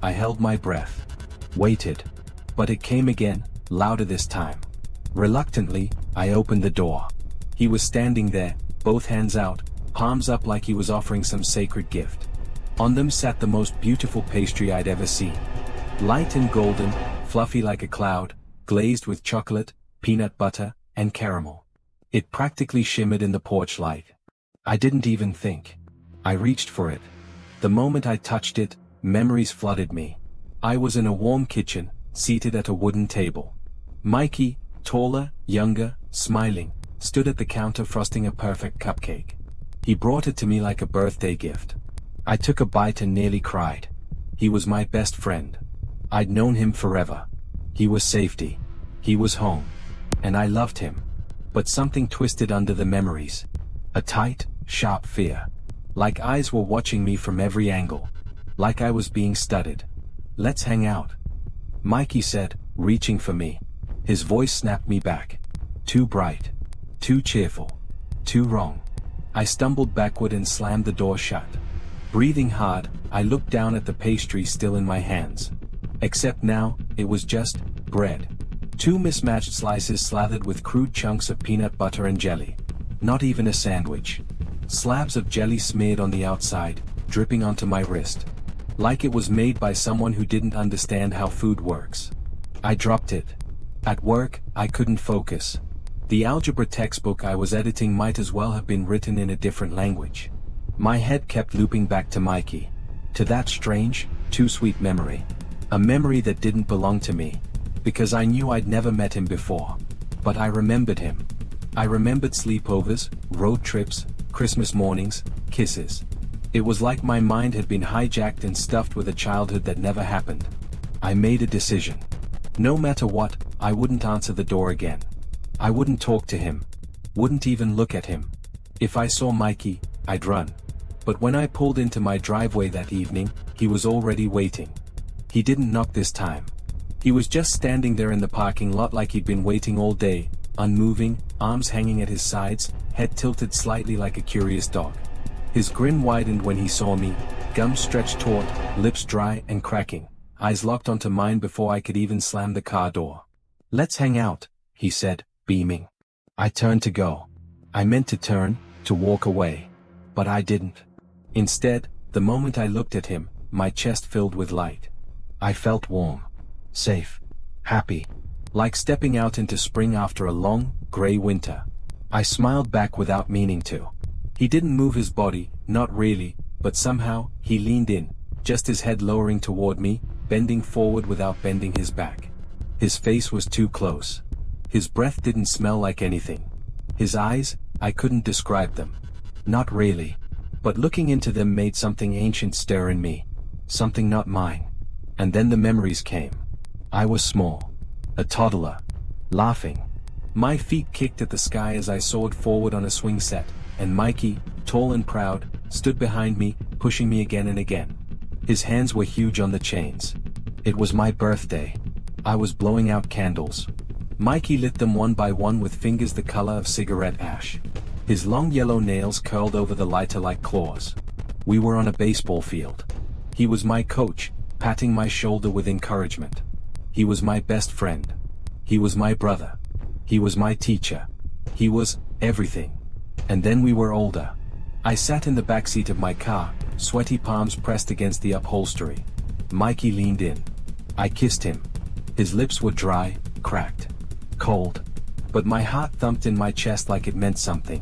I held my breath. Waited. But it came again, louder this time. Reluctantly, I opened the door. He was standing there, both hands out, palms up like he was offering some sacred gift. On them sat the most beautiful pastry I'd ever seen. Light and golden, fluffy like a cloud, glazed with chocolate, peanut butter, and caramel. It practically shimmered in the porch light. I didn't even think. I reached for it. The moment I touched it, memories flooded me. I was in a warm kitchen, seated at a wooden table. Mikey, taller, younger, smiling, stood at the counter frosting a perfect cupcake. He brought it to me like a birthday gift. I took a bite and nearly cried. He was my best friend. I'd known him forever. He was safety. He was home. And I loved him. But something twisted under the memories. A tight, sharp fear. Like eyes were watching me from every angle. Like I was being studied. Let's hang out. Mikey said, reaching for me. His voice snapped me back. Too bright. Too cheerful. Too wrong. I stumbled backward and slammed the door shut. Breathing hard, I looked down at the pastry still in my hands. Except now, it was just bread. Two mismatched slices slathered with crude chunks of peanut butter and jelly. Not even a sandwich. Slabs of jelly smeared on the outside, dripping onto my wrist. Like it was made by someone who didn't understand how food works. I dropped it. At work, I couldn't focus. The algebra textbook I was editing might as well have been written in a different language. My head kept looping back to Mikey. To that strange, too sweet memory. A memory that didn't belong to me. Because I knew I'd never met him before. But I remembered him. I remembered sleepovers, road trips, Christmas mornings, kisses. It was like my mind had been hijacked and stuffed with a childhood that never happened. I made a decision. No matter what, I wouldn't answer the door again. I wouldn't talk to him. Wouldn't even look at him. If I saw Mikey, I'd run. But when I pulled into my driveway that evening, he was already waiting. He didn't knock this time. He was just standing there in the parking lot like he'd been waiting all day, unmoving, arms hanging at his sides, head tilted slightly like a curious dog. His grin widened when he saw me, gums stretched taut, lips dry and cracking, eyes locked onto mine before I could even slam the car door. "Let's hang out," he said, beaming. I turned to go. I meant to turn, to walk away. But I didn't. Instead, the moment I looked at him, my chest filled with light. I felt warm. Safe. Happy. Like stepping out into spring after a long, gray winter. I smiled back without meaning to. He didn't move his body, not really, but somehow, he leaned in, just his head lowering toward me, bending forward without bending his back. His face was too close. His breath didn't smell like anything. His eyes, I couldn't describe them. Not really. But looking into them made something ancient stir in me. Something not mine. And then the memories came. I was small. A toddler. Laughing. My feet kicked at the sky as I soared forward on a swing set, and Mikey, tall and proud, stood behind me, pushing me again and again. His hands were huge on the chains. It was my birthday. I was blowing out candles. Mikey lit them one by one with fingers the color of cigarette ash. His long yellow nails curled over the lighter like claws. We were on a baseball field. He was my coach, patting my shoulder with encouragement. He was my best friend. He was my brother. He was my teacher. He was everything. And then we were older. I sat in the backseat of my car, sweaty palms pressed against the upholstery. Mikey leaned in. I kissed him. His lips were dry, cracked, cold. But my heart thumped in my chest like it meant something.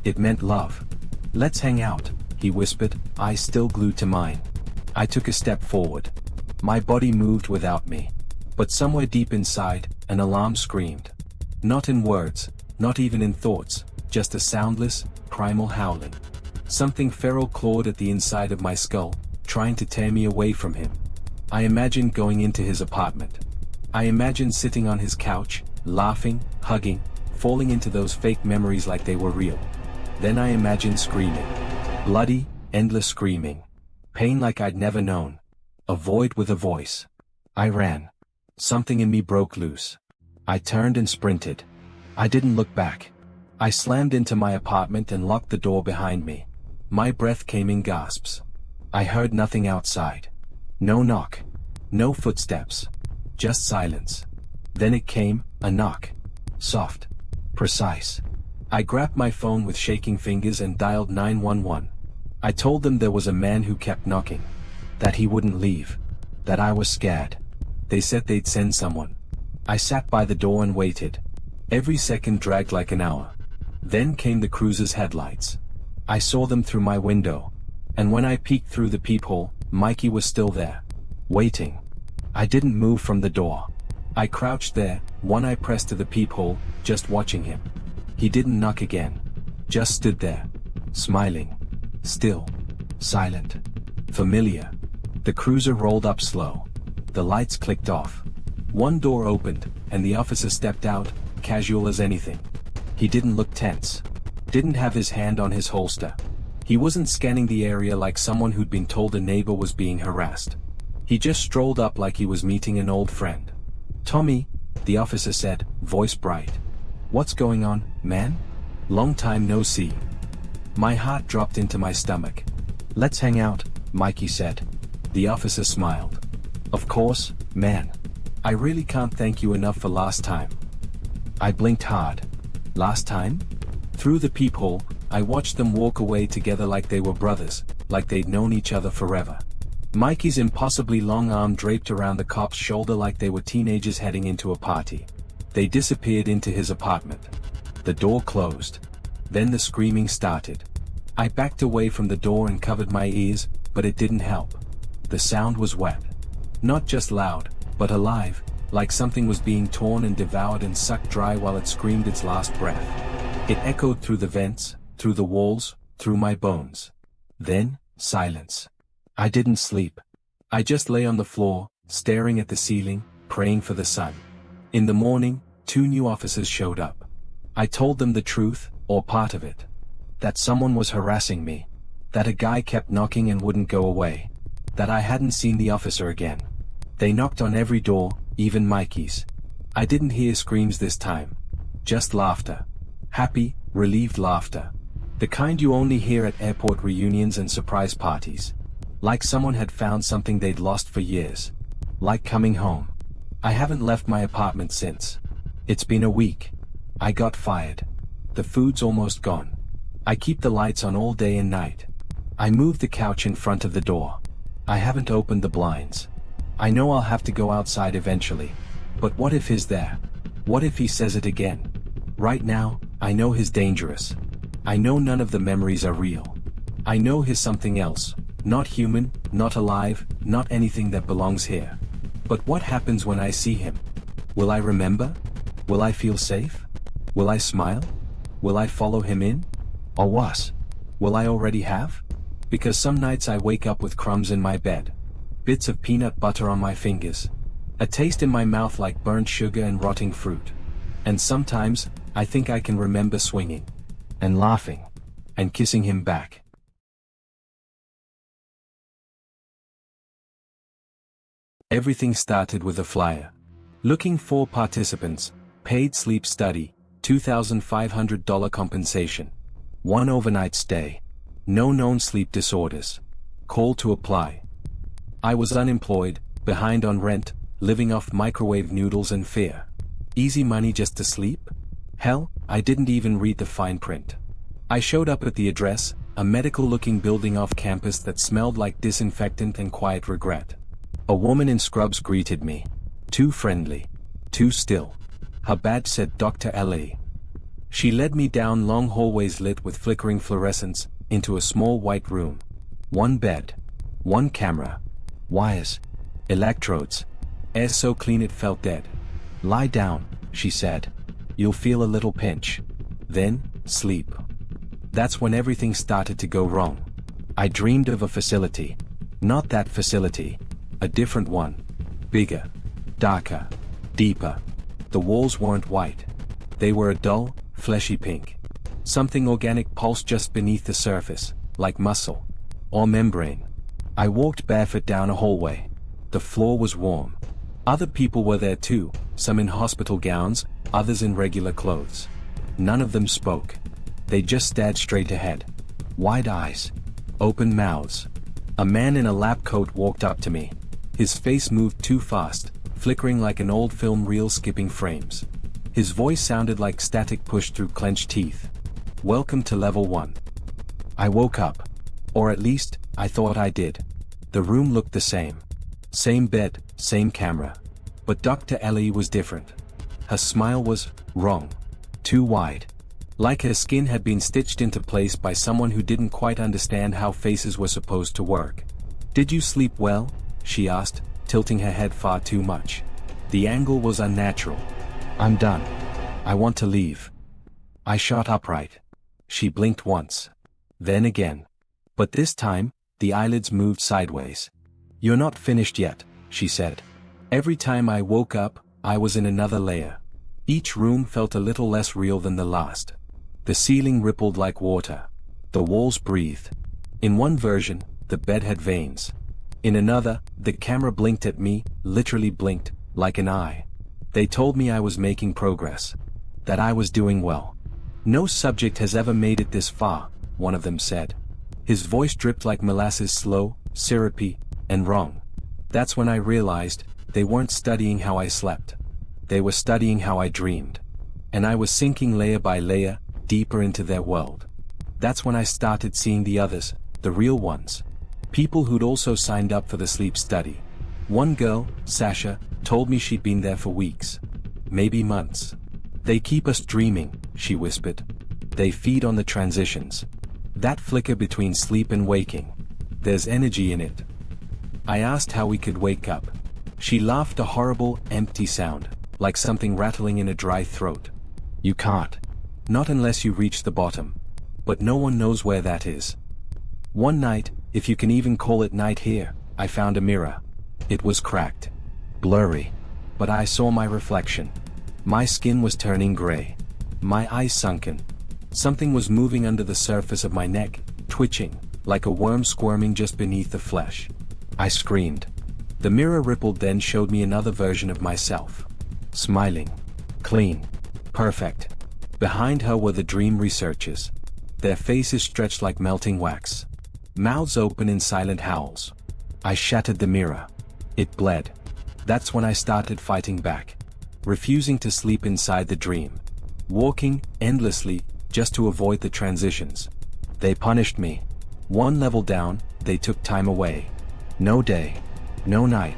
It meant love. "Let's hang out," he whispered, eyes still glued to mine. I took a step forward. My body moved without me. But somewhere deep inside, an alarm screamed. Not in words, not even in thoughts, just a soundless, primal howling. Something feral clawed at the inside of my skull, trying to tear me away from him. I imagined going into his apartment. I imagined sitting on his couch, laughing, hugging, falling into those fake memories like they were real. Then I imagined screaming. Bloody, endless screaming. Pain like I'd never known. A void with a voice. I ran. Something in me broke loose. I turned and sprinted. I didn't look back. I slammed into my apartment and locked the door behind me. My breath came in gasps. I heard nothing outside. No knock. No footsteps. Just silence. Then it came, a knock. Soft. Precise. I grabbed my phone with shaking fingers and dialed 911. I told them there was a man who kept knocking. That he wouldn't leave. That I was scared. They said they'd send someone. I sat by the door and waited. Every second dragged like an hour. Then came the cruiser's headlights. I saw them through my window. And when I peeked through the peephole, Mikey was still there. Waiting. I didn't move from the door. I crouched there, one eye pressed to the peephole, just watching him. He didn't knock again. Just stood there. Smiling. Still. Silent. Familiar. The cruiser rolled up slow. The lights clicked off. One door opened, and the officer stepped out, casual as anything. He didn't look tense. Didn't have his hand on his holster. He wasn't scanning the area like someone who'd been told a neighbor was being harassed. He just strolled up like he was meeting an old friend. "Tommy," the officer said, voice bright. "What's going on, man? Long time no see." My heart dropped into my stomach. "Let's hang out," Mikey said. The officer smiled. "Of course, man. I really can't thank you enough for last time." I blinked hard. Last time? Through the peephole, I watched them walk away together like they were brothers, like they'd known each other forever. Mikey's impossibly long arm draped around the cop's shoulder like they were teenagers heading into a party. They disappeared into his apartment. The door closed. Then the screaming started. I backed away from the door and covered my ears, but it didn't help. The sound was wet. Not just loud, but alive, like something was being torn and devoured and sucked dry while it screamed its last breath. It echoed through the vents, through the walls, through my bones. Then, silence. I didn't sleep. I just lay on the floor, staring at the ceiling, praying for the sun. In the morning, 2 new officers showed up. I told them the truth, or part of it. That someone was harassing me. That a guy kept knocking and wouldn't go away. That I hadn't seen the officer again. They knocked on every door, even Mikey's. I didn't hear screams this time. Just laughter. Happy, relieved laughter. The kind you only hear at airport reunions and surprise parties. Like someone had found something they'd lost for years. Like coming home. I haven't left my apartment since. It's been a week. I got fired. The food's almost gone. I keep the lights on all day and night. I moved the couch in front of the door. I haven't opened the blinds. I know I'll have to go outside eventually. But what if he's there? What if he says it again? Right now, I know he's dangerous. I know none of the memories are real. I know he's something else. Not human, not alive, not anything that belongs here. But what happens when I see him? Will I remember? Will I feel safe? Will I smile? Will I follow him in? Or what? Will I already have? Because some nights I wake up with crumbs in my bed. Bits of peanut butter on my fingers. A taste in my mouth like burnt sugar and rotting fruit. And sometimes, I think I can remember swinging. And laughing. And kissing him back. Everything started with a flyer. Looking for participants, paid sleep study, $2,500 compensation. 1 overnight stay. No known sleep disorders. Call to apply. I was unemployed, behind on rent, living off microwave noodles and fear. Easy money just to sleep? Hell, I didn't even read the fine print. I showed up at the address, a medical-looking building off campus that smelled like disinfectant and quiet regret. A woman in scrubs greeted me. Too friendly. Too still. Her badge said Dr. L.A. She led me down long hallways lit with flickering fluorescents, into a small white room. 1 bed. 1 camera. Wires. Electrodes. Air so clean it felt dead. Lie down, she said. You'll feel a little pinch. Then, sleep. That's when everything started to go wrong. I dreamed of a facility. Not that facility. A different one. Bigger. Darker. Deeper. The walls weren't white. They were a dull, fleshy pink. Something organic pulsed just beneath the surface, like muscle. Or membrane. I walked barefoot down a hallway. The floor was warm. Other people were there too, some in hospital gowns, others in regular clothes. None of them spoke. They just stared straight ahead. Wide eyes. Open mouths. A man in a lab coat walked up to me. His face moved too fast, flickering like an old film reel skipping frames. His voice sounded like static pushed through clenched teeth. Welcome to level 1. I woke up. Or at least, I thought I did. The room looked the same. Same bed, same camera. But Dr. Ellie was different. Her smile was wrong. Too wide. Like her skin had been stitched into place by someone who didn't quite understand how faces were supposed to work. Did you sleep well? She asked, tilting her head far too much. The angle was unnatural. I'm done. I want to leave. I shot upright. She blinked once. Then again. But this time, the eyelids moved sideways. You're not finished yet, she said. Every time I woke up, I was in another layer. Each room felt a little less real than the last. The ceiling rippled like water. The walls breathed. In one version, the bed had veins. In another, the camera blinked at me, literally blinked, like an eye. They told me I was making progress. That I was doing well. No subject has ever made it this far, one of them said. His voice dripped like molasses, slow, syrupy, and wrong. That's when I realized, they weren't studying how I slept. They were studying how I dreamed. And I was sinking layer by layer, deeper into their world. That's when I started seeing the others, the real ones. People who'd also signed up for the sleep study. One girl, Sasha, told me she'd been there for weeks. Maybe months. They keep us dreaming, she whispered. They feed on the transitions. That flicker between sleep and waking. There's energy in it. I asked how we could wake up. She laughed, a horrible, empty sound, like something rattling in a dry throat. You can't. Not unless you reach the bottom. But no one knows where that is. One night, if you can even call it night here, I found a mirror. It was cracked. Blurry. But I saw my reflection. My skin was turning gray. My eyes sunken. Something was moving under the surface of my neck, twitching, like a worm squirming just beneath the flesh. I screamed. The mirror rippled, then showed me another version of myself. Smiling. Clean. Perfect. Behind her were the dream researchers. Their faces stretched like melting wax. Mouths open in silent howls. I shattered the mirror. It bled. That's when I started fighting back. Refusing to sleep inside the dream. Walking, endlessly, just to avoid the transitions. They punished me. One level down, they took time away. No day. No night.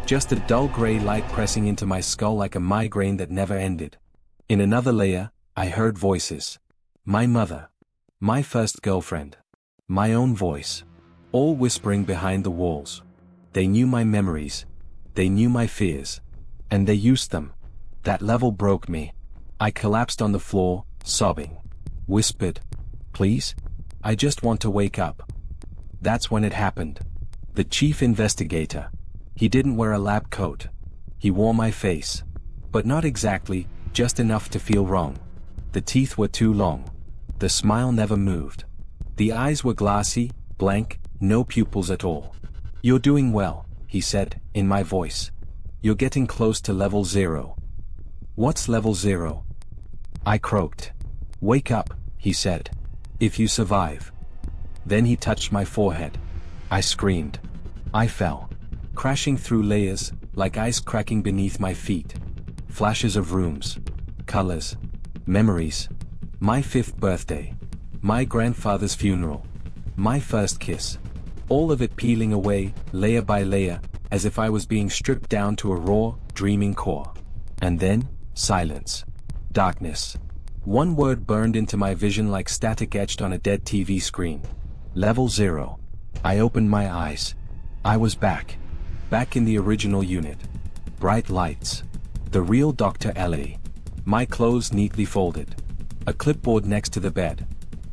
Just a dull gray light pressing into my skull like a migraine that never ended. In another layer, I heard voices. My mother. My first girlfriend. My own voice. All whispering behind the walls. They knew my memories. They knew my fears. And they used them. That level broke me. I collapsed on the floor, sobbing. Whispered. Please? I just want to wake up. That's when it happened. The chief investigator. He didn't wear a lab coat. He wore my face. But not exactly, just enough to feel wrong. The teeth were too long. The smile never moved. The eyes were glassy, blank, no pupils at all. You're doing well, he said, in my voice. You're getting close to level 0. What's level 0? I croaked. Wake up, he said. If you survive. Then he touched my forehead. I screamed. I fell. Crashing through layers, like ice cracking beneath my feet. Flashes of rooms. Colors. Memories. My 5th birthday. My grandfather's funeral. My first kiss. All of it peeling away, layer by layer, as if I was being stripped down to a raw, dreaming core. And then, silence. Darkness. One word burned into my vision like static etched on a dead TV screen. Level 0. I opened my eyes. I was back. Back in the original unit. Bright lights. The real Dr. L.A. My clothes neatly folded. A clipboard next to the bed.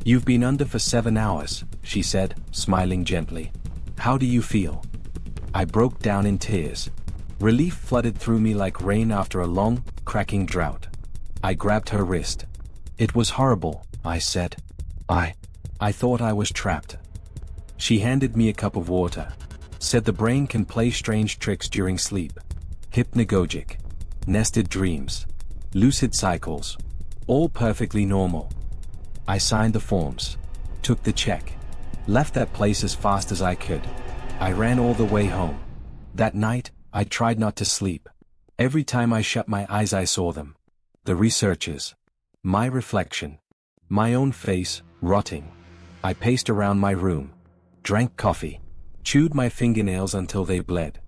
You've been under for 7 hours, she said, smiling gently. How do you feel? I broke down in tears. Relief flooded through me like rain after a long, cracking drought. I grabbed her wrist. It was horrible, I said. I thought I was trapped. She handed me a cup of water. Said the brain can play strange tricks during sleep. Hypnagogic. Nested dreams. Lucid cycles. All perfectly normal. I signed the forms. Took the check. Left that place as fast as I could. I ran all the way home. That night, I tried not to sleep. Every time I shut my eyes I saw them. The researchers. My reflection. My own face, rotting. I paced around my room. Drank coffee. Chewed my fingernails until they bled.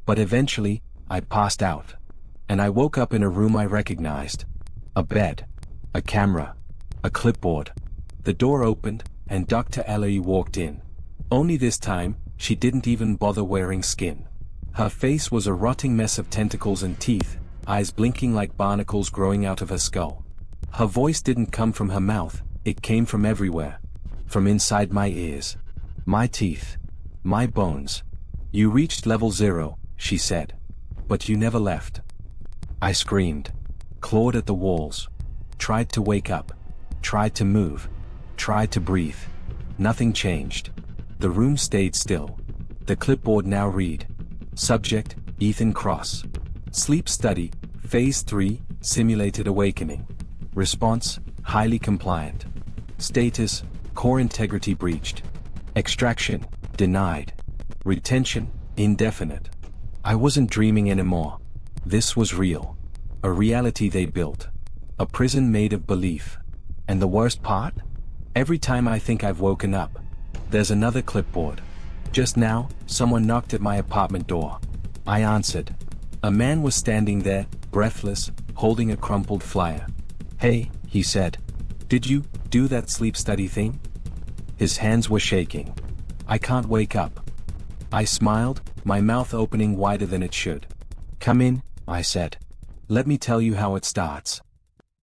But eventually, I passed out. And I woke up in a room I recognized. A bed. A camera. A clipboard. The door opened, and Dr. Ellery walked in. Only this time, she didn't even bother wearing skin. Her face was a rotting mess of tentacles and teeth, eyes blinking like barnacles growing out of her skull. Her voice didn't come from her mouth, it came from everywhere. From inside my ears. My teeth. My bones. You reached level 0, she said. But you never left. I screamed. Clawed at the walls. Tried to wake up. Tried to move. Tried to breathe. Nothing changed. The room stayed still. The clipboard now read. Subject, Ethan Cross. Sleep study, Phase 3, simulated awakening. Response, highly compliant. Status, core integrity breached. Extraction, denied. Retention, indefinite. I wasn't dreaming anymore. This was real. A reality they built. A prison made of belief. And the worst part? Every time I think I've woken up, there's another clipboard. Just now, someone knocked at my apartment door. I answered. A man was standing there, breathless, holding a crumpled flyer. Hey, he said. Did you do that sleep study thing? His hands were shaking. I can't wake up. I smiled, my mouth opening wider than it should. Come in, I said. Let me tell you how it starts.